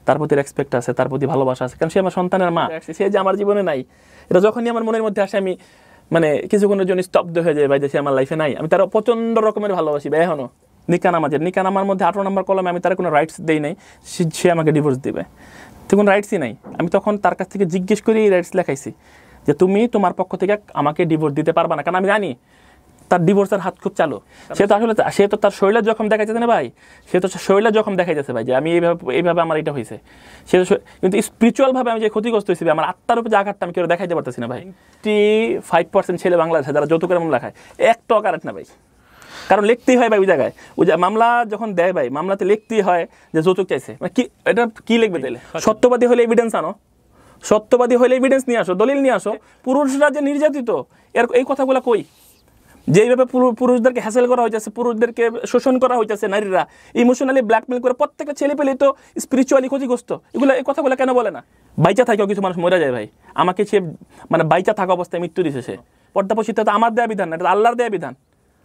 তার প্রতি রেসপেক্ট আছে, তার প্রতি ভালোবাসা আছে, কারণ সে আমার সন্তানের মা, সে যে আমার জীবনে নাই, এটা যখনই আমার মনের মধ্যে আসে আমি মানে কিছুক্ষণের জন্য স্তব্ধ হয়ে যায় ভাই, যে সে আমার লাইফে নাই। আমি তার প্রচণ্ড রকমের ভালোবাসি ভাই। এখনও নিকা নামার মধ্যে 18 নম্বর কলমে আমি তার কোনো রাইটস দেই নাই, সে আমাকে ডিভোর্স দিবে, তো কোনো রাইটসই নাই। আমি তখন তার কাছ থেকে জিজ্ঞেস করি এই রাইটস লেখাইছি যে তুমি তোমার পক্ষ থেকে আমাকে ডিভোর্স দিতে পারবা না, কারণ আমি জানি তার ডিভোর্সের হাত খুব চালু। সে তো আসলে সে তো তার শরীরের জখম দেখাইতেছে না ভাই, সে তো শরীরের জখম দেখাইতেছে ভাই যে আমি এইভাবে আমার এটা হয়েছে। সে তো কিন্তু স্পিরিচুয়ালভাবে আমি যে ক্ষতিগ্রস্ত হয়েছি, আমার আত্মার উপরে যে আঘাতটা আমি কেউ দেখাইতে পারতেছি না ভাই। 95% ছেলে বাংলাদেশে যারা যৌতুকের মামলা খায়, একটা কারেক্ট না ভাই, কারণ লিখতেই হয় ভাই ওই জায়গায়, ওই যে মামলা যখন দেয় ভাই, মামলাতে লিখতেই হয় যে যৌতুক চাইছে, মানে কি এটা কি লিখবে তাইলে? সত্যবাদী হলে এভিডেন্স আনো, সত্যবাদী হলে এভিডেন্স নিয়ে আসো, দলিল নিয়ে আসো। পুরুষরা যে নির্যাতিত এই কথাগুলো কই? যেইভাবে পুরুষদেরকে হ্যাসেল করা হয়েছে, পুরুষদেরকে শোষণ করা হয়েছে, নারীরা ইমোশনালি ব্ল্যাকমেল করে প্রত্যেকটা ছেলে পেলে তো স্পিরিচুয়ালি ক্ষতিগ্রস্ত, এই কথাগুলো কেন বলে না? বাইচা থাকেও কিছু মানুষ মরে যায় ভাই, আমাকে সে মানে বাইচা থাকা অবস্থায় মৃত্যু দিয়েছে সে। পর্দাপোষিতা তো আমার দেয়া বিধান না, এটা আল্লাহর দেয়া বিধান।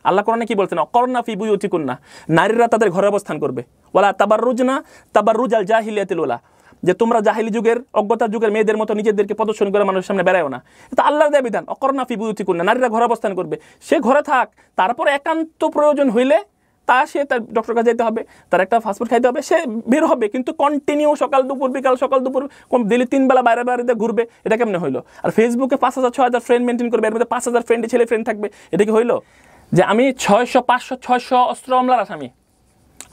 আল্লাহ কোরআনে কি বলছেন? অকরনা ফি বুয়ুতিকুন্না, নারীরা তাদের ঘরে অবস্থান করবে, ওয়ালা তাবাররুজনা তাবাররুজাল জাহিলিয়াতিল উলা, যে তোমরা জাহিলি যুগের অজ্ঞতার যুগের মেয়েদের মতো নিজেদেরকে প্রদর্শন করে মানুষের সামনে বেড়ায়ও না। এটা আল্লাহর দেয়া বিধান, অকরনা ফি বুয়ুতিকুন্না, নারীরা ঘরে অবস্থান করবে। সে ঘরে থাক, তারপরে একান্ত প্রয়োজন হইলে সে তার ডক্টর কাছে যেতে হবে, তার একটা ফাস্টফুড খাইতে হবে, সে বের হবে, কিন্তু কন্টিনিউ সকাল দুপুর বিকাল সকাল দুপুর দিল্লি 3 বেলা বাইরে বাইরে ঘুরবে, এটা কেমনে হইলো? আর ফেসবুকে 5000-6000 ফ্রেন্ড মেনটেন করবে, এর মধ্যে 5000 ফ্রেন্ডে ছেলে ফ্রেন্ড থাকবে, এটা কি হইলো? যে আমি 600 500 600 অস্ত্র মামলার আসামি,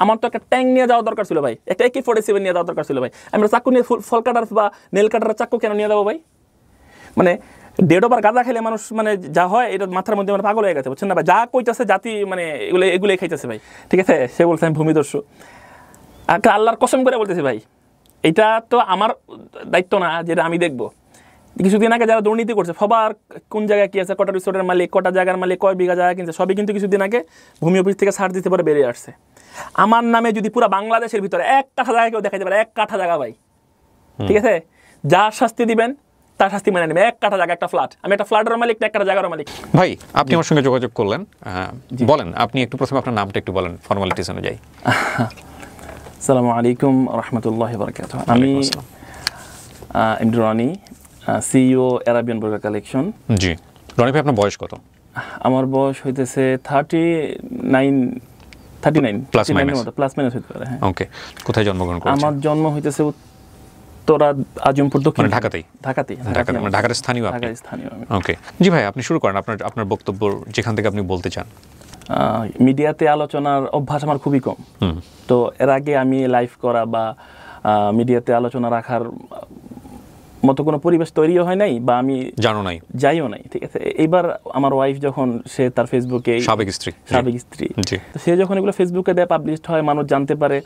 আমার তো একটা ট্যাঙ্ক নিয়ে যাওয়া দরকার ছিল ভাই, একটা AK-47 নিয়ে যাওয়া দরকার ছিল ভাই। আমরা চাকু নিয়ে ফল কাটার বা নেল কাটার চাকু কেন নিয়ে যাবো ভাই? মানে 1.5 বার গাঁজা খেলে মানুষ মানে যা হয়, এটা মাথার মধ্যে মানে পাগল হয়ে গেছে, বুঝছেন না ভাই? যা কইতাছে জাতি মানে এগুলোই খাইতেছে ভাই, ঠিক আছে? সে বলছে আমি ভূমিদস্যু, একটা আল্লাহর কসম করে বলতেছি ভাই, এটা তো আমার দায়িত্ব না যেটা আমি দেখবো। কিছুদিন আগে যারা দুর্নীতি করছে, সবার কোন জায়গায় কি আছে, কটা রিসোর্টের মালিক, কটা জায়গার মালিক, কয় বিঘা জায়গা কিনছে, সবই কিন্তু কিছুদিন আগে ভূমি অফিস থেকে ছাড় দিতে পারে বেরিয়ে আসছে। আমার নামে যদি পুরো বাংলাদেশের ভিতরে 1 কাঠা জায়গা কেউ দেখাইতে পারে, 1 কাঠা জায়গা ভাই, ঠিক আছে, যার শাস্তি দিবেন তার শাস্তি মেনে নেবে। 1 কাঠা জায়গা, একটা ফ্ল্যাট, আমি একটা ফ্ল্যাটের মালিক, 1 কাঠা জায়গার মালিক। ভাই আপনি আমার সঙ্গে যোগাযোগ করলেন, বলেন আপনি একটু প্রথমে আপনার নামটা একটু বলেন ফর্মালিটিস অনুযায়ী। আসসালামু আলাইকুম রাহমাতুল্লাহি ওয়া বারাকাতুহু। আমি এমডি রনি, CEO আরাবিয়ান বুরকা কালেকশন। জি রনি ভাই, আপনার বয়স কত? আমার বয়স হইতেছে 39 প্লাস মাইনাস হইতে পারে। হ্যাঁ, ওকে। কোথায় জন্মগ্রহণ করেছেন? আমার জন্ম হইতেছে উত্তরা আজমপুর, দক্ষিণ ঢাকাতেই, মানে ঢাকার স্থানীয় আপনি? ঢাকার স্থানীয় আমি। ওকে জি ভাই, আপনি শুরু করেন আপনার বক্তব্য যেখান থেকে আপনি বলতে চান। মিডিয়াতে আলোচনার অভ্যাস আমার খুবই কম, তো এর আগে আমি লাইভ করা বা মিডিয়াতে আলোচনা রাখার মতো কোনো পরিবেশ তৈরিও হয় নাই, বা আমি যাইও নাই, ঠিক আছে? এইবার আমার ওয়াইফ যখন সে তার ফেসবুকে, সাবেক স্ত্রী, তো সে যখন এগুলো ফেসবুকে দেয়, পাবলিশড হয়, মানুষ জানতে পারে,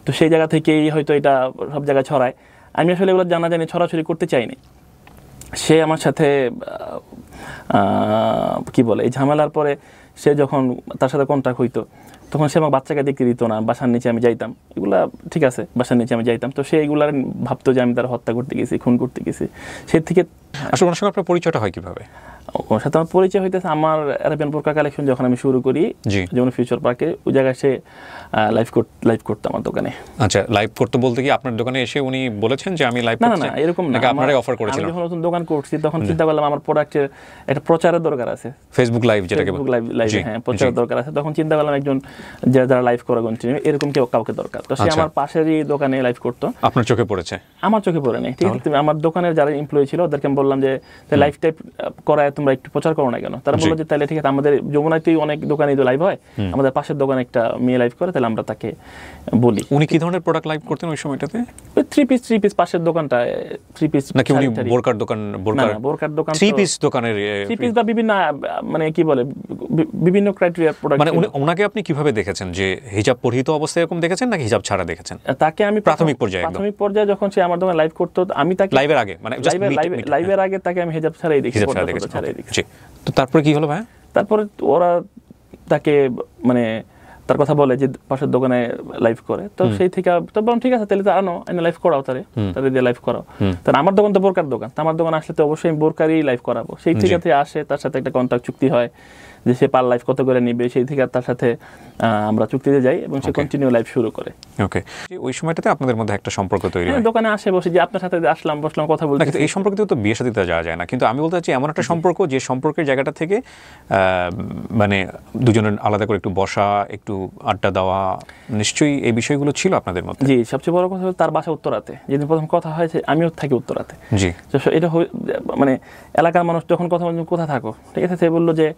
তো সেই জায়গা থেকেই হয়তো এটা সব জায়গায় ছড়ায়। আমি আসলে এগুলো জানাজানি ছড়াছড়ি করতে চাইনি। সে আমার সাথে কি বলে, এই ঝামেলার পরে সে যখন তার সাথে কন্ট্যাক্ট হইতো, তখন সে আমার বাচ্চাকে দেখতে দিত না, বাসার নিচে আমি যাইতাম, এগুলা ঠিক আছে, বাসার নিচে আমি যাইতাম, তো সে এগুলার ভাবতো যে আমি তার হত্যা করতে গেছি, খুন করতে গেছি। সে থেকে আসলে ওনার সঙ্গে আপনার পরিচয়টা হয় কিভাবে? ওর সাথে আমার পরিচয় হইতেছে আমার আরাবিয়ান বুরকা কালেকশন যখন আমি শুরু করি, যেমন ফিউচার পার্কে, ওই জায়গায় সে লাইভ করতো আমার দোকানে। আচ্ছা, লাইভ করতে বলতে কি আপনার দোকানে এসে উনি বলেছেন যে আমি লাইভ করতে? না, এরকম না, আপনারাই অফার করেছিলেন? আমি যখন নতুন দোকান করছি তখন চিন্তা করলাম আমার প্রোডাক্টের একটা প্রচারের দরকার আছে, ফেসবুক লাইভ যেটাকে লাইভ, হ্যাঁ, প্রচারের দরকার আছে। তখন চিন্তা করলাম একজন যারা লাইভ করে কন্টিনিউ এরকম কাউকে দরকার, তো সে আমার পাশেরই দোকানে লাইভ করতো। আপনার চোখে পড়েছে? আমার চোখে পড়ে নাই, ঠিক আছে। আমার দোকানের যারা এমপ্লয়ি ছিল ওদেরকে আমি বললাম যে লাইভ টাইপ করায় তোমরা একটু প্রচার করো না কেন? তারা বললো যে তাহলে ঠিক আছে, আমাদের যমুনাতেই অনেক দোকানে লাইভ হয়, আমাদের পাশের দোকানে একটা মেয়ে লাইভ করে, তাহলে আমরা তাকে বলি। উনি কি ধরনের প্রোডাক্ট লাইভ করতেন ওই সময়টাতে? থ্রি পিস পাশের দোকানটা 3 পিস, নাকি উনি বোরকার দোকান? বোরকার দোকান 3 পিস দোকানের 3 পিস বা বিভিন্ন মানে কি বলে বিভিন্ন ক্রাইটেরিয়া প্রোডাক্ট। মানে ওনাকে আপনি কিভাবে দেখেছেন, যে হিজাব পরিহিত অবস্থায় এরকম দেখেছেন নাকি হিজাব ছাড়া দেখেছেন? তাকে আমি প্রাথমিক পর্যায়ে যখন সে আমার দোকানে লাইভ করতো, আমি তাকে লাইভের আগে, মানে লাইভের আগে তাকে আমি হিজাব ছাড়াই দেখি। তো তারপরে কি হলো ভাই? তারপরে ওরা তাকে মানে তার কথা বলে যে পাশের দোকানে লাইভ করে, তো সেই থেকে ঠিক আছে, তাহলে তো আনো লাইভ করাও, তাদের দিয়ে লাইভ করাও। তার আমার দোকান তো বোরকার দোকান, আমার দোকান আসলে তো অবশ্যই বোরকারই লাইভ করাবো। সেই থেকে আসে, তার সাথে একটা কন্ট্রাক্ট চুক্তি হয়, যে সে পার লাইফ কত করে নিবে, সেই থেকে তার সাথে আমরা চুক্তিতে যাই এবং সে কন্টিনিউ লাইফ শুরু করে। ওকে, ওই সময়টাতে আপনাদের মধ্যে একটা সম্পর্ক তৈরি হয়। দোকানে আসে বসে যে আপনার সাথে আসলাম, বসলাম, কথা বলতে। কিন্তু এই সম্পর্কে তো বিয়ে শাদীতে যাওয়া যায় না, কিন্তু আমি বলতে চাচ্ছি এমন একটা সম্পর্ক যে সম্পর্কের জায়গাটা থেকে মানে দুজনের আলাদা করে একটু বসা, একটু আড্ডা দেওয়া, নিশ্চয়ই এই বিষয়গুলো ছিল আপনাদের মধ্যে। জি, সবচেয়ে বড় কথা হলো তার বাসা উত্তরাতে। যেদিন প্রথম কথা হয়েছে আমিও থাকি উত্তরাতে। জি, এটা মানে এলাকার মানুষ যখন কথা বলছেন কোথায় থাকো, ঠিক আছে, সে বললো যে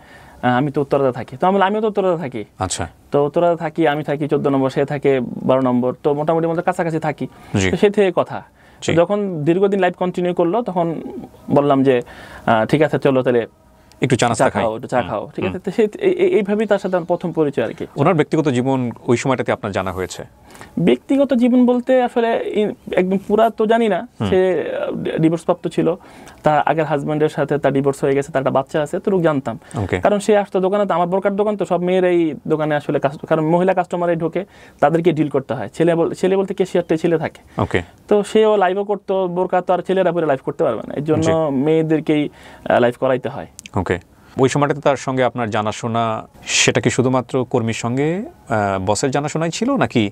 আমি তো উত্তরাতে থাকি। তো আমি বললাম আমিও তো উত্তরাতে থাকি। আচ্ছা, তো উত্তরাতে থাকি, আমি থাকি 14 নম্বর, সে থাকে 12 নম্বর, তো মোটামুটি মধ্যে কাছাকাছি থাকি। তো সে থেকে কথা যখন দীর্ঘদিন লাইফ কন্টিনিউ করলো, তখন বললাম যে ঠিক আছে চলো তাহলে একটু চা খাও, চা খাও, ঠিক আছে। তো এইভাবেই তার সাথে প্রথম পরিচয় আর কি। ওনার ব্যক্তিগত জীবন ওই সময়টাতে আপনার জানা হয়েছে? ব্যক্তিগত জীবন বলতে আসলে একদম পুরা তো জানি না। সে ডিভোর্স প্রাপ্ত ছিল, তার আগের হাজব্যান্ডের সাথে তার ডিভোর্স হয়ে গেছে, তার একটা বাচ্চা আছে, তো জানতাম। কারণ সে আসতো দোকানে, আমার বোরকার দোকান তো সব মেয়েরাই দোকানে আসলে, কারণ মহিলা কাস্টমারই ঢোকে, তাদেরকে ডিল করতে হয়। ছেলে বলতে ক্যাশিয়ারটাই ছেলে থাকে। তো সেও লাইভও করতো, বোরকা তো আর ছেলেরা পরে লাইভ করতে পারবে না, এর জন্য মেয়েদেরকেই লাইভ করাইতে হয়। ওকে, ওই সময়টাতে তার সঙ্গে আপনার জানাশোনা সেটা কি শুধুমাত্র কর্মীর সঙ্গে বসের জানাশোনাই ছিল, নাকি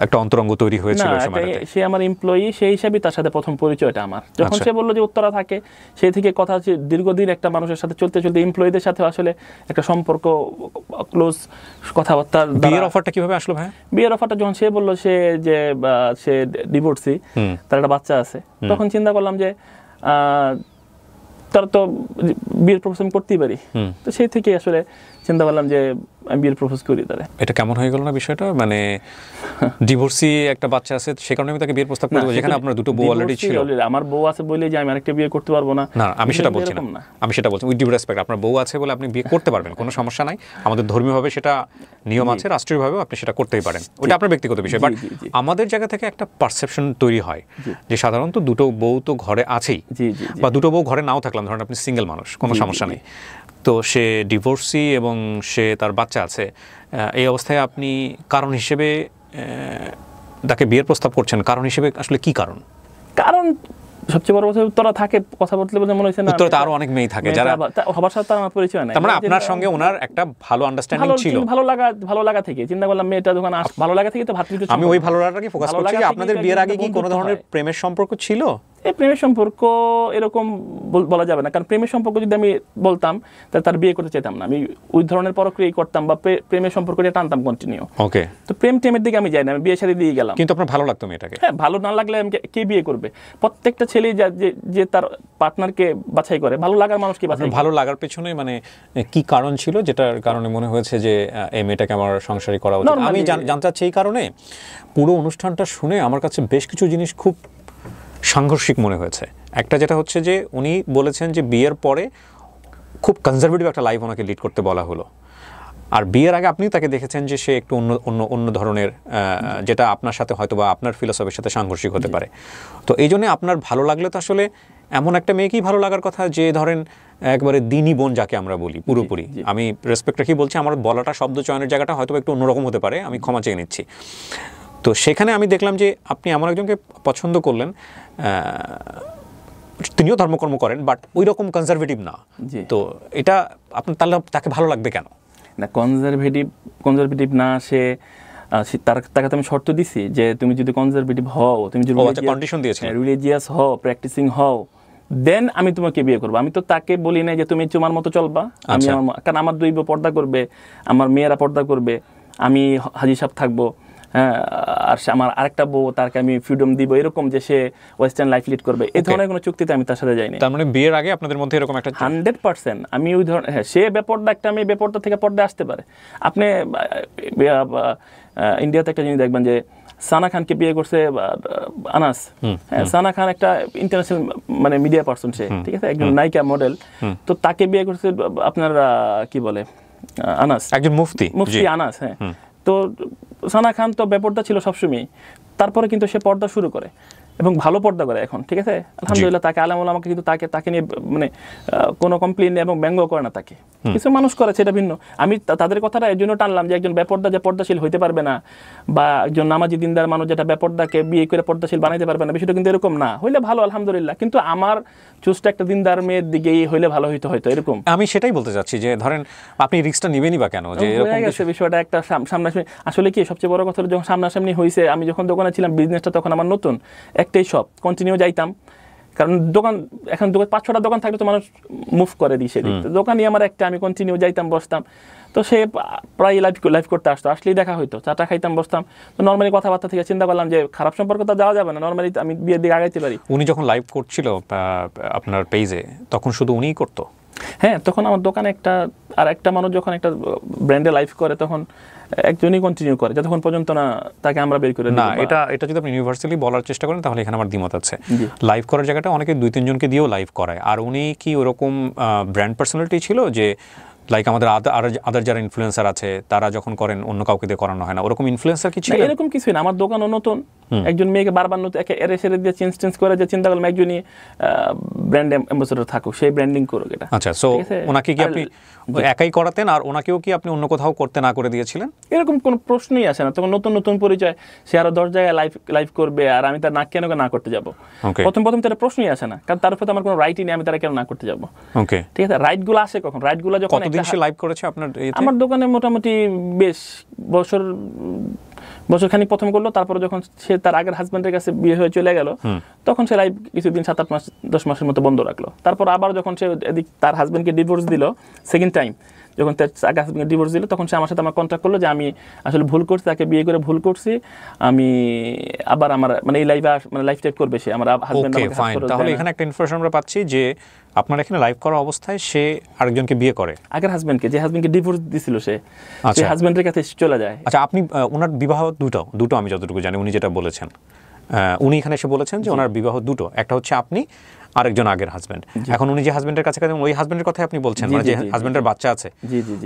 একটা অন্তরঙ্গ তৈরি হয়েছিল ওই সময়টাতে? সে আমার এমপ্লয়ি, সেই হিসাবে তার সাথে প্রথম পরিচয়টা আমার। যখন সে বললো যে উত্তরা থাকে, সেই থেকে কথা হচ্ছে দীর্ঘদিন একটা মানুষের সাথে চলতে চলতে এমপ্লয়ীদের সাথে আসলে একটা সম্পর্ক, ক্লোজ কথাবার্তা। বিয়ের অফারটা কিভাবে আসলো ভাই? বিয়ের অফারটা যখন সে বললো সে ডিভোর্সি, তার একটা বাচ্চা আছে, তখন চিন্তা করলাম যে তার তো বিয়ের প্রপোজ করতেই পারি। তো সেই থেকে আসলে চিন্তা করলাম যে আমি বিয়ের প্রপোজ করি তারে। এটা কেমন হয়ে গেল না বিষয়টা, মানে ডিভোর্সি একটা বাচ্চা আছে, সে কারণে আমি তাকে বিয়ের প্রস্তাব করব, যেখানে আপনার দুটো বউ অলরেডি ছিল। আমার বউ আছে বলে যে আমি আরেকটা বিয়ে করতে পারবো না, না আমি সেটা বলছি না, আমি সেটা বলছি উইথ ডিউ রেসপেক্ট। আপনার বউ আছে বলে আপনি বিয়ে করতে পারবেন, কোনো সমস্যা নাই, আমাদের ধর্মীয়ভাবে সেটা নিয়ম আছে, রাষ্ট্রীয়ভাবেও আপনি সেটা করতেই পারেন, ওটা আপনার ব্যক্তিগত বিষয়। বাট আমাদের জায়গা থেকে একটা পারসেপশন তৈরি হয় যে সাধারণত দুটো বউ তো ঘরে আছেই, বা দুটো বউ ঘরে নাও থাকলাম, ধরেন আপনি সিঙ্গেল মানুষ, কোনো সমস্যা নেই, তো সে ডিভোর্সি এবং সে তার বাচ্চা আছে, এই অবস্থায় আপনি কারণ হিসেবে তাকে বিয়ের প্রস্তাব করছেন, কারণ হিসেবে আসলে কি কারণ? কারণ সবচেয়ে বড় কথা উত্তরা থাকে, কথা বলতে বলতে মনে হচ্ছে না উত্তরাতে আরো অনেক মেয়ে থাকে যারা সবার সাথে আমার পরিচয় নাই। মানে আপনার সঙ্গে ওনার একটা ভালো আন্ডারস্ট্যান্ডিং ছিল, ভালো লাগা থেকে চিন্তা করলাম মেয়েটা দোকানে ভালো লাগা থেকে তো ভাতৃত্ব। আমি ওই ভালো লাগাটাকে ফোকাস করছি। আপনাদের বিয়ের আগে কি কোনো ধরনের প্রেমের সম্পর্ক ছিল? এই প্রেমের সম্পর্ক এরকম বলা যাবে না, কারণ প্রেমের সম্পর্ক যদি আমি বলতাম তাহলে তার বিয়ে করতে চাইতাম না। আমি ওই ধরনের পরক্রিয়াই করতাম বা প্রেমের সম্পর্কটা টানতাম কন্টিনিউ। ওকে, তো প্রেম টেমের দিকে আমি যাই না, আমি বিয়ে শাদী দিয়ে গেলাম। কিন্তু আপনার ভালো লাগতো মেয়েটাকে? হ্যাঁ, ভালো না লাগলে কে বিয়ে করবে? প্রত্যেকটা ছেলে যে তার পার্টনারকে বাছাই করে, ভালো লাগার মানুষকে বাছাই। ভালো লাগার পেছনে মানে কি কারণ ছিল যেটার কারণে মনে হয়েছে যে এই মেয়েটাকে আমার সংসারী করা উচিত? আমি জানতে চাচ্ছি এই কারণে, পুরো অনুষ্ঠানটা শুনে আমার কাছে বেশ কিছু জিনিস খুব সাংঘর্ষিক মনে হয়েছে। একটা যেটা হচ্ছে যে উনি বলেছেন যে বিয়ের পরে খুব কনজারভেটিভ একটা লাইফ ওনাকে লিড করতে বলা হলো, আর বিয়ের আগে আপনি তাকে দেখেছেন যে সে একটু অন্য ধরনের, যেটা আপনার সাথে হয়তো বা আপনার ফিলসফির সাথে সাংঘর্ষিক হতে পারে। তো এই জন্য আপনার ভালো লাগলে তো আসলে এমন একটা মেয়েকেই ভালো লাগার কথা যে ধরেন একবারে দিনী বোন যাকে আমরা বলি, পুরোপুরি। আমি রেসপেক্ট রাখি বলছি, আমার বলাটা শব্দ চয়নের জায়গাটা হয়তো একটু অন্যরকম হতে পারে, আমি ক্ষমা চেয়ে নিচ্ছি। তো সেখানে আমি দেখলাম যে আপনি এমন একজনকে পছন্দ করলেন, তিনিও ধর্মকর্ম করেন বাট ওই রকম কনজারভেটিভ না। তো এটা আপনার তাহলে তাকে ভালো লাগবে কেন? না, কনজারভেটিভ না, তাকে তো আমি শর্ত দিছি যে তুমি যদি কনজারভেটিভ হও, তুমি যদি কন্ডিশন দিয়েছেন, রিলিজিয়াস হও, প্র্যাকটিসিং হও, দেন আমি তোমাকে বিয়ে করবো। আমি তো তাকে বলি না যে তুমি তোমার মতো চলবা, আমি কারণ আমার দুই বউ পর্দা করবে, আমার মেয়েরা পর্দা করবে, আমি হাজি সাহেব থাকবো, হ্যাঁ, আর আমার আরেকটা বউ, তাকে আমি ফ্রিডম দিব, এরকম যে সে ওয়েস্টার্ন লাইফ লিড করবে, এই ধরনের কোনো চুক্তিতে আমি তার সাথে যাইনি। তার মানে বিয়ের আগে আপনাদের মধ্যে এরকম একটা 100% আমি ওই ধরনের, হ্যাঁ, সে বেপর্দা একটা, আমি বেপর্দা থেকে পর্দা আসতে পারে। আপনি ইন্ডিয়াতে একটা জিনিস দেখবেন যে সানা খানকে বিয়ে করছে আনাস। হ্যাঁ, সানা খান একটা ইন্টারন্যাশনাল মানে মিডিয়া পার্সন, সে ঠিক আছে, একজন নায়িকা মডেল। তো তাকে বিয়ে করছে আপনার কি বলে আনাস, একজন মুফতি আনাস। হ্যাঁ, তো সানা খান তো বেপর্দা ছিল সবসময়, তারপরে কিন্তু সে পর্দা শুরু করে। এবং ভালো পর্দা করে এখন, ঠিক আছে, আলহামদুলিল্লাহ। তাকে আলামুল আমাকে কিন্তু তাকে নিয়ে মানে কোনো কমপ্লেন এবং ব্যঙ্গ করে না তাকে। কিছু মানুষ করে সেটা ভিন্ন। আমি তাদের কথাটা এর জন্য টানলাম যে একজন বেপর্দা যে পর্দাশীল হইতে পারবে না, বা একজন নামাজি দিনদার মানুষ যেটা বেপর্দাকে বিয়ে করে পর্দাশীল বানাইতে পারবে না, বিষয়টা কিন্তু এরকম না। হইলে ভালো, আলহামদুলিল্লাহ, কিন্তু আমার চুজটা একটা দিনদার মেয়ের দিকেই হইলে ভালো হইতো হয়তো, এরকম। আমি সেটাই বলতে চাচ্ছি যে ধরেন আপনি রিস্কটা নেবেনই বা কেন, যে এরকম গেছে বিষয়টা একটা সামনাসামনি। আসলে কি সবচেয়ে বড় কথা হলো যখন সামনাসামনি হয়েছে, আমি যখন দোকানে ছিলাম বিজনেসটা তখন আমার নতুন, একটাই শপ, কন্টিনিউ যাইতাম, কারণ দোকান এখন 5-6টা দোকান থাকলে তো মানুষ মুভ করে দিই সেদিক, দোকানই আমার একটা, আমি কন্টিনিউ যাইতাম, বসতাম। তো সে প্রায় লাইভ করতে আসতো, আসলেই দেখা হইতো, চাটা খাইতাম, বসতাম। তো নর্মালি কথাবার্তা থেকে চিন্তা করলাম যে খারাপ সম্পর্ক তো যাওয়া যাবে না, নর্মালি আমি বিয়ের দিকে আগাইতে পারি। উনি যখন লাইভ করছিল আপনার পেজে, তখন শুধু উনিই করতো? হ্যাঁ, তখন আমার দোকানে একটা মানুষ যখন একটা ব্র্যান্ডে লাইভ করে তখন একজনই কন্টিনিউ করে, যতক্ষণ পর্যন্ত না তাকে আমরা বের করে না। এটা যদি আপনি ইউনিভার্সালি বলার চেষ্টা করেন তাহলে এখানে আমার দ্বিমত আছে। লাইভ করার জায়গাটা অনেকে 2-3 জনকে দিয়েও লাইভ করায়। আর উনি কি ওরকম ব্র্যান্ড পার্সোনালিটি ছিল যে লাইক আমাদের আদার যারা ইনফ্লুয়েন্সার আছে তারা যখন করেন অন্য কাউকে দিয়ে করানো হয় না, ওরকম ইনফ্লুয়েন্সার কি ছিল? এরকম কিছুই না। আমার দোকানও নতুন, একজন মেয়েকে বারবার নতুন এরে সেরে দিয়ে চেঞ্জ করে, যে চিন্তা করলাম একজনই ব্র্যান্ড অ্যাম্বাসেডর থাকুক, সেই ব্র্যান্ডিং করুক এটা। আচ্ছা, সো ওনাকে কি আপনি একাই করাতেন আর ওনাকেও কি আপনি অন্য কোথাও করতে না করে দিয়েছিলেন? এরকম কোনো প্রশ্নই আসে না। তখন নতুন পরিচয়, সে আরো 10 জায়গায় লাইভ করবে আর আমি তার কেন না করতে যাবো? প্রথম তার প্রশ্নই আসে না, কারণ তার উপর তো আমার কোনো রাইটই নেই, আমি তারা কেন না করতে যাবো? ওকে, ঠিক আছে। রাইট গুলো আসে কখন? রাইট গুলো যখন কতদিন সে লাইভ করেছে আপনার আমার দোকানে? মোটামুটি বেশ বছরখানিক প্রথম করলো, তারপরে যখন সে তার আগের হাজব্যান্ডের কাছে বিয়ে হয়ে চলে গেল তখন সে লাইভ কিছুদিন 7-8 মাস 10 মাসের মতো বন্ধ রাখলো। তারপর আবার যখন সে তার হাজব্যান্ডকে ডিভোর্স দিল, সেকেন্ড টাইম যখন তার আগের হাজব্যান্ডকে ডিভোর্স দিল, তখন সে আমার সাথে কন্ট্যাক্ট করলো যে আমি আসলে ভুল করছি, তাকে বিয়ে করে ভুল করছি, আমি আবার আমার মানে এই লাইফ টাইপ করবে সে, আমার হাজব্যান্ড আমাকে হাত করে। তাহলে এখানে একটা ইনফরমেশন আমরা পাচ্ছি যে আপনার এখানে লাইভ করা অবস্থায় সে আরেকজনকে বিয়ে করে, আগের হাজব্যান্ডকে, যে হাজব্যান্ডকে ডিভোর্স দিছিল সে, সেই হাজব্যান্ডের কাছে চলে যায়। আচ্ছা, আপনি ওনার বিবাহ দুটো আমি যতটুকু জানি উনি যেটা বলেছেন, উনি এখানে এসে বলেছেন যে ওনার বিবাহ দুটো, একটা হচ্ছে আপনি, আরেকজন আগের হাজবেন্ড। এখন উনি যে হাজবেন্ডের কাছে ওই হাজবেন্ডের কথাই আপনি বলছেন, মানে যে হাজবেন্ডের বাচ্চা আছে।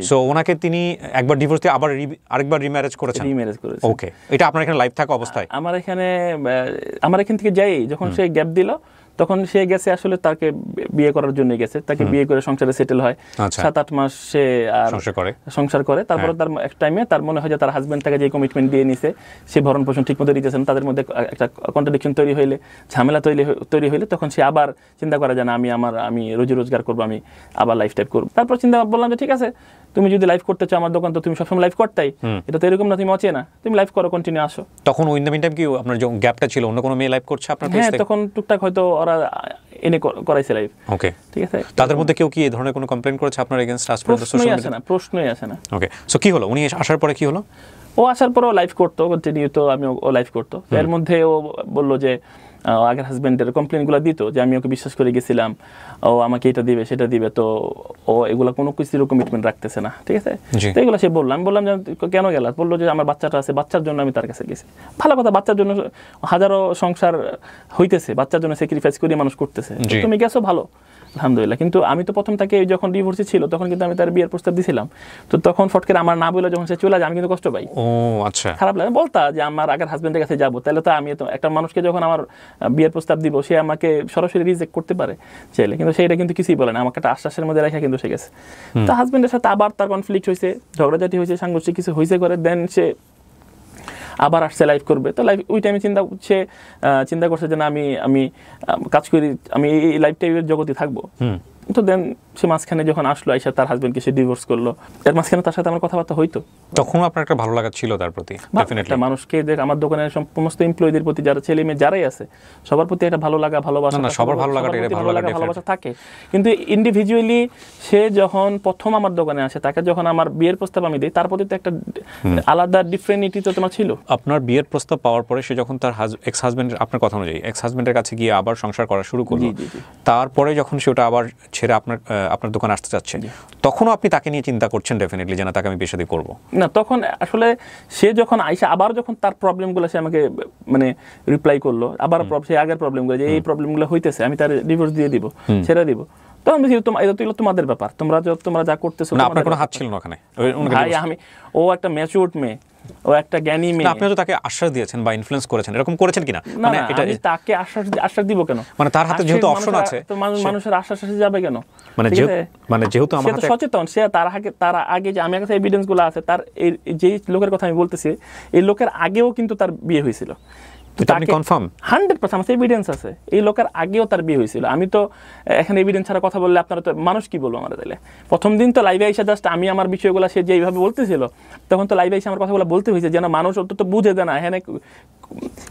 সো ওনাকে তিনি একবার ডিভোর্স দিয়ে আবার আরেকবার রিম্যারেজ করেছেন? ওকে, এটা আপনার এখানে লাইভ থাকা অবস্থায়? আমার এখান থেকে যাই, যখন সে গ্যাপ দিল তখন সে গেছে আসলে তাকে বিয়ে করার জন্য গেছে, তাকে বিয়ে করে সংসারে সেটেল হয়। 7-8 মাস সে সংসার করে। তারপরে তার এক টাইমে তার মনে হয় যে তার হাজবেন্ড তাকে যে কমিটমেন্ট দিয়ে নিছে, সে ভরণ পোষণ ঠিক মতো দিতেছেন, তাদের মধ্যে একটা কন্ট্রাডিকশন তৈরি হইলে, ঝামেলা তৈরি হইলে তখন সে আবার চিন্তা করে যে না, আমি রোজি রোজগার করবো, আমি আবার লাইফ টাইপ করবো। তারপর চিন্তা বললাম যে ঠিক আছে, তুমি যদি লাইভ করতে চাও আমার দোকান, তো তুমি সবসময় লাইভ করতেই, এটা তো এরকম না তুমি অচেনা, তুমি লাইভ করো, কন্টিনিউ আসো। তখন উইন দ্য মিন টাইম কি আপনার যে গ্যাপটা ছিল অন্য কোনো মেয়ে লাইভ করছে আপনার? হ্যাঁ, তখন টুকটাক হয়তো ওরা এনে করাইছে লাইভ। ওকে, ঠিক আছে। তাদের মধ্যে কেউ কি এই ধরনের কোনো কমপ্লেইন করেছে আপনার এগেইনস্ট? প্রশ্নই আসে না। ওকে, সো কি হলো? উনি আসার পরে কি হলো? ও আসার পরে ও লাইভ করতো কন্টিনিউ, তো আমি ও লাইভ করতো। এর মধ্যে ও বললো যে আগের হাজবেন্ডের কমপ্লেনগুলো দিত যে আমি ওকে বিশ্বাস করে গেছিলাম, ও আমাকে এটা দিবে সেটা দিবে, তো ও এগুলো কোনো কিছুর কমিটমেন্ট রাখতেছে না। ঠিক আছে, তো এগুলো সে বললাম যে কেন গেলা? বললো যে আমার বাচ্চাটা আছে, বাচ্চার জন্য আমি তার কাছে গেছি। ভালো কথা, বাচ্চার জন্য হাজারো সংসার হইতেছে, বাচ্চার জন্য স্যাক্রিফাইস করে মানুষ করতেছে, তুমি গেছো ভালো, আলহামদুলিল্লাহ। কিন্তু আমি তো প্রথম থেকে যখন ডিভোর্সে ছিল তখন কিন্তু আমি তার বিয়ের প্রস্তাব দিয়েছিলাম, তো তখন ফটকে আমার না বলে যখন সে চলে যায় আমি কিন্তু কষ্ট পাই। ও আচ্ছা, খারাপ লাগে। বলতা যে আমার আগের হাজবেন্ডের কাছে যাবো, তাহলে তো আমি তো একটা মানুষকে যখন আমার বিয়ের প্রস্তাব দিব সে আমাকে সরাসরি রিজেক্ট করতে পারে চাইলে, কিন্তু সেটা কিন্তু কিছুই বলে না, আমাকে একটা আশ্বাসের মধ্যে রেখে কিন্তু সে গেছে। তো হাজবেন্ডের সাথে আবার তার কনফ্লিক্ট হয়েছে, ঝগড়াঝাটি হয়েছে, সাংঘর্ষিক কিছু হয়েছে করে, দেন সে আবার আসছে লাইভ করবে। তো লাইভ ওই টাইমে চিন্তা করছে যে না, আমি কাজ করি, আমি এই লাইফ টাইপের জগতে থাকবো। তো দেন সে মাঝখানে যখন আসলো আইসা তার হাজবেন্ডকে সে ডিভোর্স করলো, এর মাঝখানে তার সাথে আমার কথাবার্তা হইতো। তখন আপনার একটা ভালো লাগা ছিল তার প্রতি? ডেফিনেটলি মানুষকে দেখ, আমার দোকানের সমস্ত এমপ্লয়ীদের প্রতি, যারা ছেলে মেয়ে যারাই আছে সবার প্রতি একটা ভালো লাগা, ভালোবাসা, সবার ভালোবাসা থাকে। কিন্তু ইন্ডিভিজুয়ালি সে যখন প্রথম আমার দোকানে আসে, তাকে যখন আমার বিয়ের প্রস্তাব আমি দিই, তার প্রতি তো একটা আলাদা ডিফারেন্টিটি তো তোমার ছিল। আপনার বিয়ের প্রস্তাব পাওয়ার পরে সে যখন তার এক্স হাজবেন্ডের, আপনার কথা অনুযায়ী এক্স হাজবেন্ডের কাছে গিয়ে আবার সংসার করা শুরু করলো, তারপরে যখন সে ওটা আবার ছেড়ে আপনার দোকানে আসতে চাচ্ছে, তখনও আপনি তাকে নিয়ে চিন্তা করছেন ডেফিনেটলি যে না, তাকে আমি বিয়ে শাদী করবো? না, তখন আসলে সে যখন আইসা আবার যখন তার প্রবলেমগুলো সে আমাকে মানে রিপ্লাই করলো, আবার সে আগের প্রবলেমগুলো, যে এই প্রবলেমগুলো হইতেছে, আমি তার ডিভোর্স দিয়ে দিব, ছেড়ে দিব, তখন এটা তো তোমাদের ব্যাপার, তোমরা যা করতেছো, আপনার কোনো হাত ছিল না ওখানে? ও একটা ম্যাচিউরড মেয়ে, ও একটা জ্ঞানী মেয়ে। আপনি তো তাকে আশ্বাস দিয়েছেন বা ইনফ্লুয়েন্স করেছেন, এরকম করেছেন কিনা? মানে এটা তাকে আশ্বাস দিব কেন? মানে তার হাতে যেহেতু অপশন আছে, তো মানুষের আশ্বাস যাবে কেন? মানে যেহেতু আমার হাতে সচেতন, সে তার আগে যে আমার কাছে এভিডেন্স গুলো আছে, তার যে লোকের কথা আমি বলতেছি, এই লোকের আগেও কিন্তু তার বিয়ে হয়েছিল। আপনি কনফার্ম? 100% আমার এভিডেন্স আছে, এই লোকের আগেও তার বিয়ে হয়েছিল। আমি তো এখানে এভিডেন্স ছাড়া কথা বললে আপনারা তো মানুষ কি বলবো আমরা তাহলে? প্রথম দিন তো লাইভে এসে জাস্ট আমি আমার বিষয়গুলো সে যেইভাবে বলতেছিল, তখন তো লাইভে এসে আমার কথাগুলো বলতে হয়েছে যেন মানুষ অন্তত বুঝে দেয় না এখানে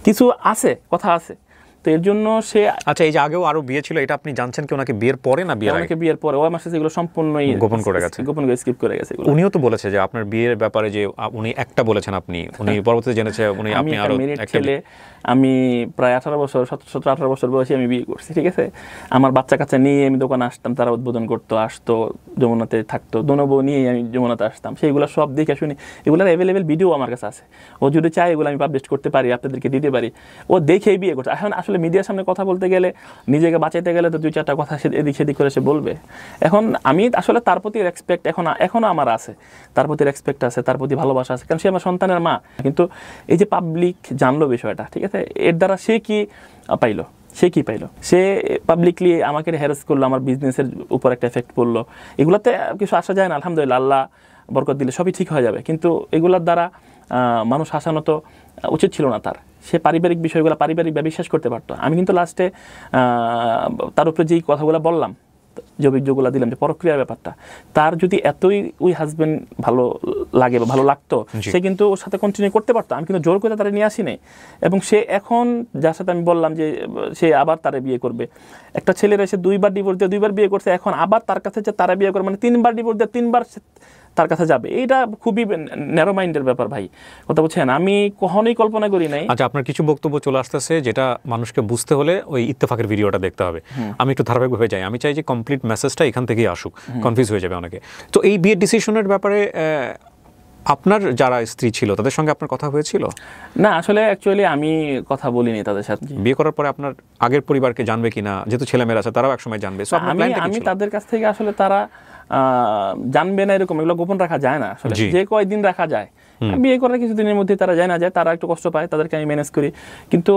কিছু আছে, কথা আছে। তো এর জন্য সে আচ্ছা, এই যে আগেও আরো বিয়ে ছিল, এটা আপনি জানছেন কি ওনাকে বিয়ের পরে না বিয়ের আগে? বিয়ের পরে। ও আমার সাথে এগুলো সম্পূর্ণই গোপন করে গেছে, গোপন করে স্কিপ করে গেছে। উনিও তো বলেছে যে আপনার বিয়ের ব্যাপারে যে উনি একটা বলেছেন, উনি পরবর্তীতে জেনেছে আপনি আরো একটা। আমি প্রায় 18 বছর 17-18 বছর বয়সে আমি বিয়ে করছি, ঠিক আছে। আমার বাচ্চা কাচ্চা নিয়ে আমি দোকানে আসতাম, তারা উদ্বোধন করতো, আসতো, যমুনাতে থাকতো, দোনো নিয়ে আমি যমুনাতে আসতাম। সেইগুলো সব দেখে শুনি, এগুলোর অ্যাভেলেবেল ভিডিও আমার কাছে আছে। ও যদি চায় এগুলো আমি পাবলিশ করতে পারি, আপনাদেরকে দিতে পারি। ও দেখেই বিয়ে করছে। এখন আসলে মিডিয়ার সামনে কথা বলতে গেলে, নিজেকে বাঁচাইতে গেলে তো 2-4টা কথা এদিক সেদিক করে সে বলবে। এখন আমি আসলে তার প্রতি রেসপেক্ট এখনো আমার আছে, তার প্রতি রেসপেক্ট আছে, তার প্রতি ভালোবাসা আছে, কারণ সে আমার সন্তানের মা। কিন্তু এই যে পাবলিক জানলো বিষয়টা, ঠিক আছে, এর দ্বারা সে কি পাইলো? সে পাবলিকলি আমাকে হ্যারাস করলো, আমার বিজনেসের উপর একটা এফেক্ট পড়লো। এগুলাতে কিছু আসা যায় না, আলহামদুলিল্লাহ, আল্লাহ বরকত দিলে সবই ঠিক হয়ে যাবে। কিন্তু এগুলার দ্বারা মানুষ হাসানো তো উচিত ছিল না তার। সে পারিবারিক বিষয়গুলো পারিবারিকভাবে বিশ্বাস করতে পারতো। আমি কিন্তু লাস্টে তার উপরে যেই কথাগুলো বললাম, যে অভিযোগগুলো দিলাম, যে পরক্রিয়ার ব্যাপারটা, তার যদি এতই ওই হাজবেন্ড ভালো লাগে বা ভালো লাগতো, সে কিন্তু ওর সাথে কন্টিনিউ করতে পারতো। আমি কিন্তু জোর করে তারা নিয়ে আসি নাই। এবং সে এখন যার সাথে আমি বললাম যে সে আবার তারা বিয়ে করবে, একটা ছেলের এসে 2বার ডিভোর্স দিয়ে 2বার বিয়ে করছে, এখন আবার তার কাছে যে তারা বিয়ে করবে, মানে 3বার ডিভোর্স দিয়ে 3বার তার কাছে যাবে, এইটা খুবই ন্যারো মাইন্ডের ব্যাপার ভাই, কথা বলছেন। আমি কখনোই কল্পনা করি নাই। আচ্ছা, আপনার কিছু বক্তব্য চলে আসতেছে যেটা মানুষকে বুঝতে হলে ওই ইত্তেফাকের ভিডিওটা দেখতে হবে। আমি একটু ধারাবাহিকভাবে যাই, আমি চাই যে কমপ্লিট মেসেজটা এখান থেকেই আসুক, কনফিউজ হয়ে যাবে অনেকে। তো এই বিয়ের ডিসিশনের ব্যাপারে আপনার যারা স্ত্রী ছিল তাদের সঙ্গে আপনার কথা হয়েছিল? না, আসলে অ্যাকচুয়ালি আমি কথা বলিনি তাদের সাথে। বিয়ে করার পরে আপনার আগের পরিবারকে জানবে কিনা, যেহেতু ছেলেমেয়েরা আছে তারাও একসময় জানবে, সো আপনার প্ল্যানটা কি ছিল? আমি তাদের কাছ থেকে আসলে তারা জানবে না এরকম, এগুলো গোপন রাখা যায় না আসলে, যে কয়দিন রাখা যায়। বিয়ে করার কিছুদিনের মধ্যে তারা জানা যায়, তারা একটু কষ্ট পায়, তাদেরকে আমি ম্যানেজ করি। কিন্তু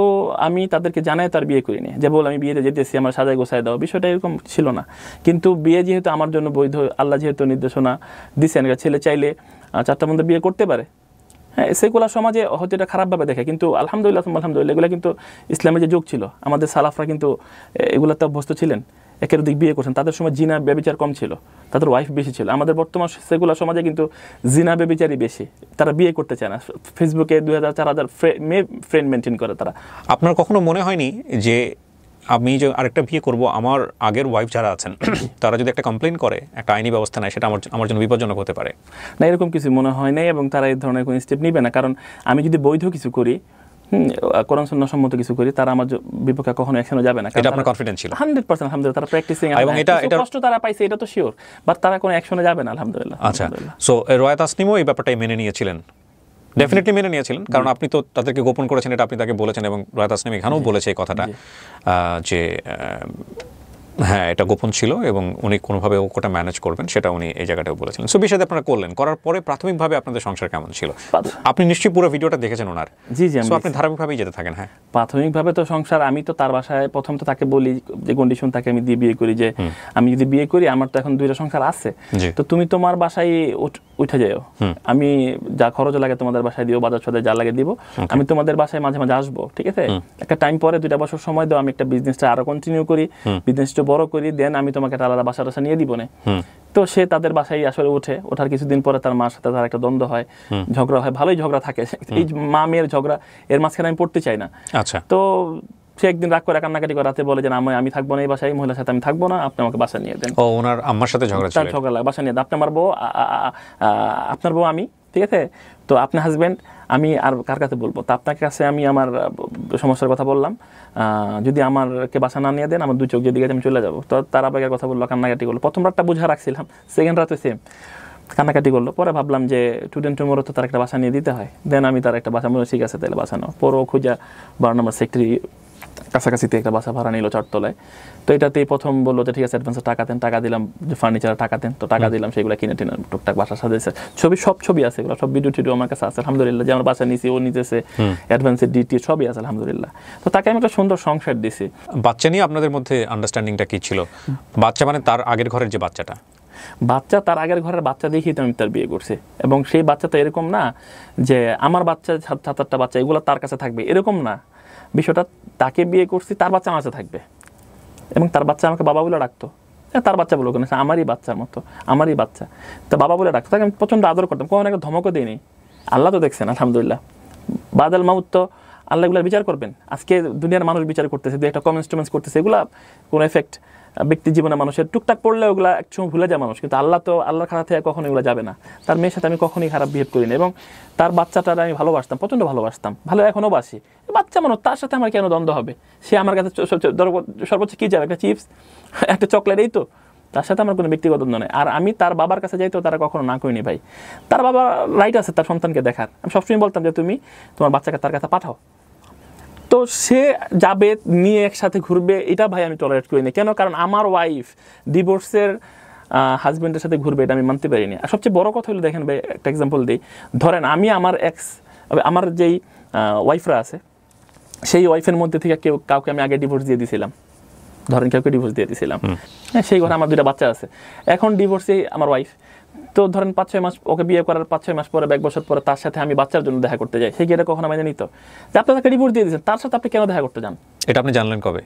আমি তাদেরকে জানাই তার বিয়ে করিনি, যে বল আমি বিয়েতে যেতেছি, আমার সাজায় গোছায় দাও, বিষয়টা এরকম ছিল না। কিন্তু বিয়ে যেহেতু আমার জন্য বৈধ, আল্লাহ যেহেতু নির্দেশনা দিচ্ছেন, ছেলে চাইলে 4টা মধ্যে বিয়ে করতে পারে। হ্যাঁ, সেকুলার সমাজে হয়তো এটা খারাপভাবে দেখে, কিন্তু আলহামদুলিল্লাহ এগুলো কিন্তু ইসলামের যে যুগ ছিল, আমাদের সালাফরা কিন্তু এগুলোতে অভ্যস্ত ছিলেন, একের দিক বিয়ে করছেন। তাদের সময় জিনা ব্যভিচার কম ছিল, তাদের ওয়াইফ বেশি ছিল। আমাদের বর্তমান সেকুলার সমাজে কিন্তু জিনা ব্যভিচারই বেশি, তারা বিয়ে করতে চায় না। ফেসবুকে 2000-4000 ফ্রেন্ড মেনটেন করে তারা। আপনার কখনো মনে হয়নি যে আমি যে আরেকটা বিয়ে করব, আমার আগের ওয়াইফ যারা আছেন তারা যদি একটা কমপ্লেইন করে, একটা আইনি ব্যবস্থা নেয়, সেটা আমার জন্য বিপজ্জনক হতে পারে? না, এরকম কিছু মনে হয় নাই, এবং তারা এই ধরনের কোনো স্টেপ নিবে না। কারণ আমি যদি বৈধ কিছু করি, কোরআন সুন্নাহ সম্মত কিছু করি, তারা আমার বিপক্ষে কখনো অ্যাকশনে যাবে না। এটা আপনার কনফিডেন্স ছিল? 100% আলহামদুলিল্লাহ, তারা প্র্যাকটিসিং, এবং এটা কষ্ট তারা পাইছে, এটা তো শিওর, বাট তারা কোনো অ্যাকশনে যাবে না আলহামদুলিল্লাহ। আচ্ছা, সো রয়া তাসনিমও এই ব্যাপারটাই মেনে নিয়েছিলেন? ডেফিনেটলি মেনে নিয়েছিলেন, কারণ আপনি তো তাদেরকে গোপন করেছেন, এটা আপনি তাকে বলেছেন, এবং রয়া তাসনিম এখানেও বলেছে এই কথাটা, যে হ্যাঁ এটা গোপন ছিল এবং উনি কোনোভাবে ওটা ম্যানেজ করবেন, সেটা উনি এই জায়গাটাও বলেছিলেন। সো বিষয়টা আপনারা করলেন, করার পরে প্রাথমিকভাবে আপনাদের সংসার কেমন ছিল? আপনি নিশ্চয়ই পুরো ভিডিওটা দেখেছেন ওনার। জি জি, আপনি ধারাবাহিকভাবেই যেতে থাকেন। হ্যাঁ, প্রাথমিকভাবে তো সংসার, আমি তো তার বাসায় প্রথম তো তাকে বলি যে কন্ডিশন তাকে আমি দিয়ে বিয়ে করি, যে আমি যদি বিয়ে করি, আমার তো এখন 2টা সংসার আছে, তো তুমি তোমার বাসায় উঠে যাও, আমি যা খরচ লাগে তোমাদের বাসায় দিও, বাজার সদায় যা লাগে দিব, আমি তোমাদের বাসায় মাঝে মাঝে আসবো, ঠিক আছে? একটা টাইম পরে 2টা বছর সময় দাও, আমি একটা বিজনেসটা আরো কন্টিনিউ করি, বিজনেসটা বড় করি, দেন আমি তোমাকে একটা আলাদা বাসা টাসা নিয়ে দিব না। তো সে তাদের বাসায় আসলে ওঠার কিছুদিন পরে তার মার সাথে তার একটা দ্বন্দ্ব হয়, ঝগড়া হয়, ভালোই ঝগড়া থাকে। এই মা মেয়ের ঝগড়া, এর মাঝখানে আমি পড়তে চাই না। আচ্ছা, তো সে একদিন রাগ করে কান্নাকাটি করে রাতে বলে যে আমি থাকবো না এই বাসায়, এই মহিলার সাথে আমি থাকবো না, আপনি আমাকে বাসা নিয়ে দেন। ও, ওনার আম্মার সাথে ঝগড়া ছিল? ঝগড়া লাগে, বাসা নিয়ে দেন, আপনি আমার বউ, আপনার বউ আমি, ঠিক আছে? তো আপনার হাজবেন্ড, আমি আর কার কাছে বলবো? তো আপনার কাছে আমি আমার সমস্যার কথা বললাম, যদি আমারকে বাসা না নিয়ে দেন, আমার 2 চোখ যেদিকে আমি চলে যাবো। তো তার আবেগের কথা বললো, কান্নাকাটি করলো। প্রথম রাতটা বুঝা রাখছিলাম, সেকেন্ড রাতে সেম কান্নাকাটি করলো। পরে ভাবলাম যে স্টুডেন্ট টুমোরও তো তার একটা বাসা নিয়ে দিতে হয়, দেন আমি তার একটা বাসা, মনে ঠিক আছে তাহলে বাসা নাও। পরও খুঁজা 12 নম্বর সেক্টরি কাছাকাছিতে একটা বাসা ভাড়া নিল 4 তলায়। তো এটাতেই প্রথম বললো যে ঠিক আছে অ্যাডভান্সে টাকা দেন, টাকা দিলাম, যে ফার্নিচার টাকা দেন, তো টাকা দিলাম, সেগুলো কিনে টিনে টুকটাক বাসা সাজাইছে, সব ছবি আছে, এগুলো সব ভিডিও টিডিও আমার কাছে আছে আলহামদুলিল্লাহ, যে আমার বাসা নিয়েছি, ও নিতেছে, অ্যাডভান্সের ডিটি সবই আছে আলহামদুলিল্লাহ। তো তাকে আমি একটা সুন্দর সংসার দিছি। বাচ্চা নিয়ে আপনাদের মধ্যে আন্ডারস্ট্যান্ডিংটা কি ছিল? বাচ্চা মানে তার আগের ঘরের যে বাচ্চাটা? বাচ্চা তার আগের ঘরের বাচ্চা দেখেই তো আমি তার বিয়ে করছি, এবং সেই বাচ্চা তো এরকম না যে আমার বাচ্চা 7-8টা বাচ্চা এগুলো তার কাছে থাকবে, এরকম না বিষয়টা। তাকে বিয়ে করছি, তার বাচ্চা আমার কাছে থাকবে, এবং তার বাচ্চা আমাকে বাবা বলে ডাকতো। তার বাচ্চা বলো কেন, আমারই বাচ্চার মতো, আমারই বাচ্চা, তো বাবা বলে ডাকতো। তাকে আমি প্রচণ্ড আদর করতাম, কখনো একটা ধমকও দিইনি। আল্লাহ তো দেখছেন আলহামদুলিল্লাহ, বাদাল মাউত তো আল্লাহ এগুলো বিচার করবেন। আজকে দুনিয়ার মানুষ বিচার করতেছে, দু একটা কমেন্টস টমেন্টস করতেছে, এগুলা কোনো এফেক্ট ব্যক্তি জীবনে মানুষের টুকটাক পড়লে ওগুলা একসময় ভুলে যায় মানুষ, কিন্তু আল্লাহ তো আল্লাহর খারাপ থেকে কখনো এগুলো যাবে না। তার মেয়ের সাথে আমি কখনোই খারাপ বিহেভ করিনি, এবং তার বাচ্চাটার আমি ভালোবাসতাম, প্রচণ্ড ভালোবাসতাম, ভালো এখনও বাসি। বাচ্চা মানুষ, তার সাথে আমার কেন দ্বন্দ্ব হবে? সে আমার কাছে সর্বোচ্চ কী যাবে, একটা চিপস, একটা চকলেট, এই তো। তার সাথে আমার কোনো ব্যক্তিগত দ্বন্দ্ব নেই। আর আমি তার বাবার কাছে যাইতেও তারা কখনো না করিনি ভাই। তার বাবা রাইট আছে তার সন্তানকে দেখার, আমি সবসময় বলতাম যে তুমি তোমার বাচ্চাকে তার কাছে পাঠাও। তো সে যাবে, নিয়ে একসাথে ঘুরবে, এটা ভাই আমি টলারেট করি না। কেন? কারণ আমার ওয়াইফ ডিভোর্সের হাজব্যান্ডের সাথে ঘুরবে, এটা আমি মানতে পারিনি। আর সবচেয়ে বড় কথা হলো, দেখেন ভাই একটা এক্সাম্পল দিই, ধরেন আমি আমার যেই ওয়াইফরা আছে, সেই ওয়াইফের মধ্যে থেকে কাউকে আমি আগে ডিভোর্স দিয়ে দিয়েছিলাম, ধরেন কাউকে ডিভোর্স দিয়ে দিয়েছিলাম, হ্যাঁ, সেই ঘরে আমার 2টা বাচ্চা আছে, এখন ডিভোর্সে আমার ওয়াইফ। তো ধরেন 5-6 মাস, ওকে বিয়ে করার 5-6 মাস পরে, 1 বছর পরে তার সাথে আমি বাচ্চার জন্য দেখা করতে যাই, সে কি এটা কখনো মেনে নিত যে আপনি তাকে ডিভোর্স দিয়ে দিয়েছেন, তার সাথে আপনি কেন দেখা করতে যান? এটা আপনি জানলেন কবে?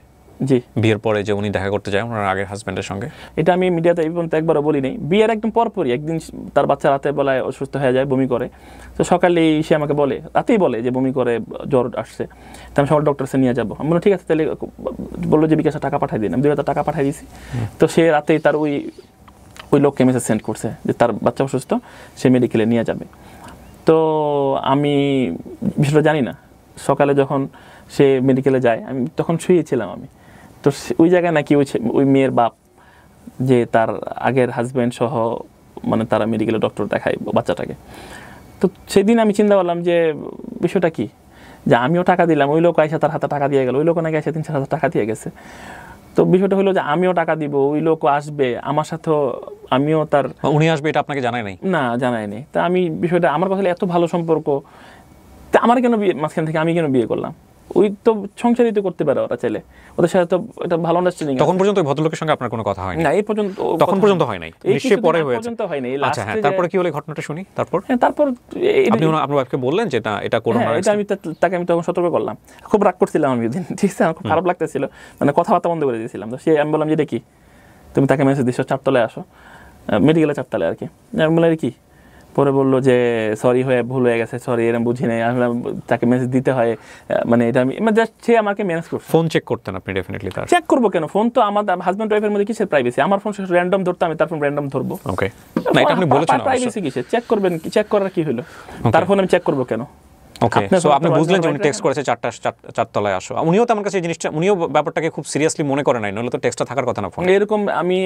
জি, বিয়ের পরে যে উনি দেখা করতে যায় ওনার আগের হাজব্যান্ডের সঙ্গে? এটা আমি মিডিয়াতে এই পর্যন্ত একবারও বলি নেই। বিয়ের একদম পরপরই একদিন তার বাচ্চা রাতে বেলায় অসুস্থ হয়ে যায়, বমি করে। তো সকালেই সে আমাকে বলে, রাতেই বলে যে বমি করে, জ্বর আসছে। তো আমি সকাল ডক্টর কাছে নিয়ে যাবো। আমি বললাম ঠিক আছে, তাহলে বললো যে বিকাশে টাকা পাঠিয়ে দিন। আমি 2,000 টাকা পাঠিয়ে দিয়েছি। তো সে রাতেই তার ওই লোককে মেসেজ সেন্ড করছে যে তার বাচ্চা অসুস্থ, সে মেডিকেলে নিয়ে যাবে। তো আমি বিষয়টা জানি না। সকালে যখন সে মেডিকেলে যায়, আমি তখন শুয়েছিলাম আমি। তো ওই জায়গায় নাকি ওই মেয়ের বাপ, যে তার আগের হাজব্যান্ড সহ, মানে তারা মেডিকেলে ডক্টর দেখায় বাচ্চাটাকে। তো সেদিন আমি চিন্তা করলাম যে বিষয়টা কি, যে আমিও টাকা দিলাম, ওই লোক আইসা তার হাতে টাকা দিয়ে গেল, ওই লোক নাকি এসে 3-4 হাজার টাকা দিয়ে গেছে। তো বিষয়টা হলো যে আমিও টাকা দিব, ওই লোকও আসবে আমার সাথেও, আমিও তার, উনি আসবে এটা আপনাকে জানায় নাই? না, জানায়নি। তা আমি বিষয়টা, আমার কথা এত ভালো সম্পর্ক, তা আমার কেন বিয়ে, মাঝখান থেকে আমি কেন বিয়ে করলাম? ওই তো সংসারই তো করতে পারে ওরা চাইলে, ওদের সাথে তো এটা ভালো আন্ডারস্ট্যান্ডিং। তখন পর্যন্ত ওই ভদ্রলোকের সঙ্গে আপনার কোনো কথা হয়নি? না, এই পর্যন্ত, তখন পর্যন্ত হয় নাই, নিশ্চয়ই পরে হয়েছে। পর্যন্ত হয় নাই। আচ্ছা, হ্যাঁ, তারপরে কি হলো ঘটনাটা শুনি। তারপর তারপর আপনি আপনার ওয়াইফকে বললেন যে না, এটা করোনা? এটা আমি তাকে আমি তখন সতর্ক করলাম, খুব রাগ করছিলাম আমি ওইদিন, ঠিক আছে, আমার খুব খারাপ লাগতেছিল, মানে কথাবার্তা বন্ধ করে দিয়েছিলাম। তো সে, আমি বললাম যে এটা কি, তুমি তাকে মেসেজ দিচ্ছ 4 তলায় আসো, মেডিকেলে 4 তলায় আর কি। আমি বললাম কি, পরে বললো যে সরি, ভুল হয়ে গেছে, সরি, এরকম বুঝি নাই, তাকে মেসেজ দিতে হয়, মানে এটা আমি, মানে জাস্ট সে আমাকে ম্যানেজ করছে। ফোন চেক করতেন আপনি? ডেফিনেটলি। তার চেক করবো কেন? ফোন তো আমার হাজব্যান্ড ওয়াইফের মধ্যে কিসের প্রাইভেসি? আমার ফোন র্যান্ডম ধরতো, আমি তার ফোন র্যান্ডম ধরবো? ওকে, না, এটা আপনি বলেছেন প্রাইভেসি কিসের? চেক করবেন, চেক করার কি হলো? তার ফোন আমি চেক করবো কেন? ওকে, সো আপনি বুঝলেন যে উনি টেক্সট করেছে 4 তলায় আসো। উনিও তো আমার কাছে এই জিনিসটা, উনিও ব্যাপারটাকে খুব সিরিয়াসলি মনে করে নাই, নইলে তো টেক্সটটা থাকার কথা না ফোন।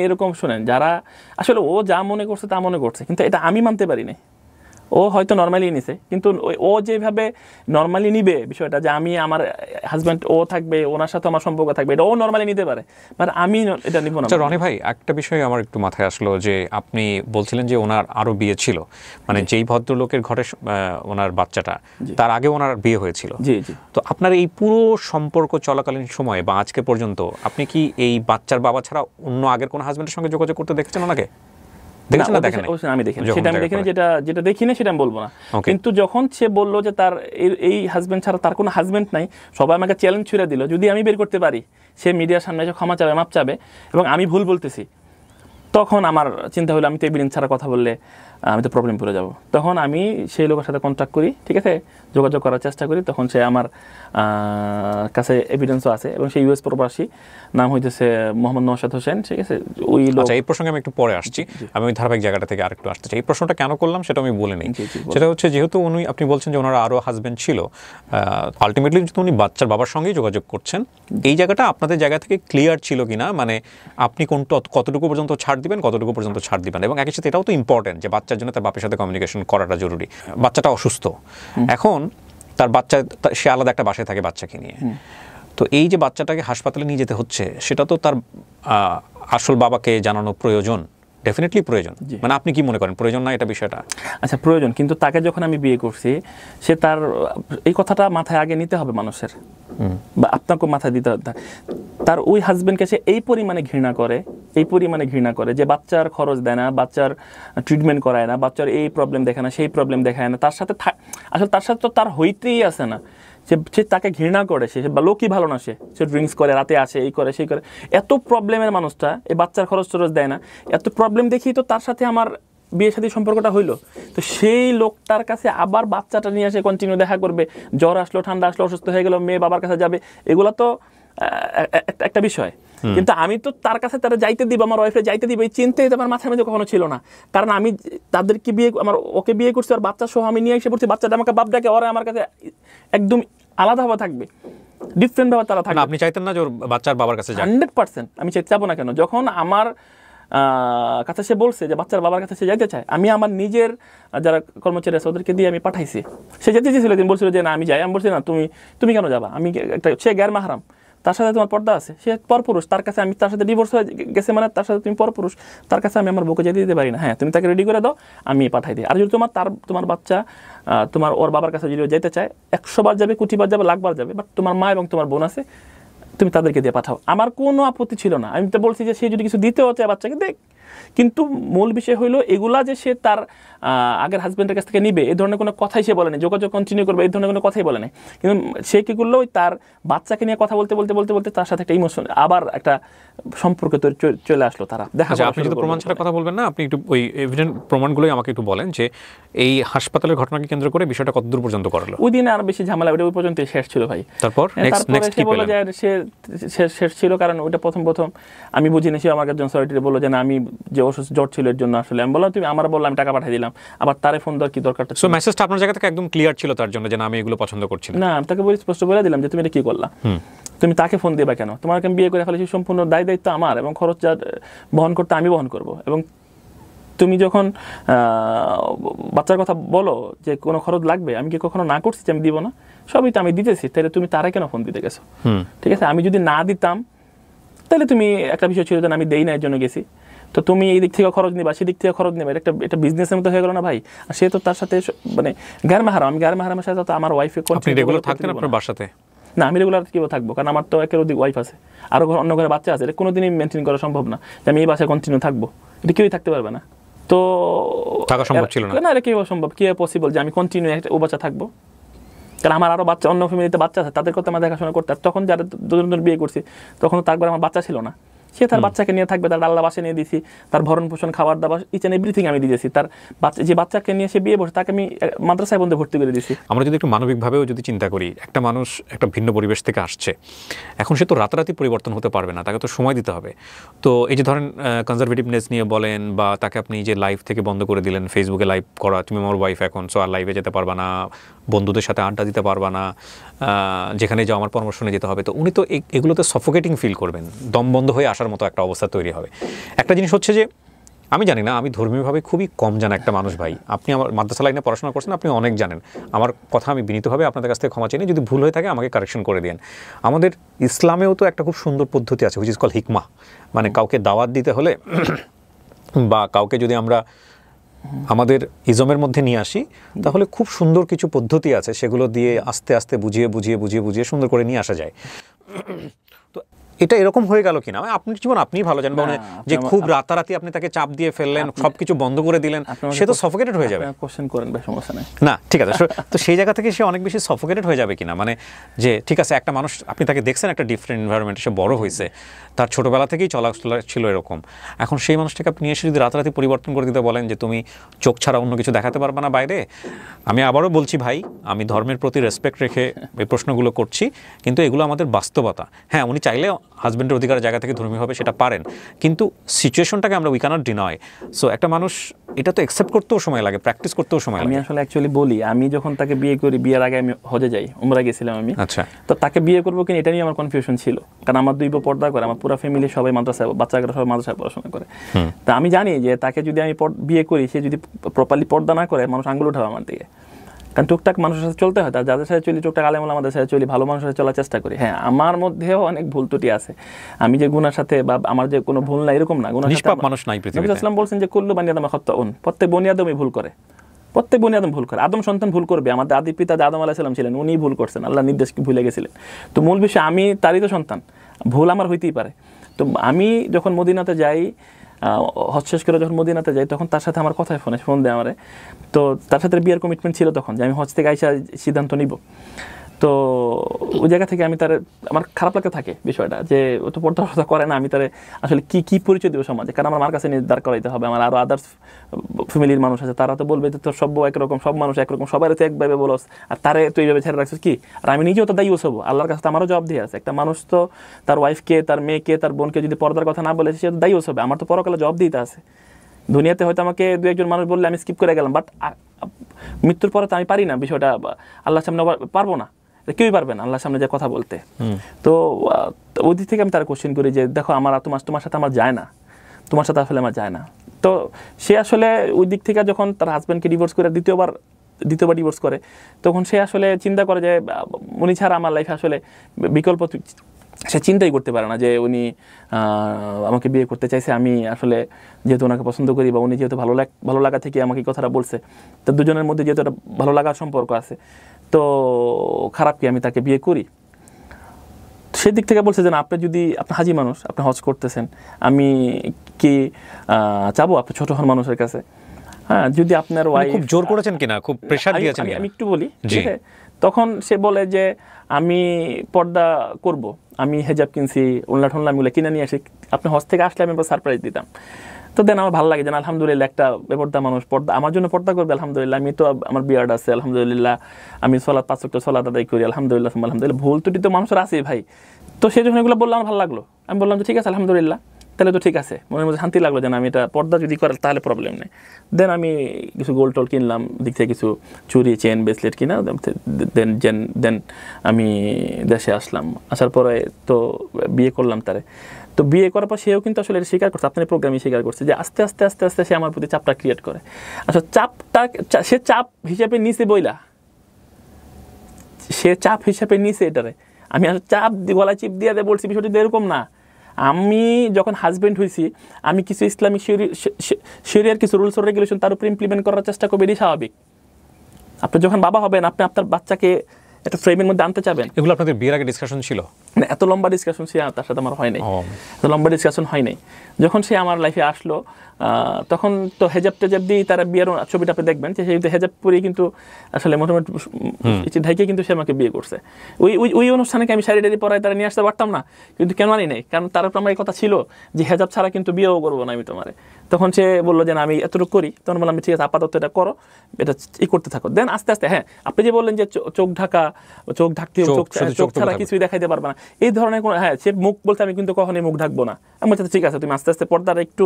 এরকম শুনেন, যারা আসলে ও যা মনে করছে তা মনে করছে, কিন্তু এটা আমি মানতে পারি না। ও হয়তো নর্মালি নিছে, কিন্তু ও যেভাবে নর্মালি নিবে বিষয়টা, যে আমি, আমার হাজব্যান্ড ও থাকবে, ওনার সাথে আমার সম্পর্ক থাকবে, এটা ও নর্মালি নিতে পারে, বাট আমি এটা নিব না। রনি ভাই, একটা বিষয় আমার একটু মাথায় আসলো, যে আপনি বলছিলেন যে ওনার আরো বিয়ে ছিল, মানে যেই ভদ্রলোকের ঘরে ওনার বাচ্চাটা, তার আগে ওনার বিয়ে হয়েছিল। জি জি। তো আপনার এই পুরো সম্পর্ক চলাকালীন সময়ে বা আজকে পর্যন্ত আপনি কি এই বাচ্চার বাবা ছাড়া অন্য আগের কোনো হাজব্যান্ডের সঙ্গে যোগাযোগ করতে দেখেছেন ওনাকে? আমি দেখিনি, যেটা দেখি না সেটা আমি বলবো না। কিন্তু যখন সে বললো যে তার এই হাজব্যান্ড ছাড়া তার কোনো হাজব্যান্ড নাই, সবাই আমাকে চ্যালেঞ্জ ছুড়ে দিল, যদি আমি বের করতে পারি, সে মিডিয়ার সামনে এসে ক্ষমা চাবে, মাপ চাবে, এবং আমি ভুল বলতেছি, তখন আমার চিন্তা হলো আমি তো এভিডেন্স ছাড়া কথা বললে আমি তো প্রবলেম পড়ে যাব। তখন আমি সেই লোকের সাথে কন্ট্যাক্ট করি, ঠিক আছে, যোগাযোগ করার চেষ্টা করি। তখন সে আমার কাছে এভিডেন্সও আছে, এবং সেই ইউএস প্রবাসী, নাম হইতেছে মোহাম্মদ নওশাদ হোসেন, ঠিক আছে। ওই লোক, আচ্ছা, এই প্রসঙ্গে আমি একটু পরে আসছি, আমি ওই ধারাবাহিক জায়গাটা থেকে আরেকটু আসতে চাই। এই প্রশ্নটা কেন করলাম সেটা আমি বলে নিই। সেটা হচ্ছে, যেহেতু আপনি বলছেন যে ওনার আরও হাজব্যান্ড ছিল, আলটিমেটলি যেহেতু উনি বাচ্চার বাবার সঙ্গেই যোগাযোগ করছেন, এই জায়গাটা আপনাদের জায়গা থেকে ক্লিয়ার ছিল কিনা, মানে আপনি কতটুকু পর্যন্ত ছাড় দিবেন, কতটুকু পর্যন্ত ছাড় দিবেন, এবং একই সাথে এটাও তো ইম্পর্টেন্ট যে বাচ্চার জন্য তার বাপের সাথে কমিউনিকেশন করাটা জরুরি। বাচ্চাটা অসুস্থ, এখন তার বাচ্চা, সে আলাদা একটা বাসায় থাকে বাচ্চাকে নিয়ে। তো এই যে বাচ্চাটাকে হাসপাতালে নিয়ে যেতে হচ্ছে, সেটা তো তার আসল বাবাকে জানানো প্রয়োজন, ডেফিনেটলি প্রয়োজন। মানে আপনি কি মনে করেন প্রয়োজন না এটা বিষয়টা? আচ্ছা, প্রয়োজন, কিন্তু তাকে যখন আমি বিয়ে করছি, সে তার এই কথাটা মাথায় আগে নিতে হবে মানুষের, বা আপনাকে মাথায় দিতে হবে। তার ওই হাজবেন্ডকে সে এই পরিমাণে ঘৃণা করে যে বাচ্চার খরচ দেয় না, বাচ্চার ট্রিটমেন্ট করায় না, বাচ্চার এই প্রবলেম দেখে না, সেই প্রবলেম দেখায় না, তার সাথে আসলে তার সাথে তো তার হইতেই আসে না, সে তাকে ঘৃণা করে, সে লোকই ভালো না, সে ড্রিঙ্কস করে, রাতে আসে, এই করে সেই করে, এত প্রবলেমের মানুষটা এই বাচ্চার খরচ টরচ দেয় না, এত প্রবলেম দেখি তো তার সাথে আমার বিয়ে সাথে সম্পর্কটা হইলো। তো সেই লোকটার কাছে আবার বাচ্চাটা নিয়ে আসে কন্টিনিউ দেখা করবে, জ্বর আসলো, ঠান্ডা আসলো, অসুস্থ হয়ে গেল, মেয়ে বাবার কাছে যাবে, এগুলো তো একটা বিষয়। কিন্তু আমি তো তার কাছে তারা যাইতে দিব, আমার ওয়াইফে যাইতে দিব, এই চিন্তাই তো আমার মাথার মধ্যে কখনো ছিল না। কারণ আমি তাদেরকে ওকে বিয়ে করছি, আর বাচ্চা সহ আমি নিয়ে এসে পড়ছি, বাচ্চাটা আমাকে বাপ ডাকে, ওরা আমার কাছে একদম আলাদাভাবে থাকবে, ডিফারেন্ট ভাবে তারা থাকবে। আপনি চাইতেন না যে ওর বাচ্চার বাবার কাছে যাক? 100% আমি চাইবো না কেন। যখন আমার কাছে সে বলছে যে বাচ্চার বাবার কাছে সে যাইতে চায়, আমি আমার নিজের যারা কর্মচারী আছে ওদেরকে দিয়ে আমি পাঠাইছি। সে যেতে চেয়েছিল, তিনি বলছিল যে না আমি যাই। আমি বলছি না, তুমি কেন যাবা? আমি একটা, সে গ্যার মাহরাম, তার সাথে তোমার পর্দা আছে, সে পরপুরুষ, তার কাছে আমি, তার সাথে ডিভোর্স হয়ে গেছে মানে তার সাথে তুমি পরপুরুষ, তার কাছে আমি আমার বউকে যেতে দিতে পারি না। হ্যাঁ, তুমি তাকে রেডি করে দাও, আমি পাঠাই দিই। আর যদি তোমার বাচ্চা ওর বাবার কাছে যদি যেতে চায়, 100 বার যাবে, কোটি বার যাবে, লাখবার যাবে, বাট তোমার মা এবং তোমার বোন আছে, তুমি তাদেরকে দিয়ে পাঠাও, আমার কোনো আপত্তি ছিল না। আমি তো বলছি যে সে যদি কিছু দিতেও চায় বাচ্চাকে দেখ, কিন্তু মূল বিষয় হইলো এগুলা যে সে তার আগের হাজবেন্ডের কাছ থেকে নিবে, এই ধরনের কোনো কথাই সে বলে নাই, যোগাযোগ কন্টিনিউ করবে এই ধরনের কোনো কথাই বলে নাই। কিন্তু সে কি করলো, তার বাচ্চাকে নিয়ে কথা বলতে বলতে বলতে বলতে তার সাথে একটা ইমোশন, আবার একটা সম্পর্ক চলে আসলো, তারা দেখা। আপনি যদি প্রমাণ ছাড়া কথা বলবেন না, আপনি একটু ওই এভিডেন্ট প্রমাণগুলোই আমাকে একটু বলেন যে এই হাসপাতালের ঘটনাকে কেন্দ্র করে বিষয়টা কতদূর পর্যন্ত করলো? ওই দিনে আর বেশি ঝামেলা, ওই পর্যন্ত শেষ ছিল ভাই। তারপর সে বললো যে সে শেষ ছিল, কারণ ওইটা প্রথম আমি বুঝিনি। সে আমার কাছে সরিটি বললো যে না, আমি যে অসুস্থ জ্বর ছিল এর জন্য আসলে। আমি বললাম তুমি আমার বললাম, আমি টাকা পাঠিয়ে দিলাম, আবার তারে ফোন দেওয়ার কি দরকারটা? সো মেসেজটা আপনার জায়গা থেকে একদম ক্লিয়ার ছিল তার জন্য যে না আমি এগুলো পছন্দ করছি না? আমি তাকে স্পষ্ট বলে দিলাম যে তুমি এটা কি করলা, তুমি তাকে ফোন দিবা কেন? তোমাকে আমি বিয়ে করে ফেলেছি, সম্পূর্ণ দায়িত্ব আমার, এবং খরচ যা বহন করতে আমি বহন করব। এবং তুমি যখন বাচ্চার কথা বলো যে কোনো খরচ লাগবে, আমি কি কখনো না করছি যে আমি দিব না? সবই তো আমি দিতেছি, তাহলে তুমি তারা কেন ফোন দিতে গেছো? ঠিক আছে, আমি যদি না দিতাম তাহলে তুমি একটা বিষয় ছিল যে আমি দেই না এর জন্য গেছি, তো তুমি এই দিক থেকে খরচ নিবা, সেদিক থেকে খরচ নেবে, এটা বিজনেসের মতো হয়ে গেল না ভাই? আর সে তো তার সাথে মানে গ্যার মাহারাম, আমি গ্যার মাহারামের সাথে তো আমার ওয়াইফে। আপনি রেগুলার থাকতেন আপনার বাসাতে? না, আমি রেগুলার কিভাবে থাকবো, কারণ আমার তো একের অধিক ওয়াইফ আছে, আরো অন্য ঘরে বাচ্চা আছে, এটা কোনোদিনই মেনটেন করা সম্ভব না যে আমি এই বাসায় কন্টিনিউ থাকবো, এটা কেউই থাকতে পারবে না। তো থাকা সম্ভব ছিল না। এটা কিভাবে সম্ভব, কিভাবে পসিবল যে আমি কন্টিনিউ ও বাচ্চা থাকবো? কারণ আমার আরো বাচ্চা, অন্য ফ্যামিলিতে বাচ্চা আছে, তাদের কথা আমার দেখাশোনা করতে। আর তখন যারা দুজন বিয়ে করছি, তখন তো তারপরে আমার বাচ্চা ছিল না, সে তার বাচ্চাকে নিয়ে থাকবে, তার আল্লাহ বাসে নিয়ে দিয়েছি, তার ভরণ পোষণ, খাবার দাবার, ইচ এন্ড এভরিথিং আমি দিয়েছি। তার যে বাচ্চাকে নিয়ে সে বিয়ে বসে, তাকে আমি মাদ্রাসায় বন্ধে ভর্তি করে দিয়েছি। আমরা যদি একটু মানবিকভাবেও যদি চিন্তা করি, একটা মানুষ একটা ভিন্ন পরিবেশ থেকে আসছে, এখন সে তো রাতারাতি পরিবর্তন হতে পারবে না, তাকে তো সময় দিতে হবে। তো এই যে ধরেন কনজারভেটিভনেস নিয়ে বলেন, বা তাকে আপনি যে লাইভ থেকে বন্ধ করে দিলেন, ফেসবুকে লাইভ করা, তুমি আমার ওয়াইফ এখন, সো আর লাইভে যেতে পারবা না, বন্ধুদের সাথে আড্ডা দিতে পারবা না, যেখানে যাও আমার পরামর্শ নিয়ে যেতে হবে, তো উনি তো এগুলোতে সফোকেটিং ফিল করবেন, দম বন্ধ হয়ে আসার মতো একটা অবস্থা তৈরি হবে। একটা জিনিস হচ্ছে যে আমি জানি না, আমি ধর্মীয়ভাবে খুবই কম জানা একটা মানুষ ভাই। আপনি আমার মাদ্রাসা লাইনে পড়াশোনা করছেন, আপনি অনেক জানেন। আমার কথা আমি বিনীতভাবে আপনাদের কাছ থেকে ক্ষমা চাই, যদি ভুল হয়ে থাকে আমাকে কারেকশন করে দিন। আমাদের ইসলামেও তো একটা খুব সুন্দর পদ্ধতি আছে, হুইচ ইজ কল হিকমা। মানে কাউকে দাওয়াত দিতে হলে বা কাউকে যদি আমরা আমাদের ইজমের মধ্যে নিয়ে আসি, তাহলে খুব সুন্দর কিছু পদ্ধতি আছে, সেগুলো দিয়ে আস্তে আস্তে বুঝিয়ে সুন্দর করে নিয়ে আসা যায়। তো এটা এরকম হয়ে গেল কিনা, আপনার জীবন আপনিই ভালো জানেন, যে খুব রাতারাতি আপনি তাকে চাপ দিয়ে ফেললেন, সবকিছু বন্ধ করে দিলেন, সে তো সফোকেটেড হয়ে যাবে। কোশ্চেন করেন ভাই, সমস্যা নাই। না ঠিক আছে, তো সেই জায়গা থেকে সে অনেক বেশি সফোকেটেড হয়ে যাবে কিনা, মানে যে ঠিক আছে একটা মানুষ, আপনি তাকে দেখছেন একটা ডিফারেন্ট এনভায়রনমেন্টে সে বড় হয়েছে, তার ছোটবেলা থেকেই চলাচলা ছিল এরকম, এখন সেই মানুষটাকে আপনি এসে যদি রাতারাতি পরিবর্তন করে দিতে বলেন যে তুমি চোখ ছাড়া অন্য কিছু দেখাতে পারবে না বাইরে। আমি আবারও বলছি ভাই, আমি ধর্মের প্রতি রেসপেক্ট রেখে এই প্রশ্নগুলো করছি, কিন্তু এগুলো আমাদের বাস্তবতা। হ্যাঁ, উনি চাইলে হাজব্যান্ডের অধিকারের জায়গা থেকে ধর্মীয়ভাবে সেটা পারেন, কিন্তু সিচুয়েশনটাকে আমরা উই ক্যানট ডিনাই। সো একটা মানুষ এটা তো অ্যাকসেপ্ট করতেও সময় লাগে, প্র্যাকটিস করতেও সময় লাগে। আমি আসলে অ্যাকচুয়ালি বলি, আমি যখন তাকে বিয়ে করি, বিয়ের আগে আমি হজে যাই, উমরা গেছিলাম আমি। আচ্ছা, তো তাকে বিয়ে করবো কিনা এটা নিয়ে আমার কনফিউশন ছিল, কারণ আমার দুই বউ পর্দা করে, আমার পুরো ফ্যামিলি সবাই মাদ্রাসায়, বাচ্চারা সবাই মাদ্রাসায় পড়াশোনা করে। তা আমি জানি যে তাকে যদি আমি বিয়ে করি, সে যদি প্রপারলি পর্দা না করে, মানুষ আঙ্গুল উঠাবে আমার দিকে। কারণ টুকটাক মানুষের সাথে চলতে হয়, তার যাদের সাথে চলি টুকটাক আলেম ওলামাদের সাথে চলি, ভালো মানুষের সাথে চলার চেষ্টা করি। হ্যাঁ, আমার মধ্যেও অনেক ভুল ত্রুটি আছে, আমি যে গুনার সাথে বা আমার যে কোনো ভুল নাই এরকম না। নিষ্পাপ মানুষ নাই পৃথিবীতে। নবী সাল্লাল্লাহু আলাইহি ওয়াসাল্লাম বলছেন যে কুল্লু বানি আদম খাত্তাউন, প্রত্যেক বনি আদমই ভুল করে, প্রত্যেক বনি আদম ভুল করে। আদম সন্তান ভুল করবে, আমাদের আদি পিতা আদম আলাইহিস সালাম ছিলেন, উনি ভুল করছেন, আল্লাহ নির্দেশ ভুলে গেছিলেন। তো মূল বিষয় আমি তারই তো সন্তান, ভুল আমার হইতেই পারে। তো আমি যখন মদিনাতে যাই, হজ শেষ করে যখন মদিনাতে যাই, তখন তার সাথে আমার কথায় ফোন দেয় আমারে। তো তার সাথে বিয়ের কমিটমেন্ট ছিল তখন, যে আমি হজ থেকে আইসা সিদ্ধান্ত নিব। তো ওই জায়গা থেকে আমি তার আমার খারাপ লাগতে থাকে বিষয়টা, যে ও তো পর্দা করে না, আমি তার আসলে কি পরিচয় দেবো সমাজে, কারণ আমার মার কাছে দাঁড় করাইতে হবে। আমার আরও আদার্স ফ্যামিলির মানুষ আছে, তারা তো বলবে যে তোর সব একরকম, সব মানুষ একরকম, সবাই তো একভাবে বলস, আর তারে তুই এইভাবে ছেড়ে রাখছিস কি। আর আমি নিজেও তো দায়ী হবো, আল্লাহর কাছে তো আমারও জবাব দিয়ে আছে। একটা মানুষ তো তার ওয়াইফকে, তার মেয়েকে, তার বোনকে যদি পর্দার কথা না বলে, সে তো দায়ী হবে, আমার তো পরকালে জবাব দিতে আছে। দুনিয়াতে হয়তো আমাকে দু একজন মানুষ বললে আমি স্কিপ করে গেলাম, বাট মৃত্যুর পরে তো আমি পারি না বিষয়টা, আল্লাহর সামনে পারবো না, কেউই পারবে না আল্লাহর সামনে যে কথা বলতে। তো ওই দিক থেকে আমি তার কোশ্চেন করি যে দেখো আমার তোমার সাথে আমার যায় না, তোমার সাথে আসলে আমার যায় না। তো সে আসলে ওই দিক থেকে যখন তার হাজব্যান্ডকে ডিভোর্স করে দ্বিতীয়বার ডিভোর্স করে, তখন সে আসলে চিন্তা করে যে উনি ছাড়া আমার লাইফে আসলে বিকল্প সে চিন্তাই করতে পারে না যে উনি আমাকে বিয়ে করতে চাইছে। আমি আসলে যেহেতু ওনাকে পছন্দ করি, বা উনি যেহেতু ভালো লাগা থেকে আমাকে এই কথাটা বলছে, তো দুজনের মধ্যে যেহেতু একটা ভালো লাগার সম্পর্ক আছে, তো খারাপ কি আমি তাকে বিয়ে করি। সেদিক থেকে বলছে যে না, আপনি যদি আপনি হাজি মানুষ, আপনি হজ করতেছেন, আমি কি চাবো আপনি ছোট হন মানুষের কাছে। হ্যাঁ, যদি আপনার ওয়াইফ খুব জোর করেছেন কিনা, খুব প্রেসার দিয়েছেন কিনা, আমি একটু বলি। ঠিক আছে, তখন সে বলে যে আমি পর্দা করব, আমি হেজাব কিনছি, ওড়না টোড়না মিলে কিনে নিয়ে আসি, আপনি হজ থেকে আসলে আমি সারপ্রাইজ দিতাম। তো দেন আমার ভালো লাগে যে আলহামদুলিল্লাহ একটা বেপর্দা মানুষ পর্দা আমার জন্য পর্দা করবে, আলহামদুলিল্লাহ। আমি তো আমার বিয়ার্ড আছে, আলহামদুলিল্লাহ। আমি সালাত 5 ওয়াক্ত সালাত আদায় করি, আলহামদুলিল্লাহ আলহামদুলিল্লাহ। ভুল ত্রুটি তো মানুষের আছেই ভাই। তো সেই যখন এগুলো বললাম আমার ভালো লাগলো, আমি বললাম যে ঠিক আছে আলহামদুলিল্লাহ, তাহলে তো ঠিক আছে, মনের মধ্যে শান্তি লাগলো যে আমি এটা পর্দা যদি করে তাহলে প্রবলেম নেই। দেন আমি কিছু গোল্ড টোল কিনলাম, দিক থেকে কিছু চুরি, চেন, ব্রেসলেট কিনা, দেন আমি দেশে আসলাম। আসার পরে তো বিয়ে করলাম তারে। তো বিয়ে করার পর সেও কিন্তু আসলে এটা স্বীকার করছে, আপনার প্রোগ্রামে স্বীকার করছে যে আস্তে আস্তে আস্তে আস্তে সে আমার প্রতি চাপটা ক্রিয়েট করে। আচ্ছা, সে চাপ হিসাবে নিছে বইলা, সে চাপ হিসাবে নিছে এটারে। আমি আসলে চাপ গলায় চিপ দিয়ে বলছি বিষয়টি এরকম না। আমি যখন হাজবেন্ড হয়েছি, আমি কিছু ইসলামিক শরিয়ার কিছু রুলস ও রেগুলেশন তার উপরে ইমপ্লিমেন্ট করার চেষ্টা করবো, এটাই স্বাভাবিক। আপনি যখন বাবা হবেন, আপনি আপনার বাচ্চাকে একটা ফ্রেমের মধ্যে আনতে চাবেন। এগুলো আপনাদের বিয়ের আগে ডিসকাশন ছিল? না, এত লম্বা ডিসকাশন সে তার সাথে আমার হয় নাই, এত লম্বা ডিসকাশন হয় নাই। যখন সে আমার লাইফে আসলো, তখন তো হেজাব টেজাব দিয়ে তারা বিয়ের ছবিটা আপনি দেখবেন যে সেই হেজাব পরে কিন্তু আসলে মোটামুটি ঢাইকে কিন্তু সে আমাকে বিয়ে করছে। ওই অনুষ্ঠানে আমি শাড়ি টাড়ি পরায় তারা নিয়ে আসতে পারতাম না, কিন্তু কেন আনি নাই, কারণ তার উপর আমার এই কথা ছিল যে হেজাব ছাড়া কিন্তু বিয়েও করবো না আমি তোমারে। তখন সে বললো যে না আমি এতটুকু করি, তখন বললাম ঠিক আছে আপাতত এটা করো, এটা করতে থাকো। দেন আস্তে আস্তে, হ্যাঁ আপনি যে বললেন যে চোখ ঢাকতে চোখ ছাড়া কিছুই দেখাইতে পারবে না, এই ধরনের কোনো, হ্যাঁ সে মুখ বলতে আমি কিন্তু কখনোই মুখ ঢাকবো না। আমি বলছি ঠিক আছে, তুমি আস্তে আস্তে পর্দাটা একটু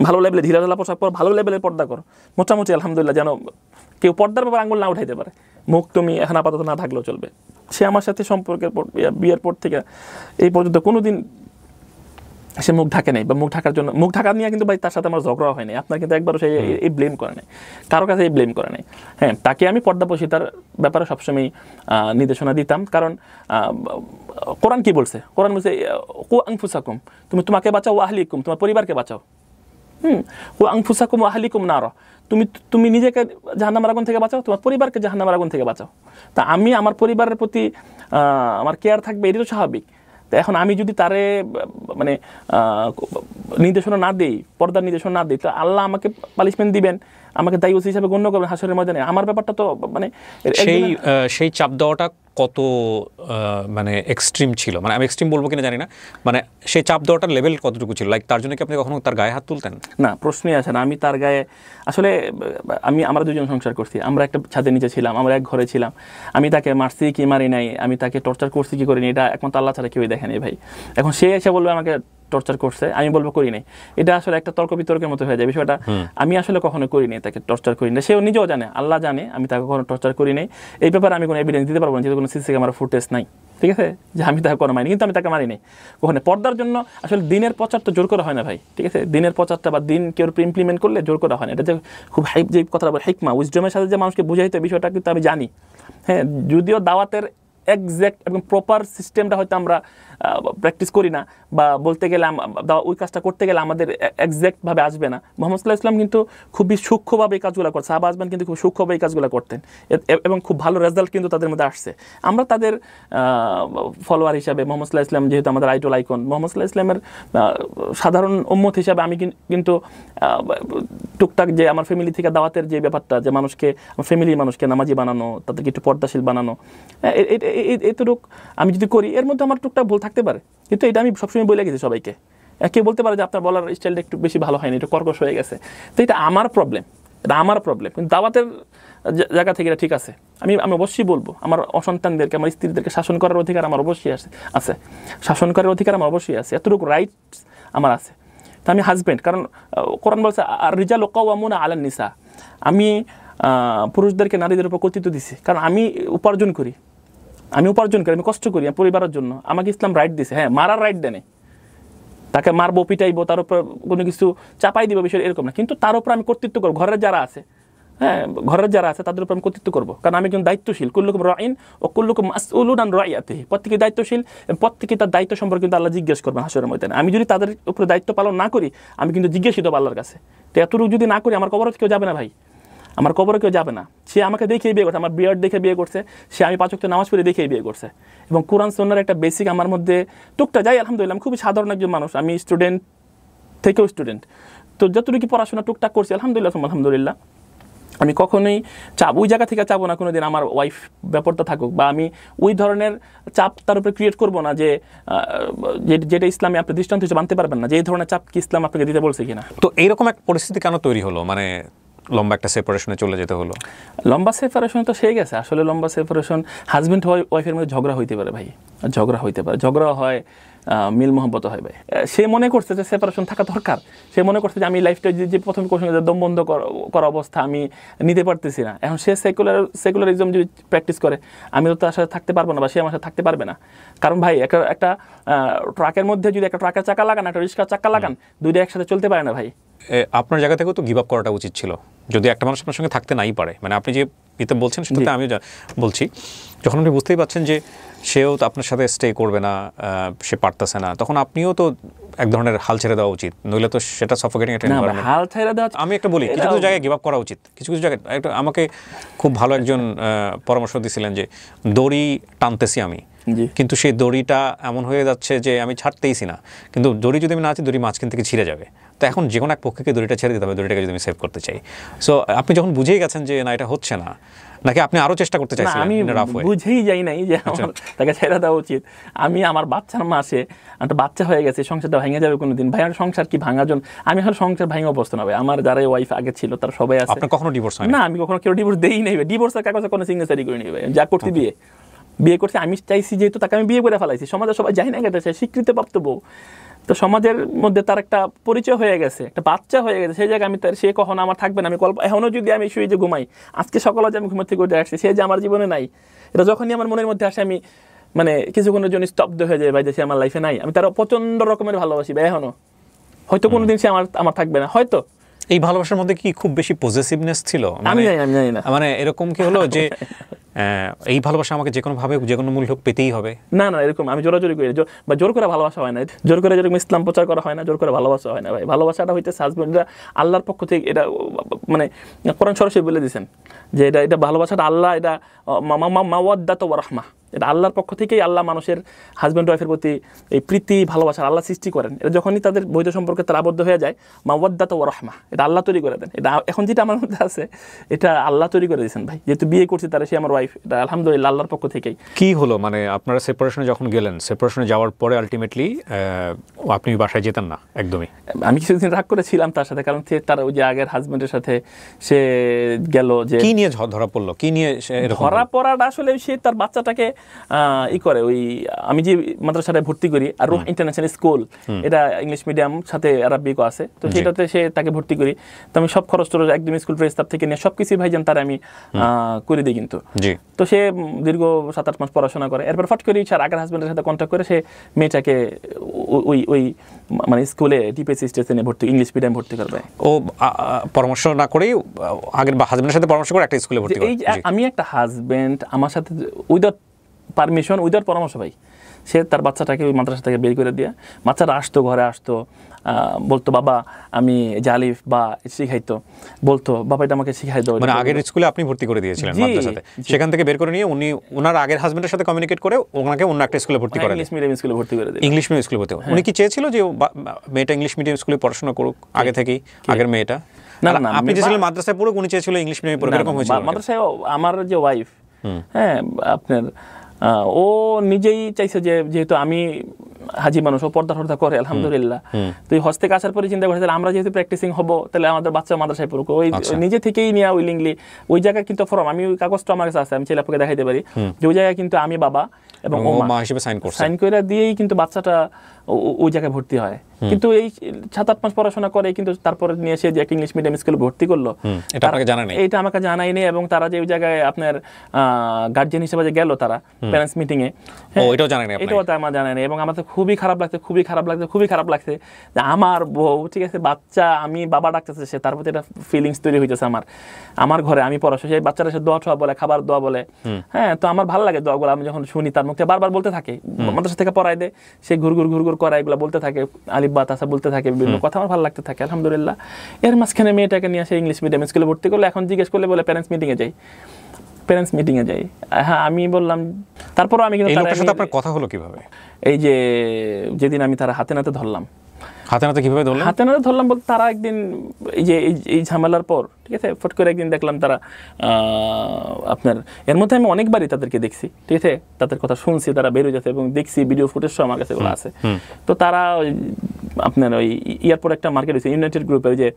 ভালো লেভেলে ধীরে ঢালা পোশাক পর ভালো লেভেলের পর্দা করো, মোটামুটি আলহামদুলিল্লাহ, যেন কেউ পর্দার ব্যাপারে আঙুল না উঠাইতে পারে। মুখ তুমি এখন আপাতত না ঢাকলেও চলবে। সে আমার সাথে সম্পর্কের পর, বিয়ের পর থেকে এই পর্যন্ত কোনোদিন সে মুখ ঢাকে নাই, বা মুখ ঢাকা নিয়ে কিন্তু ভাই তার সাথে আমার ঝগড়া হয় নাই। আপনার কিন্তু একবারও সে এই ব্লেম করে নাই, কারো কাছে এই ব্লেম করে নাই। হ্যাঁ, তাকে আমি পর্দাপোষিতার ব্যাপারে সবসময় নির্দেশনা দিতাম, কারণ কোরআন কি বলছে? কোরআন বলছে কু আনফুসাকুম, তুমি তোমাকে বাঁচাও, আহলিকুম তোমার পরিবারকে বাঁচাও। কু আনফুসাকুম আহলিকুম নার, তুমি নিজেকে জাহান্নামের আগুন থেকে বাঁচাও, তোমার পরিবারকে জাহান্নামের আগুন থেকে বাঁচাও। তা আমি আমার পরিবারের প্রতি আমার কেয়ার থাকবে, এটাই তো স্বাভাবিক। তো এখন আমি যদি তারে মানে নির্দেশনা না দিই, পর্দার নির্দেশনা না দিই, তো আল্লাহ আমাকে পানিশমেন্ট দিবেন, আমাকে দায়ী হিসাবে গণ্য করবেন হাসরের ময়দানে। আমার ব্যাপারটা তো মানে সেই চাপ দেওয়াটা কত মানে এক্সট্রিম ছিল, মানে আমি এক্সট্রিম বলবো কিনা জানি না, মানে সেই চাপ দেওয়াটার লেভেল কতটুকু ছিল? লাইক তার জন্য কি আপনি কখনো তার গায়ে হাত তুলতেন? না, প্রশ্নই আসে না। আমি তার গায়ে আসলে আমরা দুজন সংসার করছি, আমরা একটা ছাদের নিচে ছিলাম, আমরা এক ঘরে ছিলাম। আমি তাকে মারছি কি মারি নাই, আমি তাকে টর্চার করছি কি করিনি, এটা একমাত্র আল্লাহ ছাড়া কেউই দেখেনি ভাই। এখন সে এসে বলবে আমাকে টর্চার করছে, আমি বলবো করি নাই, এটা আসলে একটা তর্ক বিতর্কের মতো হয়ে যায় বিষয়টা। আমি আসলে কখনো করি নাই, তাকে টর্চার করি না। সেও নিজেও জানে, আল্লাহ জানে আমি তাকে কখনো টর্চার করি নাই। এই ব্যাপারে আমি কোনো এভিডেন্স দিতে পারবো না, যেহেতু কোনো সিসি ক্যামেরা ফুটেজ নাই। ঠিক আছে, যে আমি তাকে কোনো মানি, কিন্তু আমি তাকে মানি নাই ওখানে পর্দার জন্য। আসলে দিনের প্রচার তো জোর করা হয় না ভাই, ঠিক আছে, দিনের প্রচারটা বা দিন কেউ ইমপ্লিমেন্ট করলে জোর করা হয় না। এটা যে খুব হাইপ, যে কথাটা বলে হিকমা, উইজডমের সাথে যে মানুষকে বুঝাইতে বিষয়টা কিন্তু আমি জানি। হ্যাঁ, যদিও দাওয়াতের এক্স্যাক্ট এবং প্রপার সিস্টেমটা হয়তো আমরা প্র্যাকটিস করি না, বা বলতে গেলে ওই কাজটা করতে গেলে আমাদের এক্স্যাক্টভাবে আসবে না। মোহাম্মদ সাল্লাল্লাহু আলাইহি ওয়াসাল্লাম কিন্তু খুবই সূক্ষ্মভাবে এই কাজগুলো করতেন, সাহাবা আজমান কিন্তু খুব সূক্ষ্মভাবে এই কাজগুলো করতেন, এবং খুব ভালো রেজাল্ট কিন্তু তাদের মধ্যে আসছে। আমরা তাদের ফলোয়ার হিসাবে, মোহাম্মদ সাল্লাল্লাহু আলাইহি ওয়াসাল্লাম যেহেতু আমাদের আইডল আইকন, মোহাম্মদ সাল্লাল্লাহু আলাইহি ওয়াসাল্লামের সাধারণ উম্মত হিসাবে আমি কিন্তু টুকটাক যে আমার ফ্যামিলি থেকে দাওয়াতের যে ব্যাপারটা, যে মানুষকে, আমার ফ্যামিলির মানুষকে নামাজি বানানো, তাদেরকে একটু পর্দাশীল বানানো, এতটুকু আমি যদি করি, এর মধ্যে আমার টুকটাক ভুল থাকতে পারে, কিন্তু এটা আমি সবসময় বলে গেছি সবাইকে। কেউ বলতে পারে যে আপনার বলার স্টাইলটা একটু বেশি ভালো হয়নি, একটু কর্কশ হয়ে গেছে, তো এটা আমার প্রবলেম, এটা আমার প্রবলেম। কিন্তু দাওয়াতের জায়গা থেকে এটা ঠিক আছে। আমি অবশ্যই বলবো, আমার অসন্তানদেরকে, আমার স্ত্রীদেরকে শাসন করার অধিকার আমার অবশ্যই আছে, শাসন করার অধিকার আমার অবশ্যই আছে, এতটুকু রাইটস আমার আছে। তো আমি হাজব্যান্ড, কারণ কোরআন বলছে আর রিজালু কাওয়ামুনা আলান নিসা, আমি পুরুষদেরকে নারীদের উপর কর্তৃত্ব দিছি, কারণ আমি উপার্জন করি, আমি কষ্ট করি পরিবারের জন্য, আমাকে ইসলাম রাইট দিছে। হ্যাঁ, মারার রাইট দেয়, তাকে মারবো, পিটাইবো, তার উপর কোনো কিছু চাপাই দিব, বিষয় এরকম না, কিন্তু তার উপর আমি কর্তৃত্ব করবো। ঘরের যারা আছে, হ্যাঁ, ঘরের যারা আছে তাদের উপর আমি কর্তৃত্ব করবো, কারণ আমি একজন দায়িত্বশীল। কুল্লুকুম রাঈন ও কুল্লুকুম মাসউলুন আন রাইয়াতিহি, প্রত্যেকে দায়িত্বশীল, প্রত্যেকে তার দায়িত্ব সম্পর্কে কিন্তু আল্লাহ জিজ্ঞেস করবেন হাশরের ময়দানে। আমি যদি তাদের উপরে দায়িত্ব পালন না করি, আমি কিন্তু জিজ্ঞাসিত হব আল্লাহর কাছে। তো এতটুকু যদি না করি, আমার কবরে কেউ যাবে না ভাই, আমার কবরে কেউ যাবে না। সে আমাকে দেখেই বিয়ে করছে, আমার বিয়ার্ড দেখে বিয়ে করছে, সে আমি 5 ওয়াক্ত নামাজ পড়ে দেখেই বিয়ে করছে, এবং কোরআন সুন্নাহর একটা বেসিক আমার মধ্যে টুকটা যাই। আলহামদুলিল্লাহ, আমি খুবই সাধারণ একজন মানুষ, আমি স্টুডেন্ট থেকেও স্টুডেন্ট, তো যতটুকু পড়াশোনা টুকটাক করছি আলহামদুলিল্লাহ। আমি কখনোই ওই জায়গা থেকে চাবো না কোনোদিন আমার ওয়াইফ ব্যাপারটা থাকুক, বা আমি ওই ধরনের চাপ তার উপরে ক্রিয়েট করবো না, যে যেটা ইসলামে আপনি দৃষ্টান্ত হিসেবে আনতে পারবেন না, যে এই ধরনের চাপ কি ইসলাম আপনাকে দিতে বলছে কিনা। তো এইরকম এক পরিস্থিতি কেন তৈরি হলো, মানে লম্বা একটা সেপারেশনে চলে যেতে হলো? লম্বা সেপারেশন তো সেই গেছে, আসলে লম্বা সেপারেশন হাজব্যান্ড ওয়াইফের মধ্যে ঝগড়া হইতে পারে ভাই, ঝগড়া হয়, মিল মোহব্বত হয় ভাই। সে মনে করছে যে সেপারেশন থাকা দরকার, সে মনে করছে যে আমি লাইফটা যে প্রথম কোশ্চেন দম বন্ধ করা অবস্থা আমি নিতে পারতেছি না। এখন সে সেকুলারিজম যদি প্র্যাকটিস করে, আমি তো তার সাথে থাকতে পারবো না, বা সে আমার সাথে থাকতে পারবে না। কারণ ভাই একটা ট্রাকের মধ্যে যদি একটা ট্রাকের চাকা লাগান, একটা রিক্সার চাকা লাগান, দুইটা একসাথে চলতে পারে না ভাই। আপনার জায়গা থেকেও তো গিভ আপ করাটা উচিত ছিল, যদি একটা মানুষ আপনার সঙ্গে থাকতে নাই পারে। মানে আপনি যে এতে বলছেন সেটাতে আমি বলছি, যখন আপনি বুঝতেই পারছেন যে সেও তো আপনার সাথে স্টে করবে না, সে পারতেছে না, তখন আপনিও তো এক ধরনের হাল ছেড়ে দেওয়া উচিত, নইলে তো সেটা সাফোকেটিং একটা এনভায়রনমেন্ট। হাল ছেড়ে দেওয়া, আমি একটা বলি, কিছু কিছু জায়গায় গিভ আপ করা উচিত, কিছু কিছু জায়গায়। আমাকে খুব ভালো একজন পরামর্শ দিয়েছিলেন যে দড়ি টানতেছি আমি, কিন্তু সেই দড়িটা এমন হয়ে যাচ্ছে যে আমি ছাড়তেইছি না, কিন্তু দড়ি যদি আমি না আছি, দড়ি মাঝখান থেকে ছিঁড়ে যাবে। তো এখন যে কোনো এক পক্ষকে দড়িটা ছেড়ে দিতে হবে, দড়িটাকে যদি আমি সেভ করতে চাই। সো আপনি যখন বুঝেই গেছেন যে না এটা হচ্ছে না, নাকি আপনি আরো চেষ্টা করতে চাইছেন? আমি বুঝেই যাই নাই যে তাকে ছেড়ে দেওয়া উচিত। আমি আমার বাচ্চার মাসে একটা বাচ্চা হয়ে গেছে, সংসারটা ভেঙে যাবে কোনোদিন ভাই। আমার সংসার কি ভাঙার জন্য আমি এখন সংসার ভাঙা অবস্থা না ভাই। আমার যারা ওয়াইফ আগে ছিল তারা সবাই আছে। আপনার কখনো ডিভোর্স হয় না? আমি কখনো কেউ ডিভোর্স দেই নাই ভাই। ডিভোর্সের কাগজে কোনো সিগনেচারই করিনি ভাই। যা করতে বিয়ে করছি আমি চাইছি, যেহেতু তাকে আমি বিয়ে করে ফেলাইছি, সমাজে সবাই যাই না গেছে স্বীকৃতিপ্রাপ্ত বউ, তো সমাজের মধ্যে তার একটা পরিচয় হয়ে গেছে, একটা বাচ্চা হয়ে গেছে। সেই জায়গায় আমি সে কখনো আমার থাকবে না। আমি এখনও যদি আমি শুয়ে যে ঘুমাই, আজকে সকালে যে আমি ঘুমের থেকে উঠে আসছি, সে যে আমার জীবনে নাই, এটা যখনই আমার মনের মধ্যে আসে আমি মানে কিছুক্ষণের জন্য স্তব্ধ হয়ে যায় ভাই, যে সে আমার লাইফে নাই। আমি তার প্রচন্ড রকমের ভালোবাসি ভাই এখনো। হয়তো কোনোদিন সে আমার থাকবে না, হয়তো। এই ভালোবাসার মধ্যে কি খুব বেশি পজেসিভনেস ছিল? আমি জানি না। মানে এরকম কি হলো যে এই ভালোবাসা আমাকে যে কোনো ভাবে যে কোনো মূল্য পেতেই হবে? না, এরকম আমি জোরাজোরি করি বা জোর করে ভালোবাসা হয় না। জোর করে যেরকম ইসলাম প্রচার করা হয় না, জোর করে ভালোবাসা হয় না ভাই। ভালোবাসাটা হইতেছে হাজবেন্ডরা আল্লাহর পক্ষ থেকে, এটা মানে কোরআন সরাসরি বলে দিয়েছেন যে এটা ভালোবাসাটা আল্লাহ, এটা মাওয়াদ্দাত ওয়া রাহমা, এটা আল্লাহর পক্ষ থেকেই আল্লাহ মানুষের হাজব্যান্ড ওয়াইফের প্রতি এই প্রীতি ভালোবাসা আল্লাহ সৃষ্টি করেন। এটা যখনই তাদের বৈধ সম্পর্কে তারা আবদ্ধ হয়ে যায়, মাওয়াদ্দাত ওয়া রাহমা, এটা আল্লাহ তৈরি করে দেন। এটা এখন যেটা আমার মধ্যে আছে, এটা আল্লাহ তৈরি করে দিয়েছেন ভাই। যেহেতু বিয়ে করছি তারা, সে আমার ওয়াইফ, এটা আলহামদুলিল্লাহ আল্লাহর পক্ষ থেকেই। কি হলো মানে আপনারা সেপারেশনে যখন গেলেন, সেপারেশনে যাওয়ার পরে আলটিমেটলি আপনি বাসায় যেতেন না একদমই? আমি কিছুদিন রাগ করেছিলাম তার সাথে, কারণ তার ওই যে আগের হাজব্যান্ডের সাথে সে গেল, যে কি নিয়ে ধরা পড়লো, কি নিয়ে ধরা পড়াটা আসলে সে তার বাচ্চাটাকে ই করে, ওই আমি যে মাদ্রাসাটায় ভর্তি করি আর রুহ ইন্টারন্যাশনাল স্কুল, এটা ইংলিশ মিডিয়াম সাথে আরবিকও আছে, তো সেটাতে সে তাকে ভর্তি করি। তো আমি সব খরচ টরচ একদম স্কুল ফ্রেস তার থেকে নিয়ে সবকিছু ভাইজান তার আমি করে দিই কিন্তু। তো সে দীর্ঘ 7-8 মাস পড়াশোনা করে, এরপর ফট করে তার আগের হাজবেন্ডের সাথে কন্ট্যাক্ট করে সে মেয়েটাকে ওই মানে স্কুলে টিপিএসসি স্টেশনে ভর্তি, ইংলিশ মিডিয়াম ভর্তি করবে। ও পরামর্শ না করেই আগের হাজবেন্ডের সাথে পরামর্শ করে একটা স্কুলে ভর্তি করে। আমি একটা হাজবেন্ড আমার সাথে উইদাউট পারমিশন, উইদাউট পরামর্শ ভাই, সে তার বাচ্চাটাকে ওই মাদ্রাসা থেকে বের করে দিয়ে, বাচ্চারা আসতো, ঘরে আসতো, বলতো বাবা আমি জালিফ বা শিখাইতো, বলতো বাবা এটা আমাকে শিখাই দাও। মানে আগের স্কুলে আপনি ভর্তি করে দিয়েছিলেন মাদ্রাসাতে, সেখান থেকে বের করে নিয়ে উনি ওনার আগের হাজবেন্ডের সাথে কমিউনিকেট করে ওনাকে অন্য একটা স্কুলে ভর্তি করে, ইংলিশ মিডিয়াম স্কুলে ভর্তি করে দিলেন। ইংলিশ মিডিয়াম স্কুলে ভর্তি। উনি কি চেয়েছিল যে মেয়েটা ইংলিশ মিডিয়াম স্কুলে পড়াশোনা করুক আগে থেকেই, আগের মেয়েটা? না না, আপনি চেয়েছিলেন মাদ্রাসায় পড়ুক, উনি চেয়েছিল ইংলিশ মিডিয়ামে পড়ুক, এরকম হয়েছিল? মাদ্রাসায় আমার যে ওয়াইফ, হ্যাঁ আপনার ও নিজেই চাইছে যে যেহেতু আমি হাজি মানুষ, ও পর্দা টর্দা করে আলহামদুলিল্লাহ, তো হজ থেকে আসার পরে চিন্তা করছে আমরা যেহেতু প্র্যাকটিসিং হবো তাহলে আমাদের বাচ্চা মাদ্রাসায় পড়ুক। ওই নিজে থেকেই নিয়ে উইলিংলি ওই জায়গায় কিন্তু ফর্ম, আমি ওই কাগজটা আমার কাছে আছে, আমি ছেলে আপুকে দেখাইতে পারি যে ওই জায়গায় কিন্তু আমি বাবা এবং ও মা হিসেবে সাইন করে দিয়েই কিন্তু বাচ্চাটা ওই জায়গায় ভর্তি হয়। কিন্তু এই 7-8 মাস পড়াশোনা করে কিন্তু তারপরে নিয়ে এসে যে ইংলিশ মিডিয়াম স্কুলে ভর্তি করলো, এটা আমাকে জানা নেই, এটা আমাকে জানাই নেই। এবং তারা যে ওই জায়গায় আপনার গার্জিয়ান হিসেবে যে গেল তারা প্যারেন্টস মিটিং এ, এটাও জানাই নেই, এটাও আমার জানাই নেই। এবং আমার তো খুবই খারাপ লাগছে যে আমার বউ, ঠিক আছে বাচ্চা, আমি বাবা ডাকতেছে, সে তার প্রতি একটা ফিলিংস তৈরি হইতেছে আমার ঘরে, আমি পড়াশোনা, সেই বাচ্চারা সে দোয়া টোয়া বলে, খাবার দোয়া বলে, হ্যাঁ তো আমার ভালো লাগে দোয়াগুলো, আমি যখন শুনি তার মুখে বারবার বলতে থাকে, মাদ্রাসা থেকে পড়াই দেয়, সে ঘুর করা এগুলো বলতে থাকে, আলিফ বা তাসা বলতে থাকে, বিভিন্ন কথা আমার ভালো লাগতে থাকে আলহামদুলিল্লাহ। এর মাঝখানে মেয়েটাকে নিয়ে আসে ইংলিশ মিডিয়াম স্কুলে ভর্তি করলে, এখন জিজ্ঞেস করলে বলে প্যারেন্টস মিটিংয়ে যাই। হ্যাঁ আমি বললাম, তারপরও আমি কিন্তু আপনার কথা হলো কিভাবে? এই যে যেদিন আমি তারা হাতে নাতে ধরলাম, কিভাবে ধরলাম? হাতে নাতে ধরলাম বলতে তারা একদিন এই যে এই ঝামেলার পর, ঠিক আছে, ফট করে একদিন দেখলাম তারা আপনার, এর মধ্যে আমি অনেকবারই তাদেরকে দেখছি, ঠিক আছে, তাদের কথা শুনছি, তারা বেরোয় যাচ্ছে এবং দেখছি ভিডিও ফুটেজ সব আমার কাছে এগুলো আছে। তো তারা আপনার ওই এয়ারপোর্ট একটা মার্কেট হয়েছে ইউনাইটেড গ্রুপের, ওই যে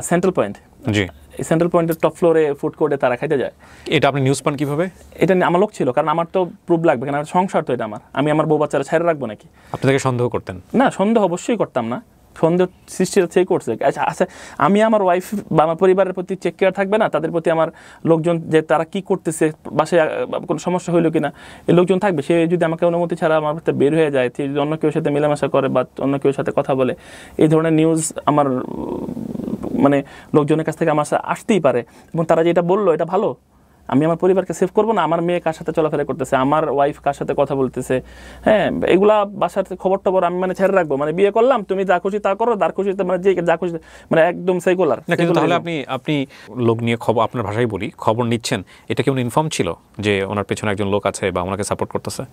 সেন্ট্রাল পয়েন্ট, জি সেন্ট্রাল পয়েন্টের টপ ফ্লোরে ফুড কোর্টে তারা খাইতে যায়। এটা আপনি নিউজ পান কিভাবে? এটা আমার লোক ছিল, কারণ আমার তো প্রুফ লাগবে, কারণ সংসার তো এটা আমি আমার বউ বাচ্চারা ছেড়ে রাখবো নাকি? আপনাদেরকে সন্দেহ করতেন? না, সন্দেহ অবশ্যই করতাম না, সন্দেহ সৃষ্টিটা সেই করছে। আচ্ছা আমি আমার ওয়াইফ বা আমার পরিবারের প্রতি চেক কেয়ার থাকবে না, তাদের প্রতি আমার লোকজন যে তারা কি করতেছে, বাসায় কোনো সমস্যা হইলো কিনা, এই লোকজন থাকবে। সে যদি আমাকে অনুমতি ছাড়া আমার সাথে বের হয়ে যায়, যদি অন্য কেউ সাথে মেলামেশা করে বা অন্য কেউ সাথে কথা বলে, এই ধরনের নিউজ আমার মানে লোকজনের কাছ থেকে আমার আসতেই পারে। এবং তারা যেটা বললো এটা ভালো, আমি আমার পরিবারকে সেভ করবো না, আমার মেয়ে কার সাথে চলাফেরা করতেছে, আমার ওয়াইফ কার সাথে কথা বলতেছে, হ্যাঁ এগুলা বাসার খবর টবর আমি মানে ছেড়ে রাখবো। মানে বিয়ে করলাম, তুমি যা খুশি তা করো, যার খুশি মানে যে যা খুশি, মানে একদম সেকুলার। তাহলে আপনি লোক নিয়ে খবর, আপনার ভাষায় বলি, খবর নিচ্ছেন, এটা কি উনি ইনফর্ম ছিল যে ওনার পেছনে একজন লোক আছে বা ওনাকে সাপোর্ট করতেছে?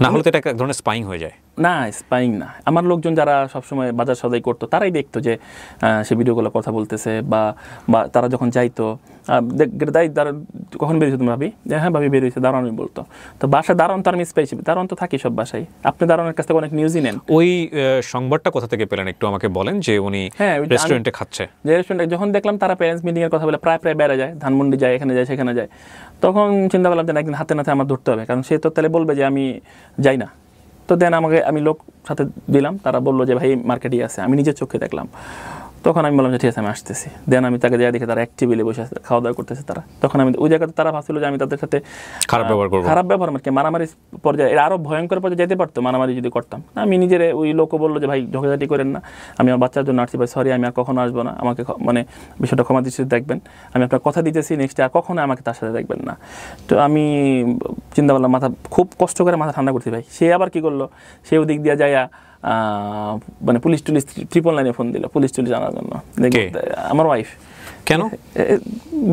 না হলে তো এটা এক ধরনের স্পাইং হয়ে যায়। না, স্পাইং না, আমার লোকজন যারা সবসময় বাজার সদাই করতো তারাই দেখতো যে সে ভিডিওগুলো কথা বলতেছে, বা তারা যখন যাইতো কখন বেরিয়েছে তুমি ভাবি, যে হ্যাঁ ভাবি বেরিয়েছে, দারোয়ান বলতো। তো বাসায় দারোয়ান তো আমি স্পাইছি, দারোয়ান তো থাকি সব বাসায়, আপনি দারোয়ানের কাছ থেকে অনেক নিউজই নেন। ওই সংবাদটা কোথা থেকে পেলেন একটু আমাকে বলেন, যে উনি রেস্টুরেন্টে খাচ্ছে? যে রেস্টুরেন্টে যখন দেখলাম তারা প্যারেন্টস মিটিং এর কথা বলে প্রায় বেড়ে যায়, ধানমন্ডি যায়, এখানে যায় সেখানে যায়, তখন চিন্তা করলাম যে একদিন হাতে নাতে আমার ধরতে হবে, কারণ সে তো তাহলে বলবে যে আমি যাই না। তো দেন আমি লোক সাথে দিলাম, তারা বললো যে ভাই মার্কেটই আছে, আমি নিজের চোখে দেখলাম। তখন আমি বললাম যে ঠিক আছে আমি আসতেছি। দেন আমি তাকে যাই দেখি তারা এক টেবিলে বসে আছে, খাওয়া দাওয়া করতেছে তারা। তখন আমি ওই জায়গাতে তারা ভাবছিল যে আমি তাদের সাথে খারাপ ব্যবহার মানে মারামারি পর্যায়ে, এর আরও ভয়ঙ্কর পর্যায়ে যেতে পারতো মারামারি যদি করতাম। আমি নিজের ওই লোকও বললো যে ভাই ঝগড়াঝাটি করেন না, আমি আমার বাচ্চার জন্য আসছি, ভাই সরি আমি আর কখনো আসবো না, আমাকে মানে বিষয়টা ক্ষমা দৃষ্টিতে দেখবেন, আমি আপনার কথা দিতেছি নেক্সট আর কখনো আমাকে তার সাথে দেখবেন না। তো আমি চিন্তা করলাম, মাথা খুব কষ্ট করে মাথা ঠান্ডা করছি ভাই। সে আবার কি করলো, সে ওদিক দিয়ে যাইয়া মানে পুলিশ 999 ফোন দিল, পুলিশ জানার জন্য। আমার ওয়াইফ। কেন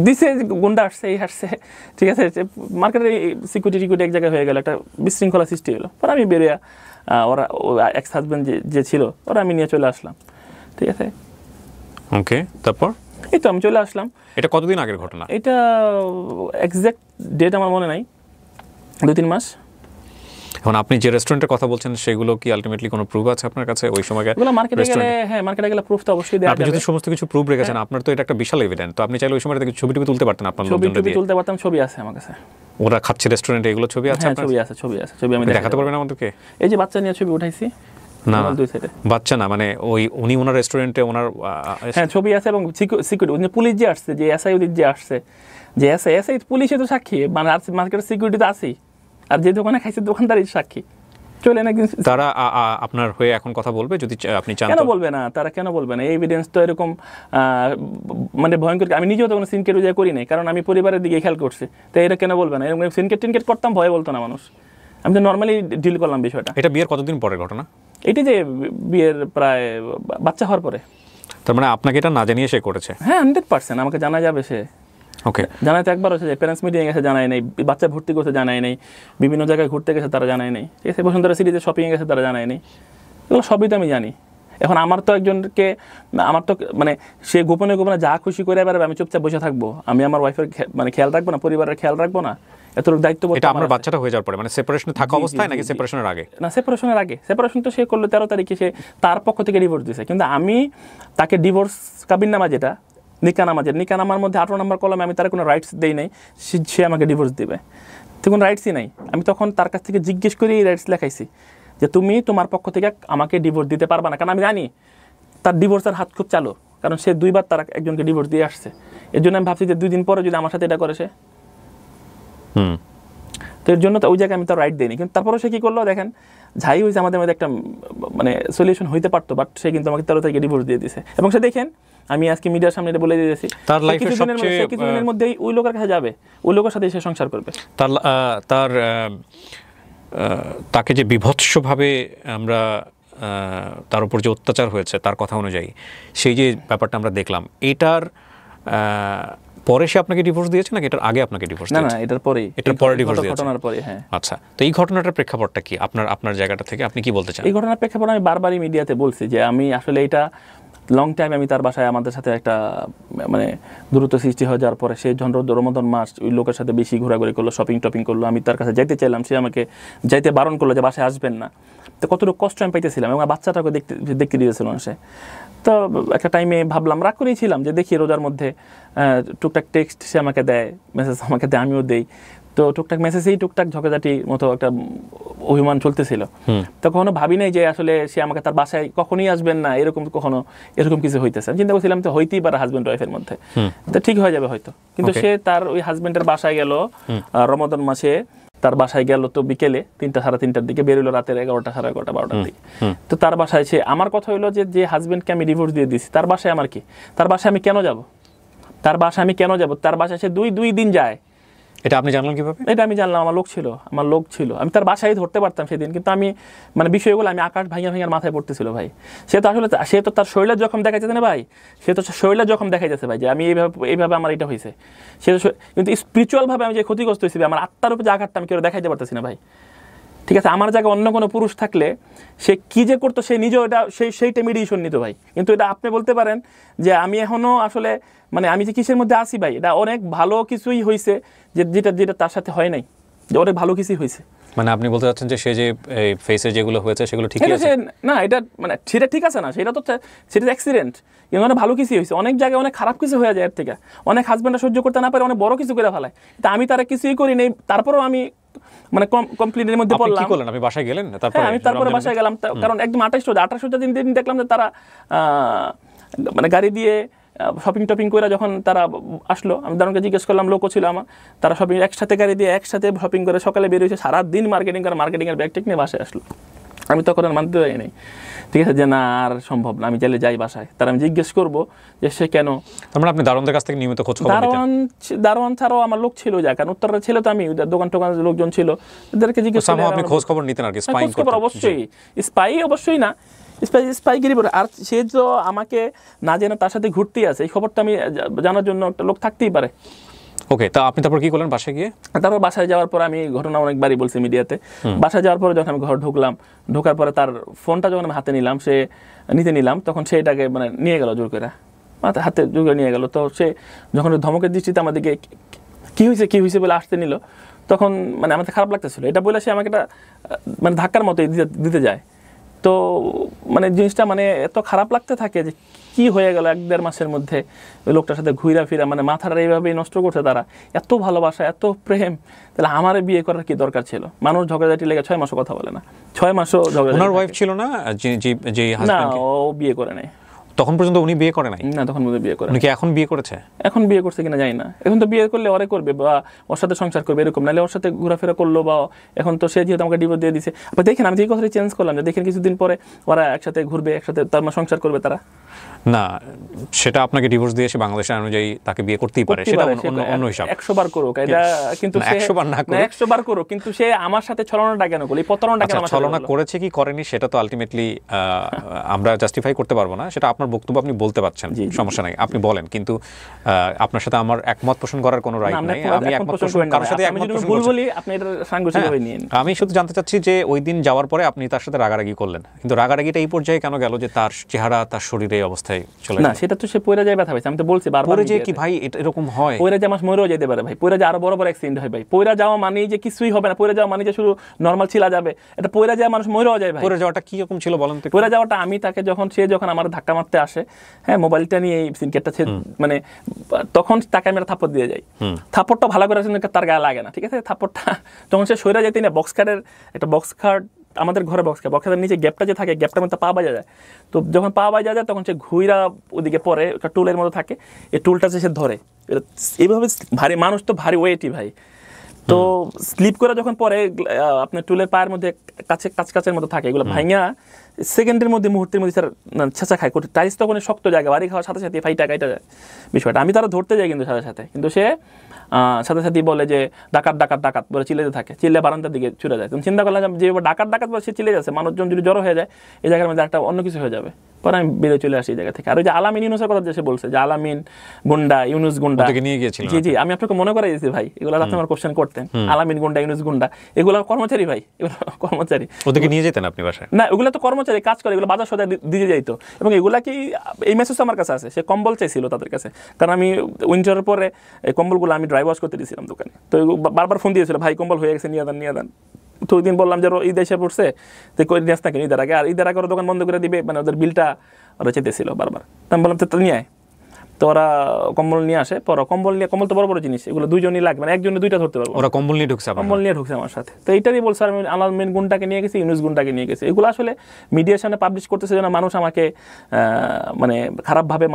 দিছে, গুন্ডা আসছে, এই আসছে, ঠিক আছে, মার্কেটের সিকিউরিটি এক জায়গায় হয়ে গেল, একটা বিশৃঙ্খলা সৃষ্টি হলো। পরে আমি বেরিয়ে ওরা এক্স হাজব্যান্ড যে ছিল ওরা আমি নিয়ে চলে আসলাম, ঠিক আছে। ওকে, তারপর এই তো আমি চলে আসলাম। এটা কতদিন আগের ঘটনা? এটা এক্সাক্ট ডেট আমার মনে নাই, 2-3 মাস। এখন আপনি যে রেস্টুরেন্টের কথা বলছেন সেগুলো কি আলটিমেটলি কোনো প্রুফ আছে আপনার কাছে ওই সময়? এগুলো মার্কেটে গেলে, হ্যাঁ মার্কেটে গেলে প্রুফ তো অবশ্যই দেওয়া আপনি যাবে। যদি সমস্ত কিছু প্রুফ রেখেছেন, আপনার তো এটা একটা বিশাল এভিডেন্স, তো আপনি চাইলে ওই সময় থেকে ছবি তুলতে পারতেন আপনার লোকজনকে দিয়ে। তুলতে পারতাম, ছবি আছে আমার কাছে। ওরা খাচ্ছে রেস্টুরেন্টে, এগুলো ছবি আছে হ্যাঁ আপনার? ছবি আমি দেখাতে পারবেন আমাদেরকে? এই যে বাচ্চা নিয়ে ছবি উঠাইছি। না বাচ্চা না, মানে উনি ওনার রেস্টুরেন্টে ওনার হ্যাঁ ছবি আছে, এবং সিকিউরিটি পুলিশ যে আসছে, যে এসআই যে আসছে, যে এসআই পুলিশে তো সাক্ষী, মানে মার্কেটের সিকিউরিটি তো আছেই, আর যে দোকানে খাইছে দোকানদারই সাক্ষী। চলেন একদিন তারা আপনার হয়ে এখন কথা বলবে যদি আপনি চান। কেন বলবে না, তারা কেন বলবে না? এই এভিডেন্স তো এরকম মানে ভয়ঙ্কর। আমি নিজেও তো কোনো সিনকেট উজা করি নাই, কারণ আমি পরিবারের দিকে খেয়াল করছি। তো এটা কেন বলবে না? এরকম সিনকেট করতাম, ভয় বলতো না মানুষ। আমি তো নর্মালি ডিল করলাম বিষয়টা। এটা বিয়ের কতদিন পরের ঘটনা? এটি যে বিয়ের প্রায় বাচ্চা হওয়ার পরে। তার মানে আপনাকে এটা না জানিয়ে সে করেছে? হ্যাঁ 100% আমাকে জানা যাবে। সে ওকে, জানাই তো একবার হচ্ছে যে প্যারেন্টস মিটিং গেছে জানাই নাই, বাচ্চা ভর্তি করতে জানাই নাই, বিভিন্ন জায়গায় ঘুরতে গেছে তারা জানাই নাই, ঠিক আছে, বসুন্ধরা সিটিতে শপিংয়ে গেছে তারা জানাই নাই। এগুলো সবই তো আমি জানি। এখন আমার তো একজনকে, আমার তো মানে সে গোপনে গোপনে যা খুশি করে বেড়াবে, আমি চুপচাপ বসে থাকবো? আমি আমার ওয়াইফের মানে খেয়াল রাখবো না, পরিবারের খেয়াল রাখবো না? এতটুকু দায়িত্ব এটা আপনার বাচ্চাটা হয়ে যাওয়ার পরে, মানে সেপারেশনে থাকা অবস্থায় নাকি সেপারেশনের আগে? না, সেপারেশনের আগে। সেপারেশন তো সে করলো 13 তারিখে, সে তার পক্ষ থেকে ডিভোর্স দিয়েছে, কিন্তু আমি তাকে ডিভোর্স কাবিননামা যেটা নিকানামার মধ্যে 18 নম্বর কলমে আমি তার কোনো রাইটস দেই নাই সে আমাকে ডিভোর্স দিবে। তো কোনো রাইটসই নাই। আমি তখন তার কাছ থেকে জিজ্ঞেস করে এই রাইটস লেখাইছি যে তুমি তোমার পক্ষ থেকে আমাকে ডিভোর্স দিতে পারবা না, কারণ আমি জানি তার ডিভোর্সের হাত খুব চালু, কারণ সে 2 বার তার একজনকে ডিভোর্স দিয়ে আসছে। এর জন্য আমি ভাবছি যে 2 দিন পরে যদি আমার সাথে এটা করে সে, তো এর জন্য তো ওই জায়গায় আমি তার রাইট দিইনি। কিন্তু তারপরে সে কী করলো দেখেন, যাই হয়েছে আমাদের মধ্যে একটা মানে সলিউশন হইতে পারতো, বাট সে কিন্তু আমাকে 13 তারিখে ডিভোর্স দিয়ে দিয়েছে। এবং সে দেখেন, আমি আজকে মিডিয়ার সামনে এটা বলে দিয়েছি, তার লাইফের সবচেয়ে কিছুদিনের মধ্যেই ওই লোকের কাছে যাবে, ওই লোকের সাথে সে সংসার করবে। তাকে যে বিভৎসভাবে আমরা তার উপর যে অত্যাচার হয়েছে তার কথা অনুযায়ী, সেই যে ব্যাপারটা আমরা দেখলাম, এটার পরে সে আপনাকে ডিভোর্স দিয়েছে নাকি এটার আগে আপনাকে ডিভোর্স দিয়েছে? না, এটার পরেই, এটার পরে ডিভোর্স দিয়েছে, ঘটনার পরে। হ্যাঁ আচ্ছা, তো এই ঘটনাটার প্রেক্ষাপটটা কি আপনার জায়গাটা থেকে আপনি কি বলতে চান? এই ঘটনার প্রেক্ষাপট আমি বারবারই মিডিয়াতে বলছি যে আমি আসলে এটা লং টাইম আমি তার বাসায়, আমাদের সাথে একটা মানে দূরত্ব সৃষ্টি হয়ে যাওয়ার পরে সে যখন রমজান মাস ওই লোকের সাথে বেশি ঘোরাঘুরি করলো, টপিং করলো, আমি তার কাছে যাইতে চাইলাম, সে আমাকে যাইতে বারণ করলো যে বাসায় আসবেন না। তো কতটুকু কষ্ট আমি পাইতেছিলাম, এবং বাচ্চাটাকে দেখতে দিয়েছিল সে। তো একটা টাইমে ভাবলাম, রাগ করেছিলাম যে দেখি রোজার মধ্যে টুকটাক টেক্সট সে আমাকে দেয়, মেসেজ আমাকে দেয়, আমিও দেই। তো টুকটাক মেসেজেই টুকটাক ঝগড়াঝাটি মতো একটা অভিমান চলতেছিল। তো কখনো ভাবি নাই যে আসলে সে আমাকে তার বাসায় কখনই আসবেন না, এরকম কিছু হইতেছে। আমি চিন্তা করছিলাম তো হইতেই পারে হাজব্যান্ড ওয়াইফের মধ্যে, তো ঠিক হয়ে যাবে হয়তো। কিন্তু সে তার ওই হাজব্যান্ডের বাসায় গেল রমাদান মাসে, তার বাসায় গেল তো বিকেলে 3টা সাড়ে 3টার দিকে, বেরোলো রাতের 11টা সাড়ে 11টা 12টার দিকে। তো তার বাসায় সে, আমার কথা হইলো যে হাজব্যান্ডকে আমি ডিভোর্স দিয়ে দিছি, তার বাসায় আমার কি, তার বাসায় আমি কেন যাব? তার বাসায় সে দুই দিন যায়। এটা আপনি জানলেন কিভাবে? এটা আমি জানলাম, আমার লোক ছিল, আমি তার বাসায় ধরতে পারতাম সেদিন, কিন্তু আমি মানে বিষয়গুলো আমি আকাশ ভাঙিয়ার মাথায় পড়তেছিল ভাই। সে তো তার শরীরের জখম দেখাইতেছে না ভাই, সে তো শরীরের জখম দেখাইতেছে ভাই, যে আমি এইভাবে আমার এটা হয়েছে। সে তো কিন্তু স্পিরিচুয়ালভাবে আমি যে ক্ষতিগ্রস্ত হয়েছি, আমার আত্মার উপরে যে আঘাতটা আমি কেউ দেখাইতে পারতেছি না ভাই। ঠিক আছে, আমার জায়গায় অন্য কোনো পুরুষ থাকলে সে কি যে করতো, সে নিজেও এটা সেইটা মেডিয়েশন নিত ভাই। কিন্তু এটা আপনি বলতে পারেন যে আমি এখনও আসলে মানে আমি যে কিসের মধ্যে আসি ভাই, এটা অনেক ভালো কিছুই হয়েছে, যেটা তার সাথে হয় নাই, যে অনেক ভালো কিছুই হয়েছে। মানে আপনি বলতে চাচ্ছেন যে সে যে ফেসে যেগুলো হয়েছে সেগুলো ঠিকই আছে না? এটা মানে সেটা ঠিক আছে না, সেটা অ্যাক্সিডেন্ট, কিন্তু অনেক ভালো কিছু হয়েছে। অনেক জায়গায় অনেক খারাপ কিছু হয়ে যায়, এর থেকে অনেক হাজব্যান্ডরা সহ্য করতে না পারে, অনেক বড় কিছু করে ফেলায়। তা আমি তারা কিছুই করি নেই, তারপরেও আমি মানে কমপ্লিটের মধ্যে পড়লাম। কি করলেন? আপনি বাসায় গেলেন? আমি তারপরে বাসায় গেলাম, কারণ একদম 28টা দিন দেখলাম যে তারা মানে গাড়ি দিয়ে শপিং করে যখন তারা আসলো, আমি দারুণকে জিজ্ঞেস করলাম, লোকও ছিল আমার, তারা একসাথে গাড়ি দিয়ে একসাথে শপিং করে সকালে বেরিয়েছে, সারাদিন মার্কেটিংয়ের ব্যাগ টেক নিয়ে বাসায় আসলো। আমি তখন আর মানতে পারি নাই, ঠিক আছে, যে না আর সম্ভব না, আমি চাইলে যাই বাসায়। তার আমি জিজ্ঞেস করবো যে সে কেন। তারপরে আপনি দারোয়ানদের কাছ থেকে নিয়মিত খোঁজ খবর নিতেন? দারোয়ান ছাড়াও আমার লোক ছিল, যা কারণ উত্তরের ছিল তো, আমি দোকান লোকজন ছিল, এদেরকে জিজ্ঞেস করে আপনি খোঁজ খবর নিতেন আর কি, স্পাইং করতেন? অবশ্যই, অবশ্যই না, স্পাইগিরি। আর সে তো আমাকে না জেনে তার সাথে ঘুরতেই আছে, এই খবরটা আমি জানার জন্য একটা লোক থাকতেই পারে। ওকে, তা আপনি তারপর কি করলেন বাসায় গিয়ে? তারপর বাসায় যাওয়ার পর আমি ঘটনা অনেকবারই বলছি মিডিয়াতে। বাসায় যাওয়ার পরে যখন আমি ঘর ঢোকার পরে তার ফোনটা যখন আমি হাতে নিলাম, তখন সে এটাকে মানে নিয়ে গেল জোর করে, হাতে জোর করে নিয়ে গেল। তো সে যখন ধমকের দৃষ্টিতে আমাদেরকে কি হয়েছে বলে আসতে নিল, তখন মানে আমাদের খারাপ লাগতেছিল, এটা বলে সে আমাকে একটা মানে ধাক্কার মতো দিতে যায়। তো মানে জিনিসটা মানে এত খারাপ লাগতে থাকে যে কি হয়ে গেল 1-1.5 মাসের মধ্যে ওই লোকটার সাথে ঘুরা ফিরা, মানে মাথাটা এইভাবেই নষ্ট করছে তারা, এত ভালোবাসা এত প্রেম, তাহলে আমার বিয়ে করার কি দরকার ছিল? মানুষ ঝগড়াঝাটি লেগে 6 মাসও কথা বলে না, 6 মাসও ঝগড়া। ওনার ওয়াইফ ছিল না যে না, ও বিয়ে করে নাই তখন পর্যন্ত, উনি বিয়ে করে নাই? না, তখন বিয়ে করে। উনি কি এখন বিয়ে করেছে? এখন বিয়ে করছে কিনা জানি না, এখন তো বিয়ে করলে ওরে করবে বা ওর সাথে সংসার করবে এরকম, নাহলে ওর সাথে ঘোরাফেরা করলো বা এখন তো সে যেহেতু আমাকে ডিভোর্স দিয়ে দিছে। আপনি দেখেন আমি যে কথাটা চেঞ্জ করলাম, যে দেখেন কিছুদিন পরে ওরা একসাথে ঘুরবে, একসাথে তার সংসার করবে তারা। না, সেটা আপনাকে ডিভোর্স দিয়ে এসে বাংলাদেশের অনুযায়ী তাকে বিয়ে করতেই পারে, সেটা অন্য হিসাব। 100 বার করুক এটা, কিন্তু 100 বার না করুক, 100 বার করুক, কিন্তু সে আমার সাথে ছলনাটা কেন করলো, এই প্রতারণাটা কেন? ছলনা করেছে কি করেনি সেটা তো আলটিমেটলি আমরা জাস্টিফাই করতে পারবো না, সেটা আপনার বক্তব্য, আপনি বলতে পারছেন, সমস্যা নাই, আপনি বলেন। কিন্তু আপনার সাথে আমার একমত পোষণ করার কোনো রাইট নাই। আমি একমত পোষণ কারোর সাথে একমত পোষণ বলি, আপনি এটা সাংঘর্ষিকভাবে নিন। আমি শুধু জানতে চাচ্ছি যে ওই দিন যাওয়ার পরে আপনি তার সাথে রাগারাগি করলেন, কিন্তু রাগারাগিটা এই পর্যায়ে কেন গেল যে তার চেহারা তার শরীরে এই অবস্থায় চলে গেল? না, সেটা তো সে পয়রা যায় ব্যথা পাইছে, আমি তো বলছি বারবার। পয়রা যায় কি ভাই, এরকম হয়? পয়রা যায় মাস মরেও যেতে পারে ভাই, পয়রা যায় আরো বড় বড় অ্যাক্সিডেন্ট হয় ভাই। পয়রা যাওয়া মানে যে কিছুই হবে না, পয়রা যাওয়া মানে যে শুধু নরমাল ছিলা যাবে, এটা পয়রা যায় মানুষ মরেও যায় ভাই। পয়রা যাওয়াটা কি রকম ছিল বলেন তো? পয়রা যাওয়াটা আমি তাকে যখন আমার ধাক্কা মারতে আসে, হ্যাঁ, মোবাইলটা নিয়ে এই সিনকেটটা মানে তখন তাকে আমি একটা থাপ্পড় দিয়ে যাই। থাপ্পড়টা ভালো করে তার গায়ে লাগে না, ঠিক আছে? থাপ্পড়টা যখন সে সইরা যেতে না, বক্স খাট আমাদের ঘরে বক্স খাটের নিচে গ্যাপটা যে থাকে, গ্যাপটার মধ্যে পা বাজা যায়। তো যখন পা বাজা যায় তখন সে ঘুইরা ওদিকে পরে, একটা টুলের মতো থাকে, এই টুলটা সে ধরে এইভাবে। ভারী মানুষ তো ভারী ওয়েটই ভাই, তো স্লিপ করে যখন পরে আপনার টুলের পায়ের মধ্যে কাছের মতো থাকে, এগুলো ভাঙা সেকেন্ডের মধ্যে, মুহূর্তের মধ্যে স্যার ছেঁচা খায়। টাইলস তখন শক্ত জায়গা, বাড়ি খাওয়ার সাথে সাথে ফাইটা কাইটা যায় বিষয়টা। আমি তারা ধরতে যাই কিন্তু সাথে কিন্তু সে সাথে বলে যে ডাকাত ডাকাত ডাকাত বলে চিল্লাতে থাকে, চিল্লে বারান্দার দিকে ছুটে যায়। তুমি চিন্তা করলাম যে ডাকাত ডাকাত বলে সে চিল্লে যাচ্ছে, মানুষজন যদি জড়ো হয়ে যায় এই জায়গার মধ্যে একটা অন্য কিছু হয়ে যাবে। পরে আমি বেরিয়ে চলে আসি এই জায়গা থেকে। আর ওই যে আলামিন ইউনুসের কথা যে সে বলছে যে আলামিন গুন্ডা, ইউনুস গুন্ডা নিয়ে গিয়েছিল, জি আমি আপনাকে মনে করাই দিয়েছি ভাই, এগুলো আপনি আমার কোশ্চেন করতেন, আলামিন গুন্ডা, ইউনুস গুন্ডা, এগুলো কর্মচারী ভাই, এগুলো কর্মচারী। ওদেরকে নিয়ে যেতেন আপনি বাসায়? না, ওগুলো তো কর্মচারী, কাজ করে, এগুলো বাজার সদায় দিয়ে যাইতো। এবং এগুলা কি, এই মেসেজ আমার কাছে আছে, সে কম্বল চাইছিল তাদের কাছে, কারণ আমি উইন্টারের পরে এই কম্বলগুলো আমি ড্রাই ওয়াশ করতে দিয়েছিলাম দোকানে। তো বারবার ফোন দিয়েছিল, ভাই কম্বল হয়ে গেছে, নিয়ে দেন। তো ওই দিন বললাম যে ঈদ এসে পড়ছে, তো কই নিয়ে আসতাম ঈদের আগে, আর ঈদের আগে ওরা দোকান বন্ধ করে দিবে, মানে ওদের বিলটা ওরা চেতেছিল বারবার। তো আমি বললাম তো নিয়ে আয়। তো ওরা কম্বল নিয়ে আসে, পরে কম্বল তো বড় বড় জিনিস, এগুলো দুইজনই লাগবে, মানে একজনে দুইটা ধরতে পারবো। ওরা কম্বল নিয়ে ঢুকছে আমার সাথে। তো এইটারই বলছে, আমি আলামিন গুন্ডাকে নিয়ে গেছি, ইউনুস গুন্ডাকে নিয়ে গেছি। এগুলো আসলে মিডিয়ার সামনে পাবলিশ করতেছে যেন মানুষ আমাকে মানে খারাপভাবে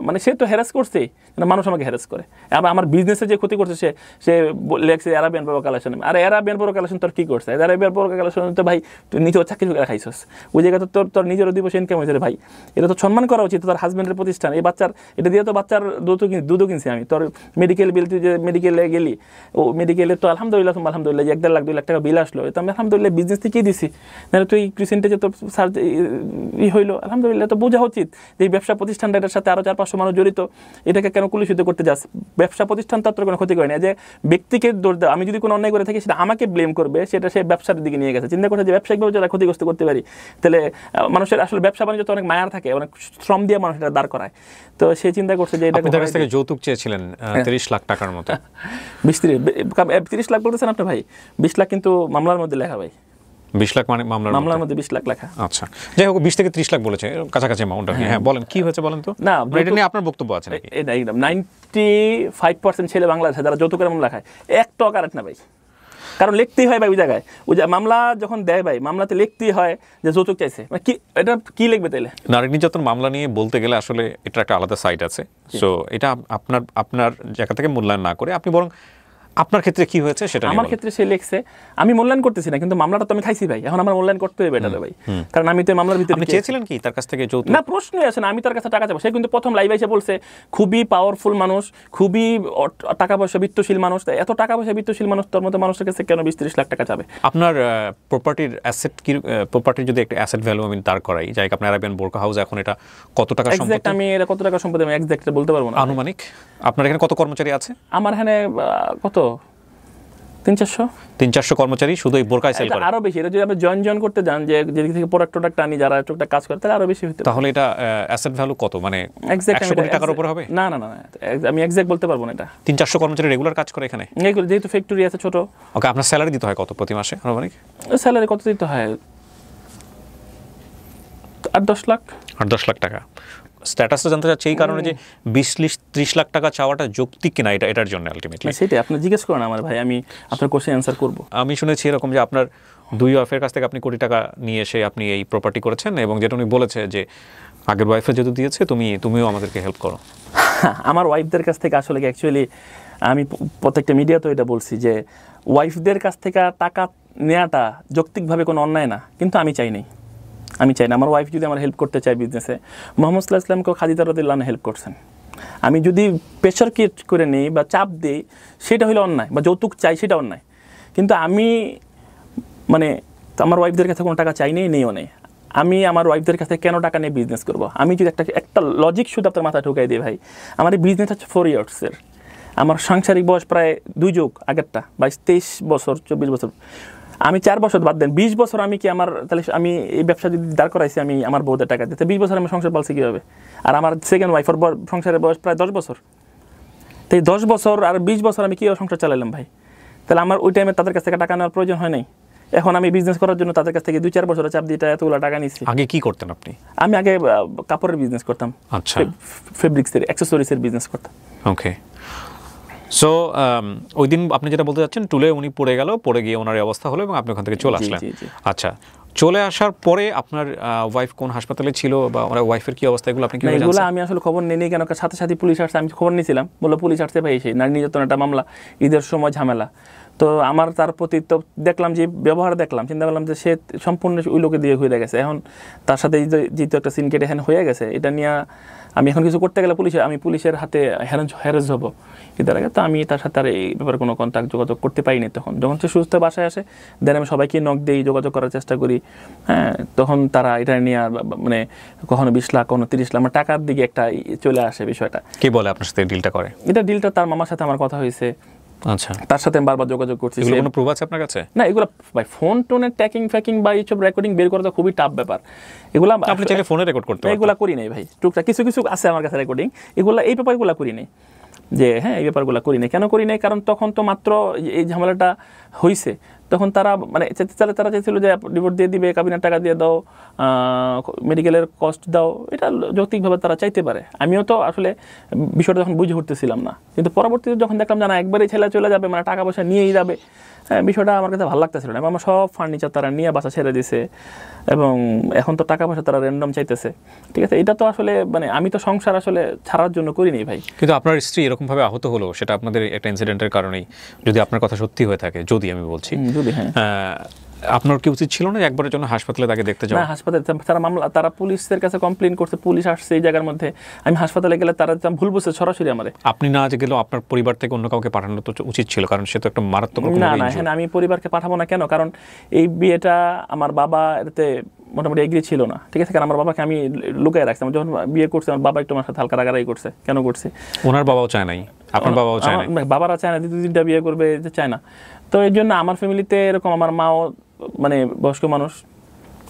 মানে সে তো হ্যারাস করছেই, মানুষ আমাকে হ্যারাস করে। আমার বিজনেসে যে ক্ষতি করছে সে লেখছে অ্যারাবিয়ান প্রো কালেকশন। আর অ্যারাবিয়ান প্রো কালেকশন তোর কি করছে? অ্যারাবিয়ান প্রো কালেকশন তো ভাই তুই নিজেও চাকরি করে খাইছস, ওই জায়গায় তো তোর নিজেরও দিবস ইনকাম হয়েছে ভাই, এটা তো সম্মান করা উচিত। তোর হাজব্যান্ডের প্রতিষ্ঠান, এই বাচ্চার এটা দিয়ে তো বাচ্চার দুধও কিনছি আমি। তোর মেডিকেল বিল, তুই যে মেডিকেলে গেলি, ও মেডিকেলে তো আলহামদুলিল্লাহ 1.5 লাখ 2 লাখ টাকা বিল আসলো, তো আমি আলহামদুলিল্লাহ বিজনেস থেকেই দিছি। নাহলে তুই ক্রিসেন্টে যে তোর হইলো, আলহামদুলিল্লাহ। তো বোঝা উচিত যে এই ব্যবসা প্রতিষ্ঠানটা, এটার সাথে আরো 4-500 মানুষ জড়িত, এটাকে কেন কুলুষিত করতে যাস? ব্যবসা প্রতিষ্ঠান তো তোর কোনো ক্ষতি করে না, যে ব্যক্তিকে দোষ দেয়। আমি যদি কোনো অন্যায় করে থাকি সেটা আমাকে ব্লেম করবে, সেটা সে ব্যবসার দিকে নিয়ে গেছে। চিন্তা করছে যে ব্যবসায়িকভাবে যারা ক্ষতিগ্রস্ত করতে পারি, তাহলে মানুষের আসলে ব্যবসা বাণিজ্য তো অনেক মায়ার থাকে, অনেক শ্রম দিয়ে মানুষ এটা দাঁড় করায়। তো সে চিন্তা করছে যে এটা যৌতুক চেয়েছিলেন 30 লাখ টাকার মতো। 30 লাখ বলতেছেন আপনি ভাই, 20 লাখ কিন্তু মামলার মধ্যে লেখা ভাই। 20 লাখ মানে মামলার মধ্যে 20 লাখ লেখা। আচ্ছা, যাই হোক, 20 থেকে 30 লাখ বলেছে, কাছাকাছি অ্যামাউন্ট। হ্যাঁ বলেন, কি হয়েছে বলেন তো। না, এটা নিয়ে আপনার বক্তব্য আছে নাকি? এটা 95% ছেলে বাংলাদেশে যারা যৌতুকের মামলা খায়, একটা কারেক্ট না ভাই। কারণ লিখতেই হয় ভাই ওই জায়গায়, ওই যে মামলা যখন দেয় ভাই, মামলাতে লিখতেই হয় যে যৌতুক চাইছে, মানে কি এটা কি লিখবে তাইলে? নারী নির্যাতন মামলা নিয়ে বলতে গেলে আসলে এটা একটা আলাদা সাইড আছে। সো এটা আপনার জায়গা থেকে মূল্যায়ন না করে আপনি বরং আপনার ক্ষেত্রে কি হয়েছে সেটা। আমার ক্ষেত্রে সে লিখছে, আমি মূল্যায়ন করতেছি না, কিন্তু মামলাটা তো আমি খাইছি ভাই, এখন আমার মূল্যায়ন করতে হবে এটা ভাই। কারণ আমি তো মামলার ভিতরে। আপনি চেয়েছিলেন কি তার কাছ থেকে যৌতুক? না, প্রশ্নই আসে না, আমি তার কাছে টাকা চাইবো। সে কিন্তু প্রথম লাইভ এসে বলছে খুবই পাওয়ারফুল মানুষ, খুবই টাকা পয়সা বিত্তশীল মানুষ, এত টাকা পয়সা বিত্তশীল মানুষ, তোর মতো মানুষের কাছে কেন 20-30 লাখ টাকা চাবে? আপনার প্রপার্টির অ্যাসেট কি, প্রপার্টির যদি একটা অ্যাসেট ভ্যালু আমি দাঁড় করাই, যাই আপনার আরাবিয়ান বোরকা হাউস, এখন এটা কত টাকা সম্পত্তি? আমি এটা কত টাকা সম্পত্তি আমি এক্সাক্ট বলতে পারবো না। আনুমানিক আপনার এখানে কত কর্মচারী আছে? আমার এখানে কত 300-400 কর্মচারী শুধু এই বোরকায় সেল করে। আরো বেশি, এটা যদি আপনি জয়েন করতে যান যে যেদিক থেকে প্রোডাক্ট আনি যারা একটা কাজ করে, তাহলে আরো বেশি হতে পারে। তাহলে এটা অ্যাসেট ভ্যালু কত, মানে 100 কোটি টাকার উপর হবে? না, আমি এক্সাক্ট বলতে পারবো না। এটা 300-400 কর্মচারী রেগুলার কাজ করে এখানে, এগুলো যেহেতু ফ্যাক্টরি আছে ছোট। ওকে, আপনার স্যালারি দিতে হয় কত প্রতি মাসে আনুমানিক? স্যালারি কত দিতে হয়? 8-10 লাখ। 8-10 লাখ টাকা। স্ট্যাটাসটা জানতে চাচ্ছি এই কারণে যে 20-30 লাখ টাকা চাওয়াটা যৌক্তিক কিনা এটার জন্য আলটিমেটলি। সেটাই আপনি জিজ্ঞেস করেন আমার ভাই, আমি আপনার কোশ্চেন অ্যান্সার করবো। আমি শুনেছি এরকম যে আপনার 2 ওয়াইফের কাছ থেকে আপনি কোটি টাকা নিয়ে এসে আপনি এই প্রপার্টি করেছেন, এবং যেটা উনি বলেছে যে আগের ওয়াইফে যেহেতু দিয়েছে তুমিও আমাদেরকে হেল্প করো। আমার ওয়াইফদের কাছ থেকে আসলে অ্যাকচুয়ালি আমি প্রত্যেকটা মিডিয়াতেও এটা বলছি যে ওয়াইফদের কাছ থেকে টাকা নেওয়াটা যৌক্তিকভাবে কোনো অন্যায় না, কিন্তু আমি চাই না। আমার ওয়াইফ যদি আমার হেল্প করতে চায় বিজনেসে, মুহাম্মদ সাল্লাল্লাহু আলাইহি ওয়াসাল্লামকে খাদিজা রাদিয়াল্লাহু আনহা হেল্প করছেন। আমি যদি প্রেশার ক্রিয়েট করে নিই বা চাপ দিই, সেটা হলো অন্যায়, বা যৌতুক চাই সেটা অন্যায়। কিন্তু আমি মানে আমার ওয়াইফদের কাছে কোনো টাকা চাই নেইও নেই। আমি আমার ওয়াইফদের কাছে কেন টাকা নিয়ে বিজনেস করবো? আমি যদি একটা লজিক শুধু আপনার মাথায় ঢুকাই দিই ভাই, আমার এই বিজনেস হচ্ছে 4 ইয়ার্সের। আমার সাংসারিক বয়স প্রায় 2 যুগ আগেরটা, 22-23 বছর 24 বছর। আমি 4 বছর বাদ দেন, 20 বছর আমি কি আমার, তাহলে আমি এই ব্যবসা যদি দাঁড় করাইছি আমি আমার বউদের টাকা দিতে, 20 বছর আমি সংসার পালছি কীভাবে? আর আমার সেকেন্ড ওয়াইফের সংসারের বয়স প্রায় 10 বছর। তো এই 10 বছর আর 20 বছর আমি কীভাবে সংসার চালালাম ভাই? তাহলে আমার ওই টাইমে তাদের কাছ থেকে টাকা নেওয়ার প্রয়োজন হয় নাই। এখন আমি বিজনেস করার জন্য তাদের কাছ থেকে 2-4 বছরের চাপ দিয়ে এতগুলো টাকা নিচ্ছি। আগে কি করতেন আপনি? আমি আগে কাপড়ের বিজনেস করতাম। আচ্ছা, ফেব্রিক্সের অ্যাক্সেসরিজের বিজনেস করতাম। ওকে। সো ওই দিন আপনি যেটা বলতে যাচ্ছেন, টুলে উনি পড়ে গিয়ে ওনার অবস্থা হলো এবং আপনি ওখান থেকে চলে আসলেন। আচ্ছা, চলে আসার পরে আপনার ওয়াইফ কোন হাসপাতালে ছিল বা ওনার ওয়াইফের কি অবস্থা, এগুলো আপনি কিভাবে জানলেন? এগুলো আমি আসলে খবর নেই, কেন সাথে সাথে পুলিশ আসছে। আমি খবর নিয়েছিলাম, বললো পুলিশ আসছে ভাই, সেই নারী নির্যাতন একটা মামলা, ঈদের সময় ঝামেলা। তো আমার তার প্রতি তো দেখলাম যে ব্যবহার দেখলাম, চিন্তা করলাম যে সে সম্পূর্ণ ওই লোকে দিয়ে হয়ে গেছে। এখন তার সাথে যেহেতু একটা সিনকেট এখানে হয়ে গেছে, এটা নিয়ে আমি এখন কিছু করতে গেলে আমি পুলিশের হাতে হ্যারেজ হব ঈদের আগে। তো আমি তার সাথে আর এই ব্যাপারে কোনো কন্ট্যাক্ট যোগাযোগ করতে পারিনি। যখন সে সুস্থ বাসায় আসে, দেন আমি সবাইকে নক দিই, যোগাযোগ করার চেষ্টা করি। হ্যাঁ, তখন তারা এটা নিয়ে মানে কখনো 20 লাখ, কখনো 30 লাখ, আমার টাকার দিকে একটা চলে আসে বিষয়টা। কি বলে আপনার সাথে ডিলটা করে? ডিলটা তার মামার সাথে আমার কথা হয়েছে। আচ্ছা, তার সাথে আমি বারবার যোগাযোগ করছি। এগুলো কোনো প্রুফ আছে আপনার কাছে? না, এগুলো ভাই ফোন টোনের ফ্যাকিং বা এইসব রেকর্ডিং বের করা তো খুবই টাফ ব্যাপার। এগুলো আপনি চাইলে ফোনে রেকর্ড করতে পারেন। এগুলো করি নাই ভাই, টুকটাক কিছু আছে আমার কাছে রেকর্ডিং। এই ব্যাপারগুলো করি নাই, যে হ্যাঁ এই ব্যাপারগুলো করি নাই। কেন করি নাই? কারণ তখন তো মাত্র এই ঝামেলাটা হয়েছে, তখন তারা মানে তারা চেয়েছিল যে রিপোর্ট দিয়ে দিবে, কাবিনের টাকা দিয়ে দাও, মেডিকেলের কস্ট দাও, এটা যৌক্তিকভাবে তারা চাইতে পারে। আমিও তো আসলে বিষয়টা যখন বুঝে উঠতেছিলাম না, কিন্তু পরবর্তীতে যখন দেখলাম যে না, একবারেই ছেলে চলে যাবে, মানে টাকা পয়সা নিয়েই যাবে, হ্যাঁ, বিষয়টা আমার কাছে ভালো লাগতেছিল না। আমার সব ফার্নিচার তারা নিয়ে বাসা ছেড়ে দিছে, এবং এখন তো টাকা পয়সা তারা র্যান্ডম চাইতেছে। ঠিক আছে, এটা তো আসলে মানে আমি তো সংসার আসলে ছাড়ার জন্য করিনি ভাই। কিন্তু আপনার স্ত্রী এরকমভাবে আহত হলো, সেটা আপনাদের একটা ইনসিডেন্টের কারণেই, যদি আপনার কথা সত্যি হয়ে থাকে, যদি আমি বলছি, আপনার কি উচিত ছিল না একবারের জন্য হাসপাতালে তাকে দেখতে যাওয়া? না, হাসপাতালে তারা পুলিশের কাছে কমপ্লেন করছে, পুলিশ আসছে এই জায়গার মধ্যে। আমি হাসপাতালে গেলে তারা ভুল বুঝছে সরাসরি আমারে। আপনি না গেলেও আপনার পরিবার থেকে অন্য কাউকে পাঠানো তো উচিত ছিল, কারণ সে তো একটা মারাত্মক। না, হ্যাঁ, আমি পরিবারকে পাঠাবো না। কেন? কারণ এই বিয়েটা আমার বাবা এতে মোটামুটি এগ্রি ছিল না। ঠিক আছে, কারণ আমার বাবাকে আমি লুকিয়ে রাখতাম। যখন বিয়ে করছে আমার বাবা একটু আমার সাথে হালকা রাগারাগি করছে। কেন করছে? ওনার বাবাও চায় নাই, আপনার বাবাও চায় না? বাবারা চায় না, 2-3টা বিয়ে করবে, চায় না। তো এই জন্য আমার ফ্যামিলিতে এরকম, আমার মাও মানে বয়স্ক মানুষ,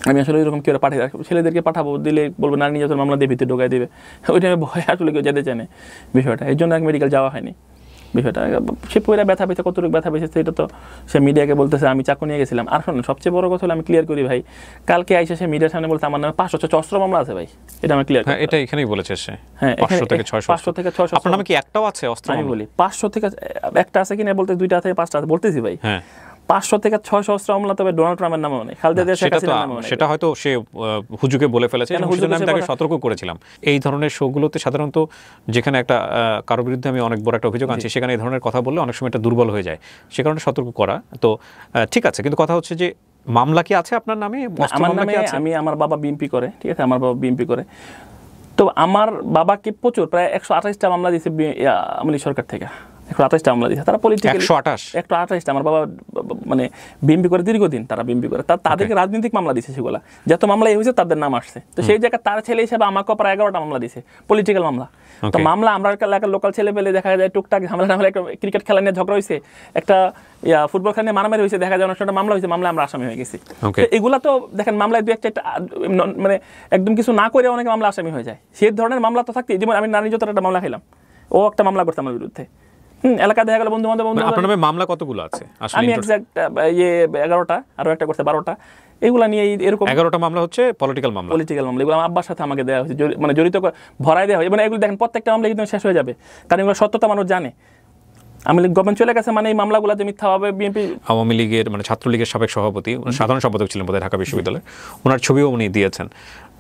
আমি আসলে এরকম কেউ পাঠিয়ে রাখবো, ছেলেদেরকে পাঠাবো, দিলে বলবো নারী নির্যাতন মামলা দিয়ে ভিতরে ঢোকাই দেবে। ওই টাইমে ভয় আসলে কেউ যেতে চায় না বিষয়টা, এই জন্য মেডিকেল যাওয়া হয়নি। বিষয়টা সে পয়লা ব্যথা পেয়েছে, কতটুকু ব্যথা পেয়েছে সেটা তো সে মিডিয়াকে বলতেছে আমি চাকু নিয়ে গেছিলাম। আর শোনেন, সবচেয়ে বড় কথা হলো আমি ক্লিয়ার করি ভাই, কালকে আইসে সে মিডিয়ার সামনে বলতে আমার নামে 500 অস্ত্র মামলা আছে ভাই, এটা আমি ক্লিয়ার। হ্যাঁ, এটা এখানেই বলেছে সে। হ্যাঁ, 500 থেকে 600। আপনার নামে কি একটাও আছে অস্ত্র? আমি বলি 500 থেকে একটা আছে কিনা বলতে 2টা থেকে 5টা আছে বলতেছি ভাই। হ্যাঁ, 500 থেকে 600 অস্ত্র মামলা তবে ডোনাল্ড ট্রাম্পের নামে অনেক, খালেদা জিয়া, শেখ হাসিনার নামে অনেক। সেটা হয়তো সে হুজুকে বলে ফেলেছে, আমি তাকে সতর্ক করেছিলাম। এই ধরনের শোগুলোতে সাধারণত যেখানে একটা কারো বিরুদ্ধে আমি অনেক বড় একটা অভিযোগ আনছি, সেখানে এই ধরনের কথা বললে অনেক সময় এটা দুর্বল হয়ে যায়, সে কারণে সতর্ক করা। তো ঠিক আছে, কিন্তু কথা হচ্ছে যে মামলা কি আছে আপনার নামে? আমার নামে আমার বাবা বিএমপি করে। ঠিক আছে, আমার বাবা বিএমপি করে। তো আমার বাবাকে প্রচুর প্রায় 128টা মামলা দিয়েছে আমলি সরকার থেকে। 128টা মামলা দিয়েছে তারা পলিটিক্যালি। 128? আমার বাবা মানে বিএমপি করে দীর্ঘদিন, তারা বিএমপি করে, তাদেরকে রাজনৈতিক মামলা দিয়েছে, সেগুলা যত মামলা হয়েছে তাদের নাম আসছে। তো সেই জায়গায় তার ছেলে হিসেবে আমাকে প্রায় 11টা মামলা দিয়েছে, পলিটিক্যাল মামলা। তো মামলা আমরা এলাকার লোকাল ছেলে পেলে দেখা যায় টুকটাক ঝামেলা একটা ক্রিকেট খেলা নিয়ে ঝগড়া হয়েছে, একটা ফুটবল খেলা নিয়ে মারামারি হয়েছে, দেখা যায় অনুষ্ঠানটা মামলা হয়েছে, মামলা আমরা আসামি হয়ে গেছি। এগুলা তো দেখেন মামলায় দু একটা মানে একদম কিছু না করে অনেক মামলা আসামি হয়ে যায়। সেই ধরনের মামলা তো থাকতে, যেমন আমি নারী নির্যাতনের একটা মামলা খেলাম, ও একটা মামলা করছে আমার বিরুদ্ধে। এলাকা দেখা গেল বন্ধু বান্ধব মামলা কতগুলো আছে? আমি এক্সাক্ট 11টা, আরো একটা করছে 12টা, এগুলা নিয়ে এরকম 11টা মামলা হচ্ছে পলিটিক্যাল মামলা। এগুলো আমার আব্বার সাথে আমাকে দেওয়া হয়েছে, মানে জড়িত ভরাই দেওয়া হয়। মানে এগুলো দেখেন প্রত্যেকটা মামলা কিন্তু শেষ হয়ে যাবে, কারণ এগুলো সত্যতা মানুষ জানে। আওয়ামী লীগ গভর্নমেন্ট চলে গেছে মানে এই মামলাগুলোতে মিথ্যাভাবে বিএনপি, আওয়ামী লীগের মানে ছাত্রলীগের সাবেক সভাপতি, সাধারণ সম্পাদক ছিলেন বোধহয় ঢাকা বিশ্ববিদ্যালয়ের, ওনার ছবিও উনি দিয়েছেন।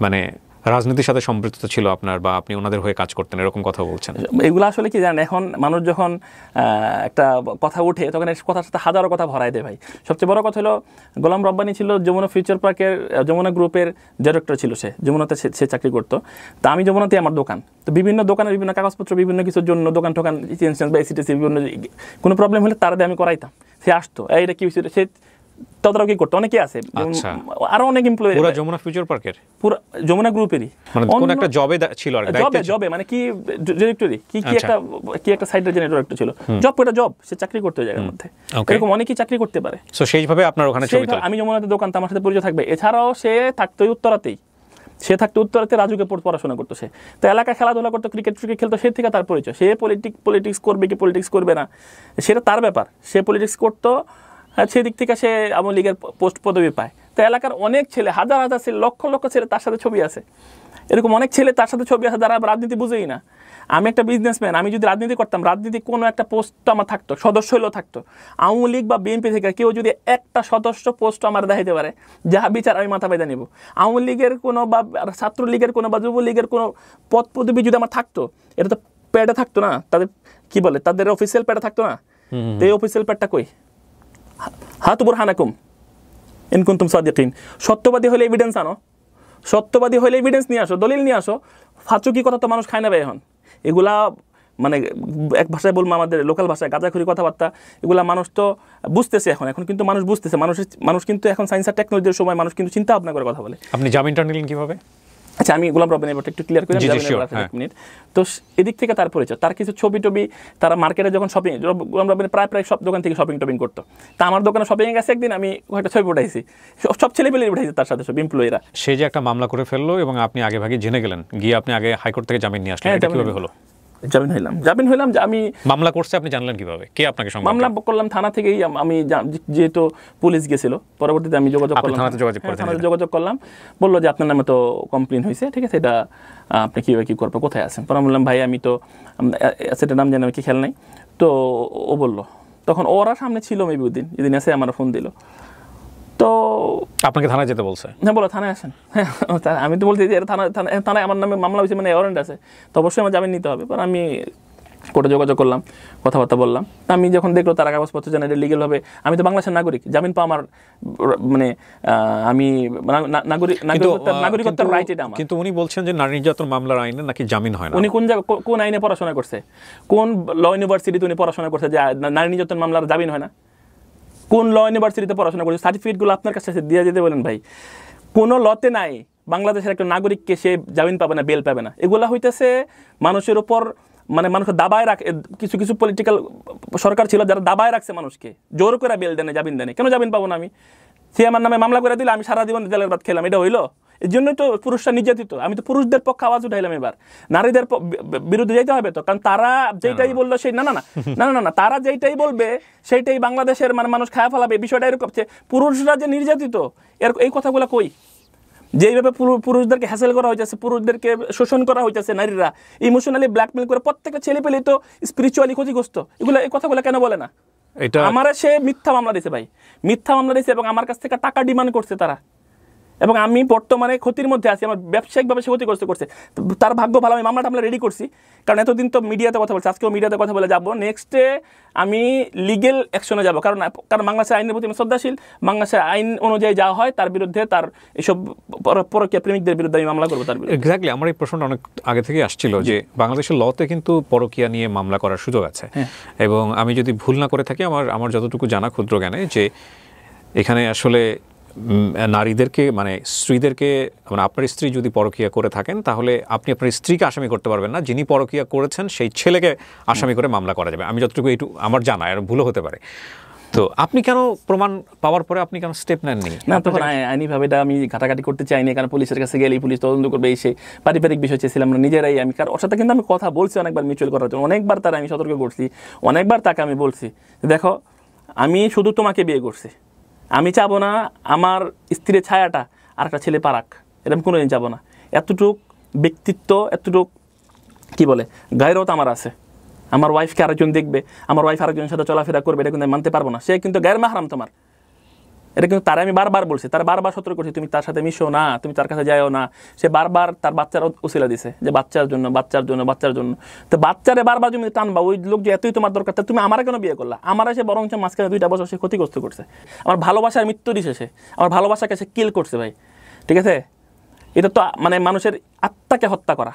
মানে রাজনীতির সাথে সম্পৃক্ত ছিল আপনার, বা আপনি ওনাদের হয়ে কাজ করতেন, এরকম কথা বলছেন। এগুলো আসলে কি জানেন, এখন মানুষ যখন একটা কথা উঠে তখন কথার সাথে হাজারো কথা ভরাই দেয় ভাই। সবচেয়ে বড় কথা হলো গোলাম রব্বানী ছিল যমুনা ফিউচার পার্কের, যমুনা গ্রুপের ডিরেক্টর ছিল, সে যমুনাতে সে চাকরি করতো। তো আমি যমুনাতে আমার দোকান, তো বিভিন্ন দোকানের বিভিন্ন কাগজপত্র বিভিন্ন কিছুর জন্য দোকান টোকান ইনস্ট্যান্স বা এসিটিসি বিভিন্ন কোনো প্রবলেম হলে তার দিয়ে আমি করাইতাম। সে আসতো, এইটা কি হয়েছিল, সে তদারকি করতো। অনেকে আছে, আরো অনেক এমপ্লয়ি পুরো যমুনা ফিউচার পার্কের, পুরো যমুনা গ্রুপেরই, মানে কোন একটা জবে ছিল আর জবে মানে কি ডিরেক্টরি কি একটা সাইডের জেনে ডিরেক্টর ছিল, জব সে চাকরি করতে জায়গার মধ্যে, এরকম অনেকেই চাকরি করতে পারে। সো সেইভাবে আপনার ওখানে ছবি তোলা। আমি যমুনাতে দোকান, আমার সাথে পরিচয় থাকবে। এছাড়াও সে থাকতো উত্তরাতেই, রাজুকে পড়াশোনা করতো সে, তো এলাকায় খেলাধুলা করতো, ক্রিকেট খেলতো, সে থেকে তার পরিচয়। সে পলিটিক্স করবে কি পলিটিক্স করবে না সেটা তার ব্যাপার, সে পলিটিক্স করতো, সেদিক থেকে সে আওয়ামী লীগের পোস্ট পদবি পায়। তো এলাকার অনেক ছেলে, হাজার হাজার ছেলে, লক্ষ লক্ষ ছেলে তার সাথে ছবি আছে, এরকম অনেক ছেলে তার সাথে ছবি আছে যারা রাজনীতি বুঝেই না। আমি একটা বিজনেসম্যান, আমি যদি রাজনীতি করতাম, রাজনীতি কোনো একটা পোস্ট আমার থাকতো, সদস্য হলেও থাকতো, আওয়ামী লীগ বা বিএনপি থেকে কেউ যদি একটা সদস্য পোস্ট আমার দেখাইতে পারে, যা বিচার আমি মাথা বেঁধে নেব। আওয়ামী লীগের কোনো বা ছাত্রলীগের কোনো বা যুবলীগের কোনো পদ পদবি যদি আমার থাকতো, এটা তো প্যাডে থাকতো না, তাদের কি বলে, তাদের অফিসিয়াল প্যাডে থাকতো না। তো এই অফিসিয়াল প্যাডটা কই? হাতু বুরহানাকুম ইন কুনতুম সাদিকিন। সত্যবাদী হলে এভিডেন্স আনো, সত্যবাদী হলে এভিডেন্স নিয়ে আসো, দলিল নিয়ে আসো। ফাঁচুকি কথা তো মানুষ খায় না ভাই এখন। এগুলা মানে এক ভাষায় বলবো, আমাদের লোকাল ভাষায় গাঁজাখুরি কথাবার্তা, এগুলা মানুষ তো বুঝতেছে এখন কিন্তু মানুষ বুঝতেছে, মানুষ কিন্তু এখন সায়েন্স আর টেকনোলজির সময় মানুষ কিন্তু চিন্তা ভাবনা করে কথা বলে। আপনি জামিনটা নিলেন কিভাবে? আচ্ছা, আমি গোলাম রব্বানী ব্যাপারটা একটু ক্লিয়ার করে এক মিনিট। তো এদিক থেকে তার পরিচয়, তার কিছু ছবি টবি, তারা মার্কেটে যখন শপিং, গোলাম রব্বানী প্রায় সব দোকান থেকে শপিং করতো। তা আমার দোকানে শপিং গেছে একদিন, আমি একটা ছবি উঠাইছি, সব ছেলে পেলে উঠাইছি তার সাথে, সব এমপ্লয়িরা। সে যে একটা মামলা করে ফেললো এবং আপনি আগে ভাগে জেনে গেলেন, গিয়ে আপনি আগে হাইকোর্ট থেকে জামিন নিয়ে আসলেন, এটা কিভাবে হলো? জামিন হইলাম যে আমি মামলা করছে, আপনি জানলেন কিভাবে? কে আপনাকে সংবাদ? মামলা করলাম থানা থেকেই, আমি যেহেতু পুলিশ গেছিল, পরবর্তীতে আমি যোগাযোগ করলাম, বললো যে আপনার নামে তো কমপ্লেন হয়েছে, ঠিক আছে, এটা আপনি কীভাবে কী করবেন, কোথায় আছেন? পরে বললাম ভাই আমি তো সেটার নাম জানি, আমি কি খেয়াল নাই। তো ও বললো, তখন ওরা সামনে ছিল মেবি ওই দিন, যেদিন এসে আমার ফোন দিল, তো আপনাকে থানায় যেতে বলছে? হ্যাঁ, বলো থানায় আসেন। হ্যাঁ, আমি তো বলছি যে থানায় আমার নামে মামলা হয়েছে, মানে ওয়ারেন্ট আছে, তো অবশ্যই আমার জামিন নিতে হবে। পর আমি কোর্টে যোগাযোগ করলাম, কথাবার্তা বললাম। আমি যখন দেখলো তারা কাগজপত্র জানাই লিগেলভাবে, আমি তো বাংলাদেশের নাগরিক, জামিন পাওয়া আমার মানে আমি নাগরিকত্বের রাইট, এটা আমার। কিন্তু উনি বলছেন যে নারী নির্যাতন মামলার আইনে নাকি জামিন হয় না। উনি কোন আইনে পড়াশোনা করছে, কোন ল ইউনিভার্সিটিতে উনি পড়াশোনা করছে যে নারী নির্যাতন মামলার জামিন হয় না? কোন ল ইউনিভার্সিটিতে পড়াশোনা করছে? সার্টিফিকেটগুলো আপনার কাছে দিয়ে যেতে বলেন ভাই। কোনো লতে নাই বাংলাদেশের একটা নাগরিককে সে জামিন পাবে না, বেল পাবে না। এগুলা হইতেছে মানুষের উপর, মানে মানুষকে দাবায় রাখে। কিছু পলিটিক্যাল সরকার ছিল যারা দাবায় রাখছে মানুষকে, জোর করে বেল দেনে, জামিন দেনে। কেন জামিন পাবো না আমি? সে আমার নামে মামলা করে দিলে আমি সারা জীবন জেলের ভাত খেলাম, এটা হইলো? এর জন্যই তো পুরুষরা নির্যাতিত। আমি তো পুরুষদের পক্ষে আওয়াজ উঠাইলাম, এবার নারীদের বিরুদ্ধে যাইতে হবে তো, কারণ তারা যেটাই বললো সেই না, তারা যেটাই বলবে সেইটাই বাংলাদেশের মানে মানুষ খায়া ফেলাবে। বিষয়টা এরকম, পুরুষরা যে নির্যাতিত, এই কথাগুলো কই? যেইভাবে পুরুষদেরকে হ্যাসেল করা হয়েছে, পুরুষদেরকে শোষণ করা হয়েছে, নারীরা ইমোশনালি ব্ল্যাকমেল করে, প্রত্যেকটা ছেলে পেলে তো স্পিরিচুয়ালি ক্ষতিগ্রস্ত। এই কথাগুলো কেন বলে না? আমার সে মিথ্যা মামলা দিয়েছে ভাই, মিথ্যা মামলা দিয়েছে, এবং আমার কাছ থেকে টাকা ডিমান্ড করছে তারা। এবং আমি বর্তমানে ক্ষতির মধ্যে আছি, আমার ব্যবসায়িকভাবে সে ক্ষতিগ্রস্ত করছে। তার ভাগ্য ভালো, আমি মামলাটা আমরা রেডি করছি, কারণ এতদিন তো মিডিয়াতে কথা বলছি, আজকেও মিডিয়াতে কথা বলে যাবো। নেক্সটে আমি লিগেল অ্যাকশনে যাব, কারণ বাংলাদেশের আইনের প্রতি আমি শ্রদ্ধাশীল। বাংলাদেশের আইন অনুযায়ী যা হয় তার বিরুদ্ধে, তার এসব পরকীয়া প্রেমিকদের বিরুদ্ধে আমি মামলা করবো তার বিরুদ্ধে। এক্স্যাক্টলি, আমার এই প্রশ্নটা অনেক আগে থেকে আসছিল যে বাংলাদেশের লতে কিন্তু পরকীয়া নিয়ে মামলা করার সুযোগ আছে, এবং আমি যদি ভুল না করে থাকি, আমার যতটুকু জানা ক্ষুদ্র জ্ঞানে, যে এখানে আসলে নারীদেরকে মানে স্ত্রীদেরকে, মানে আপনার স্ত্রী যদি পরকীয়া করে থাকেন তাহলে আপনি আপনার স্ত্রীকে আসামি করতে পারবেন না, যিনি পরকীয়া করেছেন সেই ছেলেকে আসামি করে মামলা করা যাবে। আমি যতটুকু এইটুকু আমার জানা, আর ভুলও হতে পারে। তো আপনি কেন প্রমাণ পাওয়ার পরে আপনি কেন স্টেপ নেননি? না, তখন আইনিভাবে এটা আমি ঘাটাঘাটি করতে চাইনি, কারণ পুলিশের কাছে গেলেই পুলিশ তদন্ত করবে, এসে পারিবারিক বিষয় চেয়েছিলাম না নিজেরাই। আমি কারণ ওর সাথে কিন্তু আমি কথা বলছি অনেকবার মিউচুয়াল করার জন্য, অনেকবার তার আমি সতর্ক করছি, অনেকবার তাকে আমি বলছি, দেখো আমি শুধু তোমাকে বিয়ে করছি, আমি চাবো না আমার স্ত্রীর ছায়াটা আর একটা ছেলে পারাক, এরকম কোনোদিন চাবো না। এতটুক ব্যক্তিত্ব, এতটুক কি বলে গায়রত আমার আছে। আমার ওয়াইফকে আরেকজন দেখবে, আমার ওয়াইফ আরেকজনের সাথে চলাফেরা করবে, এটা কিন্তু আমি মানতে পারবো না। সে কিন্তু গায়ের মাহরাম তোমার, এটা কিন্তু তারা আমি বারবার বলছি, তার বারবার সতর্ক করছি, তুমি তার সাথে মিশো না, তুমি তার কাছে যাও না। সে বারবার তার বাচ্চার উসিলা দিছে যে বাচ্চার জন্য, বাচ্চার জন্য, বাচ্চার জন্য। তো বাচ্চারে বারবার তুমি টানবা, ওই লোক যে এতই তোমার দরকার, তুমি আমার কেন বিয়ে করলা? আমার সে বরঞ্চ মাঝখানে 2টা বছর সে ক্ষতিগ্রস্ত করছে, আমার ভালোবাসার মৃত্যু দিছে, সে আমার ভালোবাসাকে সে কিল করছে ভাই, ঠিক আছে? এটা তো মানে মানুষের আত্মাকে হত্যা করা।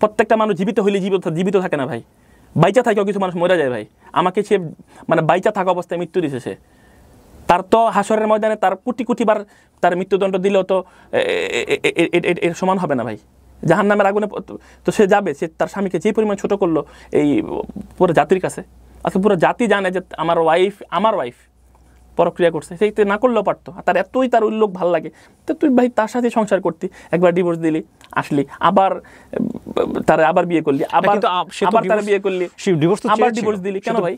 প্রত্যেকটা মানুষ জীবিত হইলে জীবিত থাকে না ভাই, বাইচা থাকেও কিছু মানুষ মরে যায় ভাই। আমাকে সে মানে বাইচা থাকা অবস্থায় মৃত্যু দিছে সে। তার তো হাসরের ময়দানে তার কোটি বার তার মৃত্যুদণ্ড দিলেও তো এর সমান হবে না ভাই। জাহান্নামের আগুনে তো সে যাবে, সে তার স্বামীকে যে পরিমাণ ছোট করলো এই পুরো জাতির কাছে। আজকে পুরো জাতি জানে যে আমার ওয়াইফ পরক্রিয়া করছে, সেইতে না করলেও পারতো। আর তার এতই তার উল্লেখ ভালো লাগে, তো তুই ভাই তার সাথে সংসার করতি, একবার ডিভোর্স দিলি, আসলি আবার তারা আবার বিয়ে করলি, আবার তারা বিয়ে করলি, আবার ডিভোর্স দিলি কেন ভাই?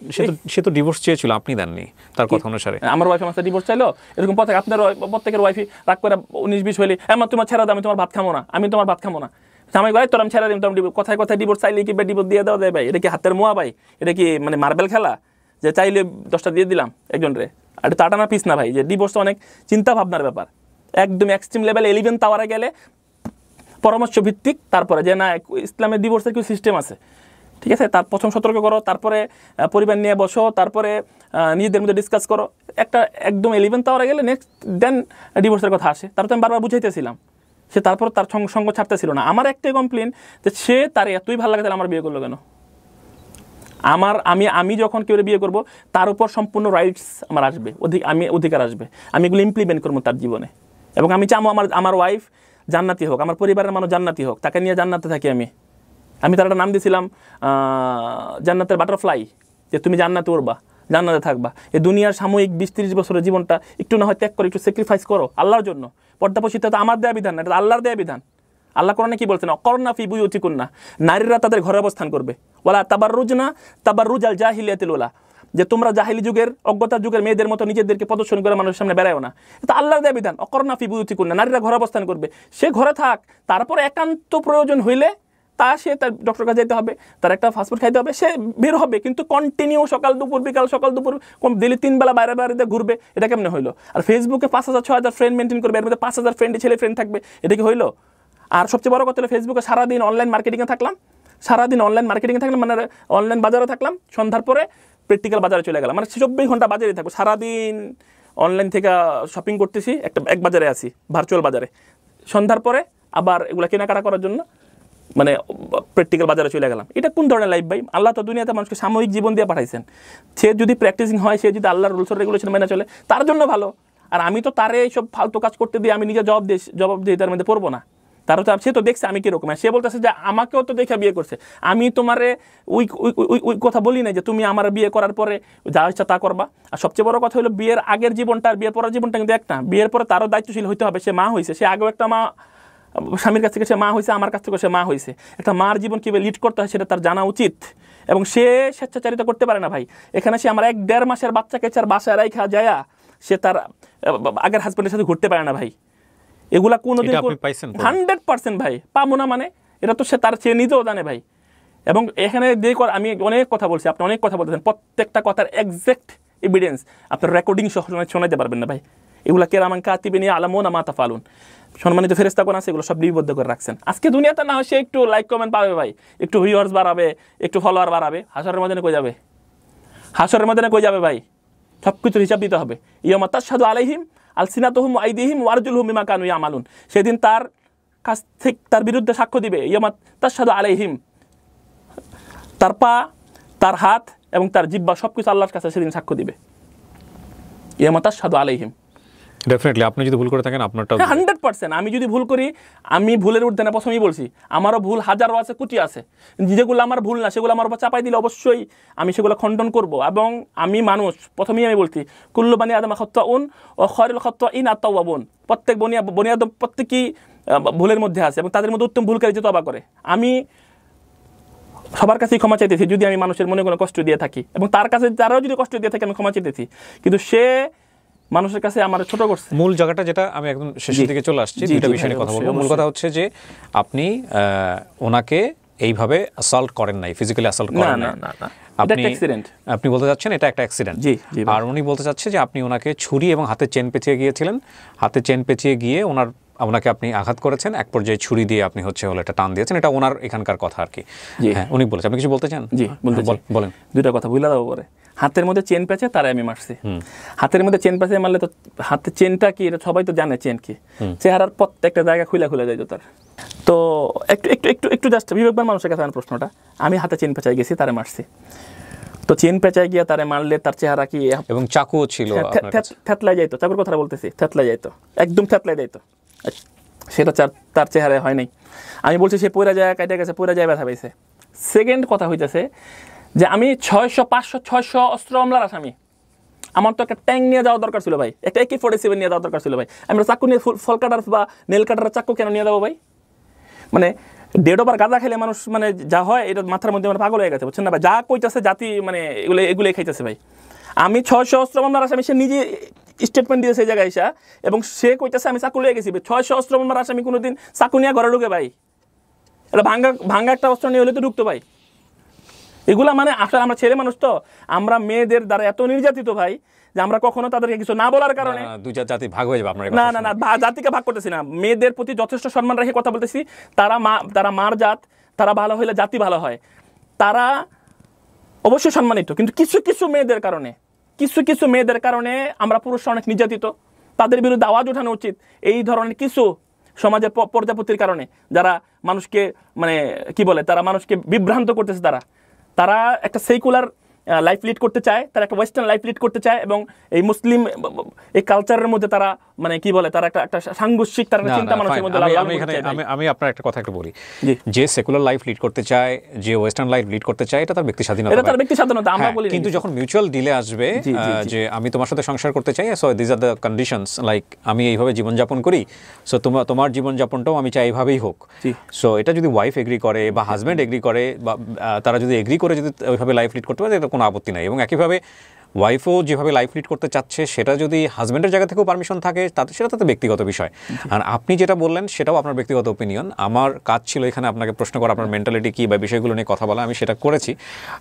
সে তো ডিভোর্স চেয়েছিল, আপনি দেননি তার কথা অনুসারে। আমার ওয়াইফ আমার সাথে ডিভোর্স চাইলো, এরকম পথে আপনার প্রত্যেকের ওয়াইফই রাগ করে 19-20 হইলে তোমার ছেড়ে দাও, আমি তোমার ভাত খাবো না, আমি তোমার ভাত খাবো না। আমি ভাই তোর আমি ছেড়ে দিই, তোমার কথায় কথায় ডিভোর্স চাইলে কি ডিভোর্স দিয়ে দেওয়া যায় ভাই? এটা কি হাতের মোয়া ভাই? এটা কি মানে মার্বেল খেলা যে চাইলে 10টা দিয়ে দিলাম একজন রে? আর এটা টাটানা পিস না ভাই, যে ডিভোর্স অনেক চিন্তা ভাবনার ব্যাপার। একদম এক্সট্রিম লেভেল 11 টাওয়ারে গেলে পরামর্শ ভিত্তিক, তারপরে যে না ইসলামের ডিভোর্সের কিছু সিস্টেম আছে, ঠিক আছে? তার প্রথম সতর্ক করো, তারপরে পরিবার নিয়ে বসো, তারপরে নিজেদের মধ্যে ডিসকাস করো। একটা একদম 11 টাওয়ারে গেলে নেক্সট দেন ডিভোর্সের কথা আসে। তার তো আমি বারবার বুঝাইতেছিলাম, সে তারপর তার সঙ্গ ছাড়তেছিল না। আমার একটাই কমপ্লেন যে সে তার এতই ভালো লাগে, তাহলে আমার বিয়ে করলো কেন? আমি যখন কেউ বিয়ে করব তার উপর সম্পূর্ণ রাইটস আমার আসবে, অধিকার আসবে, আমি এগুলো ইমপ্লিমেন্ট করবো তার জীবনে। এবং আমি চাবো আমার ওয়াইফ জান্নাতি হোক, আমার পরিবারের মানুষ জান্নাতি হোক, তাকে নিয়ে জান্নাতে থাকি। আমি তার একটা নাম দিয়েছিলাম জান্নাতের বাটারফ্লাই, যে তুমি জান্নাতে উড়বা, জান্নাতে থাকবা। এই দুনিয়ার সাময়িক 20-30 বছরের জীবনটা একটু না হয় ত্যাগ করো, একটু স্যাক্রিফাইস করো আল্লাহর জন্য। পর্দাপোষিতা তো আমার দেয়া বিধান না, এটা আল্লাহর দেয়া বিধান। আল্লাহ কোরআনে কি বলছেন? অকরনা ফি বুয়ুতিকুন্না, নারীরা তাদের ঘরে অবস্থান করবে, ওয়ালা তাবাররুজনা তাবাররুজাল জাহিলিয়াতিল উলা, যে তোমরা জাহিলি যুগের অজ্ঞতার যুগের মেয়েদের মতো নিজেদেরকে প্রদর্শন করে মানুষের সামনে বেড়ায়ও না। এটা আল্লাহর দেয়া বিধান। অকরনা ফি বুয়ুতিকুন্না, নারীরা ঘরে অবস্থান করবে, সে ঘরে থাক, তারপরে একান্ত প্রয়োজন হইলে সে তার ডক্টর কাছে যেতে হবে, তার একটা ফাস্টফুড খাইতে হবে, সে বের হবে, কিন্তু কন্টিনিউ সকাল দুপুর বিকাল সকাল দুপুর দিল্লি 3 বেলা বাইরে বাইরে ঘুরবে, এটা কেমনে হইলো? আর ফেসবুকে 5000-6000 ফ্রেন্ড মেনটেন করবে, এর মধ্যে 5000 ফ্রেন্ডে ছেলে ফ্রেন্ড থাকবে, এটা কি হইলো? আর সবচেয়ে বড় কথা হলো ফেসবুকে সারাদিন অনলাইন মার্কেটিংয়ে থাকলাম, মানে অনলাইন বাজারে থাকলাম, সন্ধ্যার পরে প্র্যাকটিক্যাল বাজারে চলে গেলাম, মানে 24 ঘন্টা বাজারে থাকবো, সারাদিন অনলাইন থেকে শপিং করতেছি, এক বাজারে আছি, ভার্চুয়াল বাজারে, সন্ধ্যার পরে আবার এগুলো কেনাকাটা করার জন্য মানে প্র্যাকটিক্যাল বাজারে চলে গেলাম। এটা কোন ধরনের লাইফ ভাই? আল্লাহ তো দুনিয়াতে মানুষকে সাময়িক জীবন দিয়ে পাঠাইছেন, সে যদি প্র্যাকটিসিং হয়, সে যদি আল্লাহর রুলস রেগুলেশন মেনে চলে, তার জন্য ভালো। আর আমি তো তারে এইসব ফালতু কাজ করতে দিয়ে আমি নিজে জবাব দিয়ে তার মধ্যে পড়বো না। তারও তো সে তো দেখছে আমি কীরকম, সে বলতেছে যে আমাকেও তো দেখে বিয়ে করছে, আমি তোমারে ওই কথা বলি না যে তুমি আমার বিয়ে করার পরে যা ইচ্ছা তা করবা। আর সবচেয়ে বড় কথা হলো বিয়ের আগের জীবনটা আর বিয়ের পরের জীবনটা কিন্তু একটা। বিয়ের পরে তারও দায়িত্বশীল হইতে হবে, সে মা হয়েছে, সে আগেও একটা মা, স্বামীর কাছ থেকে সে মা হয়েছে, আমার কাছ থেকে সে মা হয়েছে। একটা মার জীবন কীভাবে লিড করতে হয় সেটা তার জানা উচিত, এবং সে স্বেচ্ছাচারিতা করতে পারে না ভাই। এখানে সে আমার 1-1.5 মাসের বাচ্চাকে চার বাসায় রাইখা যায়, সে তার আগের হাজব্যান্ডের সাথে ঘুরতে পারে না ভাই। এগুলা কোনোদিন 100% ভাই পাবো না, মানে এটা তো সে তার চেয়ে নিজেও জানে ভাই। এবং এখানে আমি অনেক কথা বলছি, আপনি অনেক কথা বলতেছেন, প্রত্যেকটা কথার এক্সাক্ট এভিডেন্স আপনার রেকর্ডিং সহ শোনাতে পারবেন না ভাই। এগুলা কেরামান কাতিবিন ইয়ালামুনা মা তাফআলুন, সম্মানিত ফেরেশতাগণ আছে, এগুলো সব লিপিবদ্ধ করে রাখছেন। আজকে দুনিয়াতে না হয় সে একটু লাইক কমেন্ট পাবে ভাই, একটু ভিউয়ার্স বাড়াবে, একটু ফলোয়ার বাড়াবে, হাসরের ময়দানে কই যাবে? হাসরের ময়দানে কই যাবে ভাই? সব কিছুর হিসাব দিতে হবে। ইয়াউমা তাশহাদু আলাইহিম আলসিনাতুহুম ওয়া আইদিহিম ওয়া আরজুলুহুম বিমা কানু ইয়ামালুন, সেদিন তার কাছ থেকে তার বিরুদ্ধে সাক্ষ্য দিবে। ইয়াউমা তাশহাদু আলাইহিম, তার পা, তার হাত এবং তার জিহ্বা সবকিছু আল্লাহর কাছে সেদিন সাক্ষ্য দিবে। ইয়াউমা তাশহাদু আলাইহিম। ডেফিনেটলি আপনি যদি ভুল করে থাকেন আপনারটা 100%। আমি যদি ভুল করি, আমি ভুলের ঊর্ধ্বে না, প্রথমেই বলছি আমারও ভুল হাজারো আছে, কোটি আছে, যেগুলো আমার ভুল না সেগুলো আমার উপর চাপাই দিলে অবশ্যই আমি সেগুলো খণ্ডন করব। এবং আমি মানুষ, প্রথমেই আমি বলছি কুল্লু বানি আদম খাত্তাউন ও খায়রুল খাত্তাইন আত-তাওয়াবুন, প্রত্যেক বনি আদম প্রত্যেকই ভুলের মধ্যে আছে এবং তাদের মধ্যে উত্তম ভুলকারী যে তওবা করে। আমি সবার কাছেই ক্ষমা চাইতেছি যদি আমি মানুষের মনে কোনো কষ্ট দিয়ে থাকি, এবং তার কাছে তারাও যদি কষ্ট দিয়ে থাকে আমি ক্ষমা চাইতেছি, কিন্তু সে মানুষের কাছে আমার ছোট করছে। মূল জায়গাটা যেটা আমি একদম শেষের দিকে চলে আসছি, দুইটা বিষয় নিয়ে কথা বলবো। মূল কথা হচ্ছে যে আপনি ওনাকে এইভাবে অ্যাসল্ট করেন নাই, ফিজিক্যালি অ্যাসল্ট করেন না, আপনি বলতে চাচ্ছেন এটা একটা অ্যাক্সিডেন্ট। আর উনি বলতে চাচ্ছে যে আপনি ওনাকে ছুরি এবং হাতে চেন পেঁচিয়ে গিয়েছিলেন, হাতে চেন পেঁচিয়ে গিয়ে ওনাকে আপনি আঘাত করেছেন, এক পর্যায়ে ছুরি দিয়ে আপনি হলো এটা টান দিয়েছেন। এটা ওনার এখানকার কথা আর কি। হ্যাঁ, উনি বলেছেন। আপনি কিছু বলতে চান? জি, বলেন। দুইটা কথা ভুলে দাও পরে। হাতের মধ্যে চেন পেঁচে তারে আমি মারছি। হাতের মধ্যে চেন পেঁচে মারলে তো হাতের চেনটা কি এটা সবাই তো জানে, চেন কি, চেহারার প্রত্যেকটা জায়গা খুলে যাইতো তার। তো একটু জাস্ট বিবেকবান মানুষের কাছে আমার প্রশ্নটা, আমি হাতে চেন পেঁচাই গেছি, তারে মারছি, তো চেন পেঁচাই গিয়া তারে মারলে তার চেহারা কি, এবং চাকুও ছিল, থেতলাই যাইতো, চাকুর কথা বলতেছি, থেতলাই যাইতো, একদম থেতলাই যাইতো, সেটা তার চেহারায় হয় নাই। আমি বলছি সে পয়রা যায়, কাটে গেছে, পয়রা যায়, ব্যথা পাইছে। সেকেন্ড কথা হইতেছে যে আমি 600, 500, 600 অস্ত্র মামলার আসামি, আমার তো একটা ট্যাঙ্ক নিয়ে যাওয়া দরকার ছিল ভাই, একটা AK-47 নিয়ে যাওয়া দরকার ছিল ভাই। আমরা চাকু নিয়ে ফল কাটার বা নেল কাটার চাকু কেন নিয়ে যাবো ভাই? মানে 1.5 বার গাঁজা খেলে মানুষ মানে যা হয় এটা মাথার মধ্যে মানে পাগল হয়ে গেছে, বুঝছেন না ভাই? যা কইতাছে জাতি মানে এগুলোই খাইতেছে ভাই। আমি 600 অস্ত্র মামলার আসামি, সে নিজে স্টেটমেন্ট দিয়েছে এই জায়গায় এসা, এবং সে কইতাছে আমি চাকু লিয়ে গেছি। 600 অস্ত্র মামলার আসামি কোনোদিন চাকু নিয়ে ঘরে ঢুকে ভাই? এটা ভাঙ্গা একটা অস্ত্র নিয়ে হলে তো ঢুকতো ভাই। এগুলা মানে আসলে আমরা ছেলে মানুষ তো, আমরা মেয়েদের দ্বারা এত নির্যাতিত ভাই যে আমরা কখনো তাদেরকে কিছু না বলার কারণে দুই জাতি ভাগ হয়ে যাবে। না, জাতিকে ভাগ করতেছি না, মেয়েদের প্রতি যথেষ্ট সম্মান রেখে কথা বলতেছি। তারা মার জাত, তারা ভালো হইলে জাতি ভালো হয়, তারা অবশ্যই সম্মানিত, কিন্তু কিছু মেয়েদের কারণে আমরা পুরুষরা অনেক নির্যাতিত, তাদের বিরুদ্ধে আওয়াজ ওঠানো উচিত। এই ধরনের কিছু সমাজের পর্যাপত্তির কারণে যারা মানুষকে মানে কি বলে, তারা মানুষকে বিভ্রান্ত করতেছে, তারা একটা সেকুলার লাইফ লিড করতে চায়, তারা একটা ওয়েস্টার্ন লাইফ লিড করতে চায়, এবং এই মুসলিম এই কালচারের মধ্যে তারা মানে কি বলে, তারা একটা সাংঘর্ষিক তার চিন্তা মানুষের মধ্যে। আমি আপনার একটা কথা একটু বলি, যে সেকুলার লাইফ লিড করতে চায়, যে ওয়েস্টার্ন লাইফ লিড করতে চায়, এটা তার ব্যক্তি স্বাধীনতা, এটা তার ব্যক্তি স্বাধীনতা, আমরা বলি। কিন্তু যখন মিউচুয়াল ডিলে আসবে যে আমি তোমার সাথে সংসার করতে চাই, so this are the conditions, like আমি এইভাবে জীবনযাপন করি, সো তোমার জীবনযাপনটাও আমি চাই এইভাবেই হোক। সো এটা যদি ওয়াইফ এগ্রি করে বা হাজব্যান্ড এগ্রি করে, বা তারা যদি এগ্রি করে যদি ওইভাবে লাইফ লিড করতে পারে, এটা কোনো আপত্তি নাই। এবং একইভাবে ওয়াইফও যেভাবে লাইফ লিড করতে চাচ্ছে, সেটা যদি হাজব্যান্ডের জায়গা থেকেও পারমিশন থাকে, সেটা তাদের ব্যক্তিগত বিষয়। আর আপনি যেটা বললেন সেটাও আপনার ব্যক্তিগত ওপিনিয়ন। আমার কাজ ছিল এখানে আপনাকে প্রশ্ন করা, আপনার মেন্টালিটি কী বা বিষয়গুলো নিয়ে কথা বলা, আমি সেটা করেছি।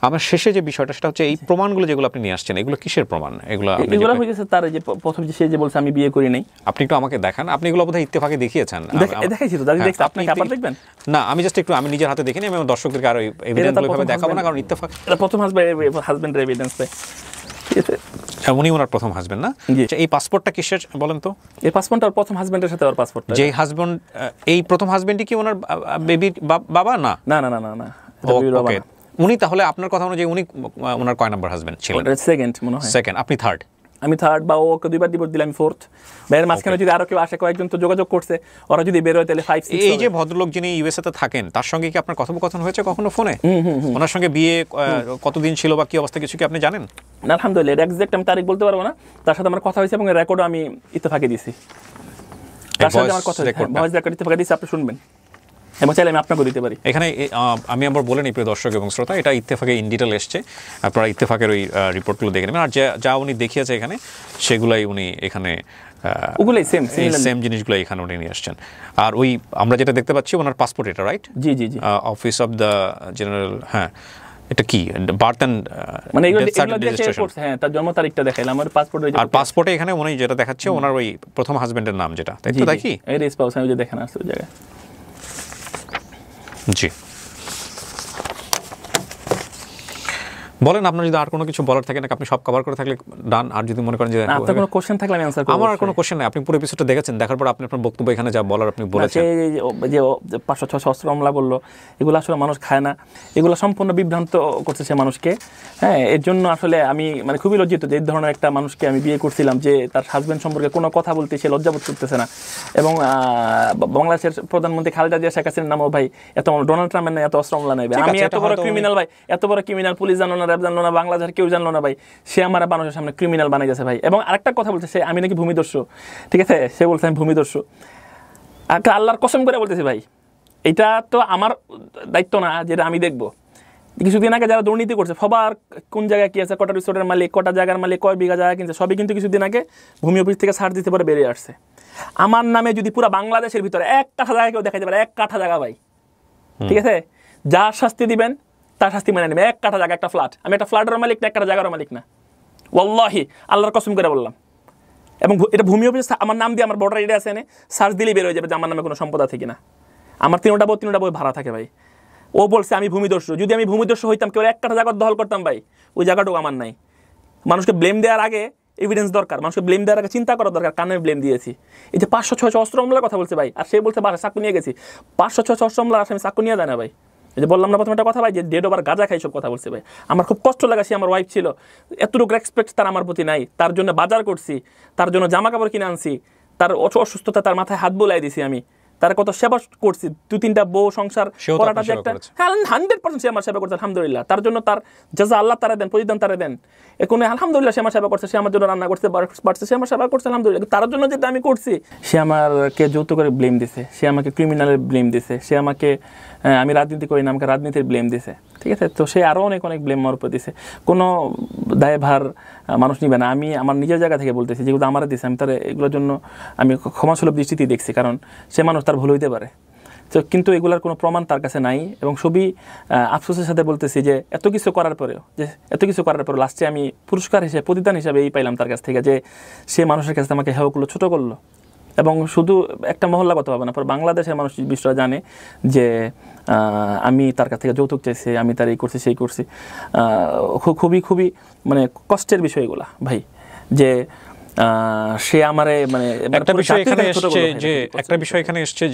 আমার শেষে যে বিষয়টা সেটা হচ্ছে এই প্রমাণগুলো যেগুলো আপনি নিয়ে আসছেন, এগুলো কিসের প্রমাণ? এগুলো হয়েছে তার যে প্রথম সে যে বলছে আমি বিয়ে করি নাই, আপনি একটু আমাকে দেখান। আপনি এগুলো বোধহয় ইত্তেফাকে দেখিয়েছেন। দেখাইছি তো, দাদি দেখতে, আপনি আবার দেখবেন না? আমি জাস্ট একটু আমি নিজের হাতে দেখিনি, আমি আমার দর্শকদেরকে আর এভিডেন্সগুলো দেখাবো না, কারণ ইত্তেফাক এটা প্রথম হাজবেন্ডের এভিডেন্স দেয়। উনি ওনার প্রথম হাজবেন্ড না? এই পাসপোর্টটা কিসের বলেন তো? এই পাসপোর্টটা প্রথম হাজবেন্ডের সাথে ওর পাসপোর্টটা। যে হাজবেন্ড, এই প্রথম হাজবেন্ডই কি ওনার বেবির বাবা? না, ওকে। উনি তাহলে আপনার কথা অনুযায়ী উনি ওনার কয় নাম্বার হাজবেন্ড ছিলেন? সেকেন্ড মনে হয়। সেকেন্ড, আপনি থার্ড? আমি থার্ড, বা ওকে 2বার ডিভোর্স দিলাম, আমি ফোর্থ। ভাইয়ের মাঝখানে যদি আরো কেউ আসে, কয়েকজন তো যোগাযোগ করছে, ওরা যদি বের হয় তাহলে 5, 6। এই যে ভদ্রলোক যিনি ইউএসএ তে থাকেন, তার সঙ্গে কি আপনার কথোপকথন হয়েছে কখনো ফোনে? ওনার সঙ্গে বিয়ে কতদিন ছিল বা কি অবস্থা, কিছু কি আপনি জানেন? না, আলহামদুলিল্লাহ, এক্সাক্ট আমি তারিখ বলতে পারবো না। তার সাথে আমার কথা হয়েছে এবং রেকর্ডও আমি ইত্তেফাকে দিয়েছি। তার সাথে আমার কথা হয়েছে, ভয়েস রেকর্ড ইত্তেফাকে দিয়েছি, আপনি শুনবেন, এবং চাইলে আমি আপনাকে দিতে পারি। এখানে আমি আবার বলে নিই প্রিয় দর্শক এবং শ্রোতা, এটা ইত্তেফাকে ইন ডিটেল এসছে, আপনারা ইত্তেফাকের ওই রিপোর্টগুলো দেখে নেবেন। আর যা উনি দেখিয়েছে এখানে, সেগুলাই উনি এখানে ওগুলাই সেম জিনিসগুলো এখানে উনি নিয়ে আসছেন। আর ওই আমরা যেটা দেখতে পাচ্ছি ওনার পাসপোর্ট, এটা right? G, office of the general, হ্যাঁ। এটা কি বার্থ এন্ড মানে এগুলো দিয়ে সে করছে, হ্যাঁ তার জন্ম তারিখটা দেখাইলাম, আমার পাসপোর্টে। আর পাসপোর্টে এখানে মনে যেটা দেখাচ্ছে ওনার ওই প্রথম হাজবেন্ডের নাম যেটা, তাই তো? তাই কি এই স্পাউস আমি যে দেখেন আসছে ওই জায়গায়। জি বলেন, আপনার যদি আর কোনো কিছু বলার থাকে নাকি আপনি সব কভার করে থাকলে ডান। আর যদি মনে করেন যে আপনার কোনো কোশ্চেন থাকলে আমি অ্যানসার করব। আমার আর কোনো কোশ্চেন নাই, আপনি পুরো এপিসোডটা দেখেছেন, দেখার পর আপনি আপনার বক্তব্য এখানে যা বলার আপনি বলেছেন। যে 500-600 অস্ত্র মামলা করলো, এগুলো আসলে মানুষ খায় না, এগুলো সম্পূর্ণ বিভ্রান্ত করছে সে মানুষকে। হ্যাঁ, এর জন্য আসলে আমি মানে খুবই লজ্জিত যে এই ধরনের একটা মানুষকে আমি বিয়ে করছিলাম, যে তার হাজবেন্ড সম্পর্কে কোনো কথা বলতে সে লজ্জাবোধ করতেছে না। এবং বাংলাদেশের প্রধানমন্ত্রী খালেদা জিয়া, শেখ হাসিনার নামও ভাই এত, ডোনাল্ড ট্রাম্পের না এত অস্ত্র মামলা নেবে। আমি এত বড় ক্রিমিনাল ভাই, এত বড় ক্রিমিনাল, পুলিশ জানলো না, র্যাব জানলো না, বাংলাদেশ কেউ জানলো না ভাই, সে আমার মানুষের সামনে ক্রিমিনাল বানাই গেছে ভাই। এবং আরেকটা কথা বলছে সে, আমি নাকি ভূমিদস্যু, ঠিক আছে, সে বলছে আমি ভূমিদস্যু। আল্লাহর কসম করে বলতেছি ভাই, এটা তো আমার দায়িত্ব না যেটা আমি দেখবো। কিছুদিন আগে যারা দুর্নীতি করছে সবার কোন জায়গায় কি আছে, কটা রিসোর্টের মালিক, কটা জায়গার মালিক, কয় বিঘা জায়গা কিনছে, সবই কিন্তু কিছুদিন আগে ভূমি অফিস থেকে সার্চ দিতে পারে বেরিয়ে আসছে। আমার নামে যদি পুরো বাংলাদেশের ভিতরে 1 কাঠা জায়গা কেউ দেখাইতে পারে, 1 কাঠা জায়গা ভাই, ঠিক আছে, যার শাস্তি দিবেন তার শাস্তি মানে নেবে। 1 কাঠা জায়গা, একটা ফ্ল্যাট, আমি একটা ফ্ল্যাটের মালিক না, একটা জায়গার মালিক না, ওয়াল্লাহি আল্লাহর কসম করে বললাম। এবং এটা ভূমি অফিস আমার নাম দিয়ে, আমার বর্ডার এরিয়া আছে, সার্চ দিলেই বের হয়ে যাবে যে আমার নামে কোনো সম্পদ আছে কিনা। আমার 3টা বই ভাড়া থাকে ভাই। ও বলছে আমি ভূমিদস্যু। যদি আমি ভূমিদস্যু হইতাম, কেউ 1 কাঠা জায়গা দখল করতাম ভাই, ওই জায়গাটুকু আমার নাই। মানুষকে ব্লেম দেওয়ার আগে এভিডেন্স দরকার, মানুষকে ব্লেম দেওয়ার আগে চিন্তা করা দরকার, কানে ব্লেম দিয়েছি। এই যে 500-600 অস্ত্র মামলার কথা বলছে ভাই, আর সে বলছে বাসা চাকু নিয়ে গেছি। 500-600 অস্ত্র মামলার আসামি চাকু নিয়ে যায় না ভাই। এই যে বললাম না প্রথমে একটা কথা ভাই, যে ডেড ওভার গাঁজা খাই সব কথা বলছে ভাই। আমার খুব কষ্ট লাগে, সে আমার ওয়াইফ ছিল, এতটুকু রেসপেক্ট তার আমার প্রতি নাই। তার জন্য বাজার করছি, তার জন্য জামা কাপড় কিনে আনছি, তার অসুস্থতা তার মাথায় হাত বোলাই দিছি আমি, তার কত সেবা করছি, 2-3টা বউ সংসার করাটা যে একটা 100% সে আমার সেবা করছে আলহামদুলিল্লাহ। তার জন্য তার জাযা আল্লাহ তারা দেন, প্রতিদান তারা দেন। এখন আলহামদুলিল্লাহ সে আমার সেবা করছে, সে আমার জন্য রান্না করতে পারছে, সে আমার সেবা করছে আলহামদুলিল্লাহ। তার জন্য যেটা আমি করছি, সে আমাকে যৌতুক করে ব্লেম দিছে, সে আমাকে ক্রিমিনালের ব্লেম দিছে, সে আমাকে, আমি রাজনীতি করি না, আমাকে রাজনীতির ব্লেম দিছে, ঠিক আছে। তো সে আরও অনেক ব্লেম আমার উপর দিছে, কোনো দায়ভার মানুষ নিবে না। আমি আমার নিজের জায়গা থেকে বলতেছি, যেগুলো আমার দিছে আমি তার এগুলোর জন্য আমি ক্ষমাসুলভ দৃষ্টিতেই দেখছি, কারণ সে মানুষ, তার ভুল হইতে পারে। তো কিন্তু এগুলার কোনো প্রমাণ তার কাছে নাই। এবং সবই আফসোসের সাথে বলতেছি যে এত কিছু করার পরেও লাস্টে আমি পুরস্কার হিসেবে, প্রতিদান হিসাবে এই পাইলাম তার কাছ থেকে, যে সে মানুষের কাছে আমাকে হেয় করলো, ছোটো করলো। এবং শুধু একটা মহল্লাগত হবে না, পর বাংলাদেশের মানুষ বিষয়টা জানে যে আমি তার কাছ থেকে যৌতুক চাইছি, আমি তার এই করছি সেই করছি। খুবই খুবই মানে কষ্টের বিষয় এগুলা ভাই, যে সে আমারে মানে একটা বিষয় এখানে এসছে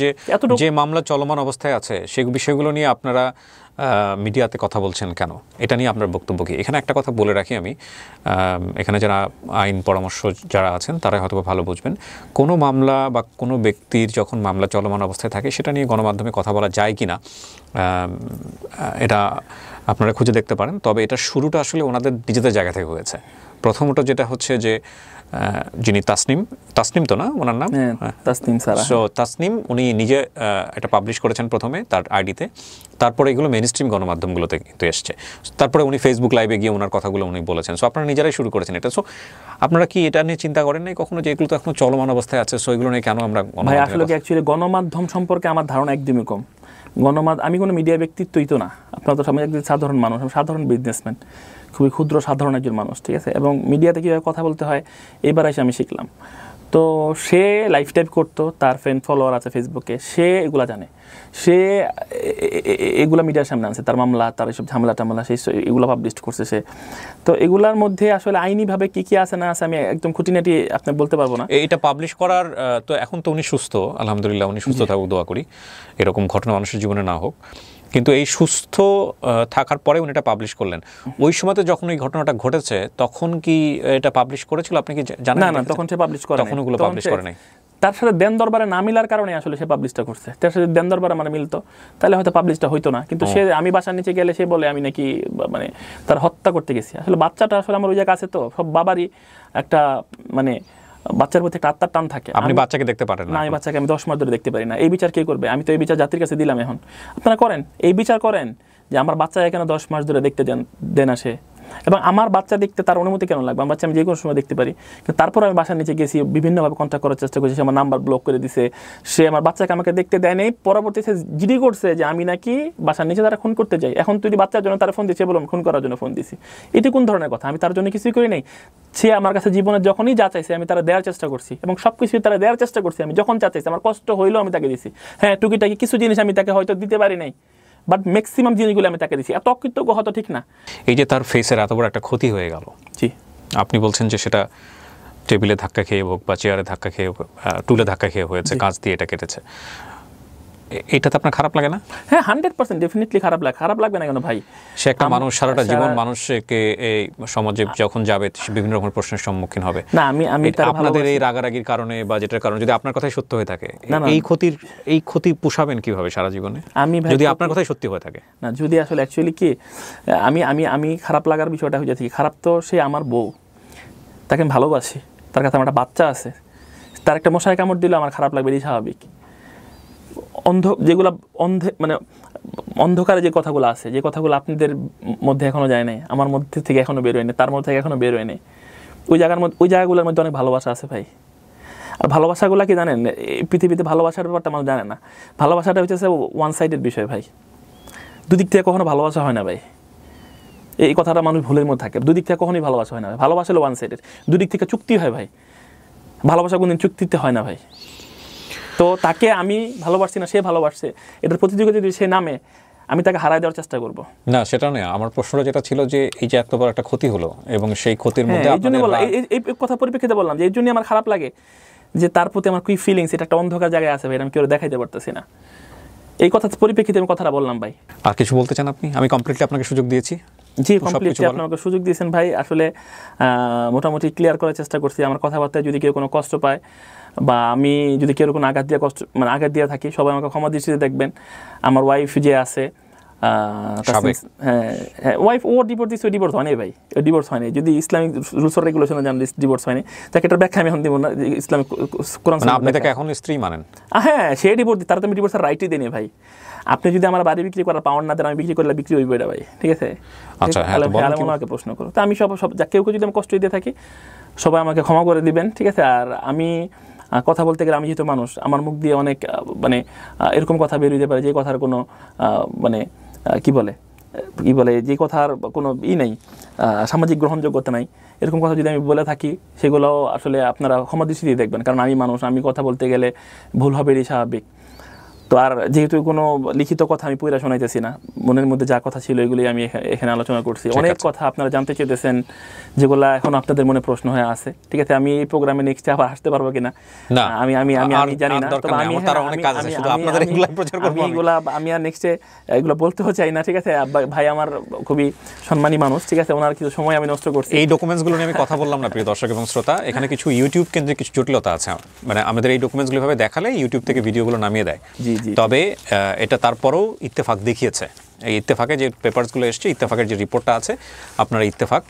যে মামলা চলমান অবস্থায় আছে, সেই বিষয়গুলো নিয়ে আপনারা মিডিয়াতে কথা বলছেন কেন, এটা নিয়ে আপনার বক্তব্য কি? এখানে একটা কথা বলে রাখি আমি, এখানে যারা আইন পরামর্শ যারা আছেন তারা হয়তো ভালো বুঝবেন, কোনো মামলা বা কোনো ব্যক্তির যখন মামলা চলমান অবস্থায় থাকে সেটা নিয়ে গণমাধ্যমে কথা বলা যায় কি না এটা আপনারা খুঁজে দেখতে পারেন। তবে এটা শুরুটা আসলে ওনাদের নিজেদের জায়গা থেকে হয়েছে। প্রথমত যেটা হচ্ছে যে যিনি তাসনিম তো না ওনার নাম, তাসনিম উনি নিজে এটা পাবলিশ করেছেন প্রথমে তার আইডিতে, তারপরে এগুলো মেইনস্ট্রিম গণমাধ্যমগুলোতে কিন্তু এসছে, তারপরে উনি ফেসবুক লাইভে গিয়ে ওনার কথাগুলো উনি বলেছেন। সো আপনারা নিজেরাই শুরু করেছেন এটা। সো আপনারা কি এটা নিয়ে চিন্তা করেন নাই কখনো যে এগুলো তো এখনো চলমান অবস্থায় আছে, সো এগুলো নিয়ে কেন আমরা? ভাই আসলে কি অ্যাকচুয়ালি গণমাধ্যম সম্পর্কে আমার ধারণা একদমই কম। আমি কোনো মিডিয়া ব্যক্তিত্বই তো না, আপনারা তো সবাই একজন সাধারণ মানুষ, আমি সাধারণ বিজনেসম্যান, খুবই ক্ষুদ্র সাধারণ একজন মানুষ, ঠিক আছে। এবং মিডিয়াতে কীভাবে কথা বলতে হয় এবার এসে আমি শিখলাম। তো সে লাইফ টাইপ করতো, তার ফ্রেন্ড ফলোয়ার আছে ফেসবুকে, সে এগুলা জানে, সে এগুলা মিডিয়ার সামনে আনছে, তার মামলা, তার এইসব ঝামেলা টামলা সেই এগুলো পাবলিশ করছে সে। তো এগুলার মধ্যে আসলে আইনিভাবে কী কী আছে না আছে আমি একদম খুঁটিনাটি আপনি বলতে পারবো না। এটা পাবলিশ করার তো এখন তো উনি সুস্থ, আলহামদুলিল্লাহ, উনি সুস্থ থাকুক, দোয়া করি এরকম ঘটনা মানুষের জীবনে না হোক। কিন্তু এই সুস্থ থাকার পরে উনি এটা পাবলিশ করলেন। ওই সময়তে যখন এই ঘটনাটা ঘটেছে তখন কি এটা পাবলিশ করেছিল আপনি কি জানেন? না, তখন সে পাবলিশ করে, তখন ওগুলো পাবলিশ করে নাই। তার সাথে দেন দরবারে না মিলার কারণে আসলে সে পাবলিশটা করছে। তার সাথে দেন দরবারে মানে মিলতো তাহলে হয়তো পাবলিশটা হইতো না। কিন্তু সে, আমি বাসার নিচে গেলে সে বলে আমি নাকি মানে তার হত্যা করতে গেছি। আসলে বাচ্চাটা আসলে আমার ওই জায়গা আছে, তো সব বাবারই একটা মানে বাচ্চার প্রতি একটা আত্মার টান থাকে। আপনি বাচ্চাকে দেখতে পারেন না? আমি বাচ্চাকে আমি 10 মাস ধরে দেখতে পারি না। এই বিচার কে করবে? আমি তো এই বিচার জাতির কাছে দিলাম। এখন আপনারা করেন, এই বিচার করেন যে আমার বাচ্চা এখানে 10 মাস ধরে দেখতে দেন আসে, এবং আমার বাচ্চা দেখতে তার অনুমতি কেন লাগবে? আমার বাচ্চা আমি যে কোনো সময় দেখতে পারি। কিন্তু তারপর আমি বাসার নিচে গেছি, বিভিন্নভাবে কন্ট্যাক্ট করার চেষ্টা করছি, সে আমার নাম্বার ব্লক করে দিছে, সে আমার বাচ্চাকে আমাকে দেখতে দেয় নেই। পরবর্তীতে জিডি করছে যে আমি নাকি বাসার নিচে তারা খুন করতে যাই। এখন তুই বাচ্চার জন্য তারা ফোন দিচ্ছে, বললাম খুন করার জন্য ফোন দিছি। এটি কোন ধরনের কথা? আমি তার জন্য কিছুই করি নাই। সে আমার কাছে জীবনে যখনই যা চাইছে আমি তারা দেওয়ার চেষ্টা করছি, এবং সব কিছুই তারা দেওয়ার চেষ্টা করছি। আমি যখন যা চাইছি, আমার কষ্ট হইলেও আমি তাকে দিছি। হ্যাঁ, টুকিটাকি কিছু জিনিস আমি তাকে হয়তো দিতে পারি নাই, বাট ম্যাক্সিমাম জিনিসগুলো আমি তাকে দিছি। এত অকৃতজ্ঞ হয়তো ঠিক না। এই যে তার ফেসের এত বড় একটা ক্ষতি হয়ে গেল, জি, আপনি বলছেন যে সেটা টেবিলে ধাক্কা খেয়ে হোক বা চেয়ারে ধাক্কা খেয়ে হোক, টুলে ধাক্কা খেয়ে হয়েছে, কাঁচ দিয়ে এটা কেটেছে, এটাতে আপনার খারাপ লাগে না? হ্যাঁ, 100% ডেফিনেটলি খারাপ লাগে। খারাপ লাগবে না কেন ভাই? সে একটা মানুষ, সারাটা জীবন মানুষকে এই সমাজে যখন যাবে বিভিন্ন রকমের প্রশ্নের সম্মুখীন হবে। না, আমি তার আপনাদের এই রাগারাগির কারণে বা যেটার কারণে যদি আপনার কথাই সত্য হয়ে থাকে, এই ক্ষতি পোষাবেন কিভাবে সারা জীবনে, যদি আপনার কথাই সত্যি হয়ে থাকে? না, যদি আসলে অ্যাকচুয়ালি কি আমি খারাপ লাগার বিষয়টা হয়ে যাচ্ছে, খারাপ তো সে আমার বউ, তাকে আমি ভালোবাসি, তার কাছে আমার একটা বাচ্চা আছে, তার একটা মশায় কামড় দিলে আমার খারাপ লাগবে, এটাই স্বাভাবিক। যেগুলো মানে অন্ধকারে যে কথাগুলো আছে, যে কথাগুলো আপনাদের মধ্যে এখনো যায় নাই, আমার মধ্যে থেকে এখনো বের হয়নি, তার মধ্যে থেকে এখনো বের হয়নি, ওই জায়গাগুলোর মধ্যে অনেক ভালোবাসা আছে ভাই। আর ভালোবাসাগুলো কি জানেন, এই পৃথিবীতে ভালোবাসার ব্যাপারটা মানুষ জানে না। ভালোবাসাটা হচ্ছে ওয়ান সাইডেড বিষয় ভাই, দুদিক থেকে কখনো ভালোবাসা হয় না ভাই। এই কথাটা মানুষ ভুলের মধ্যে থাকে, দুদিক থেকে কখনোই ভালোবাসা হয় না ভাই। ভালোবাসা হলো ওয়ান সাইডেড, দুদিক থেকে চুক্তি হয় ভাই। ভালোবাসা কোনদিন চুক্তিতে হয় না ভাই। তো তাকে আমি ভালোবাসছি না, সে ভালোবাসছে, এটার প্রতিযোগিতা যদি সে নামে, আমি তাকে হারাই দেওয়ার চেষ্টা করব না। সেটা নয়, আমার প্রশ্নটা যেটা ছিল যে এই যে এত বড় একটা ক্ষতি হলো এবং সেই ক্ষতির মধ্যে এই কথা পরিপ্রেক্ষিতে বললাম যে এই জন্যই আমার খারাপ লাগে যে তার প্রতি আমার কি ফিলিংস, এটা একটা অন্ধকার জায়গায় আছে ভাই, আমি কেউ দেখাইতে পারতেছি না। এই কথা পরিপ্রেক্ষিতে আমি কথাটা বললাম ভাই। আর কিছু বলতে চান আপনি? আমি কমপ্লিটলি আপনাকে সুযোগ দিয়েছি। জি, কমপ্লিটলি আপনি আমাকে সুযোগ দিয়েছেন ভাই। আসলে মোটামুটি ক্লিয়ার করার চেষ্টা করছি। আমার কথাবার্তায় যদি কেউ কোনো কষ্ট পায় বা আমি যদি কেউ কোনো আঘাত দিয়ে থাকি, সবাই আমাকে ক্ষমা দৃষ্টিতে দেখবেন। আমার ওয়াইফ যে আছে, ওয়াইফ, ও ডিভোর্স দিচ্ছে, ডিভোর্স হয়নি ভাই, ডিভোর্স হয়নি। যদি ইসলামিক রুলস অর রেগুলেশনে জানেন ডিভোর্স হয়নি, তাকে এটার ব্যাখ্যা আমি এখন দিব না। ইসলামিক কোরআন আপনি তাকে এখন স্ত্রী মানেন? হ্যাঁ, সে ডিভোর্স দিই, তারা তো আমি ডিভোর্সের রাইটই দিই ভাই। আপনি যদি আমার বাড়ি বিক্রি করার পাওয়ার না দেন, আমি বিক্রি করলে বিক্রি হইবে এটা ভাই, ঠিক আছে? আচ্ছা, আমাকে প্রশ্ন করো তো, আমি সব কেউ যদি আমি কষ্ট দিয়ে থাকি, সবাই আমাকে ক্ষমা করে দিবেন, ঠিক আছে? আর আমি কথা বলতে গেলে, আমি যেহেতু মানুষ, আমার মুখ দিয়ে অনেক মানে এরকম কথা বের হইতে পারে যে কথার কোনো মানে কি বলে যে কথার কোনো নেই, সামাজিক গ্রহণযোগ্যতা নাই। এরকম কথা যদি আমি বলে থাকি, সেগুলোও আসলে আপনারা ক্ষমা দৃষ্টি দিয়ে দেখবেন, কারণ আমি মানুষ, আমি কথা বলতে গেলে ভুল হবে, এটাই স্বাভাবিক। তো আর যেহেতু কোনো লিখিত কথা আমি পুরা শোনাইতেছি না, মনের মধ্যে যা কথা ছিল এগুলি আমি এখানে আলোচনা করছি। অনেক কথা আপনারা জানতে চেয়েছেন, যেগুলো এখন আপনাদের মনে প্রশ্ন হয়ে আছে, ঠিক আছে? আমি এই প্রোগ্রামে নেক্সট আবার আসতে পারবো কিনা আমি জানি না, তবে আমি আর নেক্সটে এগুলো বলতেও চাই না, ঠিক আছে? ভাই আমার খুবই সম্মানী মানুষ, ঠিক আছে? ওনার কিছু সময় আমি নষ্ট করছি। এই ডকুমেন্টসগুলো নিয়ে আমি কথা বললাম না প্রিয় দর্শক এবং শ্রোতা, এখানে কিছু ইউটিউব কেন্দ্রিক কিছু জটিলতা আছে। মানে আমাদের এই ডকুমেন্টসগুলো ভাবে দেখালে ইউটিউব থেকে ভিডিওগুলো নামিয়ে দেয়। তবে এটা তারপরেও ইত্তেফাক দেখিয়েছে। এই ইত্তেফাকে যে পেপারসগুলো এসছে, ইত্তেফাকের যে রিপোর্টটা আছে, আপনারা ইত্তেফাক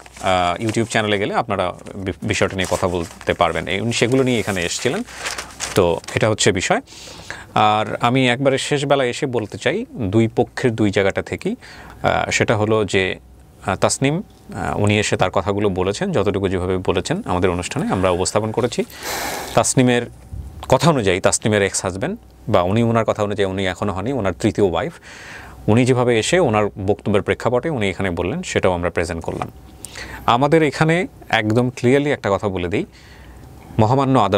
ইউটিউব চ্যানেলে গেলে আপনারা বিষয়টা নিয়ে কথা বলতে পারবেন। উনি সেগুলো নিয়ে এখানে এসেছিলেন। তো এটা হচ্ছে বিষয়। আর আমি একবারে শেষ বেলায় এসে বলতে চাই দুই পক্ষের দুই জায়গাটা থেকেই, সেটা হলো যে তাসনিম উনি এসে তার কথাগুলো বলেছেন, যতটুকু যেভাবে বলেছেন আমাদের অনুষ্ঠানে আমরা উপস্থাপন করেছি। তাসনিমের কথা অনুযায়ী, তাসনিমের এক্স হাজব্যান্ড বা ওনার কথা অনুযায়ী, উনি এখনও হয়নি, ওনার তৃতীয় ওয়াইফ, উনি যেভাবে এসে ওনার বক্তব্যের প্রেক্ষাপটে উনি এখানে বললেন, সেটাও আমরা প্রেজেন্ট করলাম। আমাদের এখানে একদম ক্লিয়ারলি একটা কথা বলে দিই, মহামান্য আদালত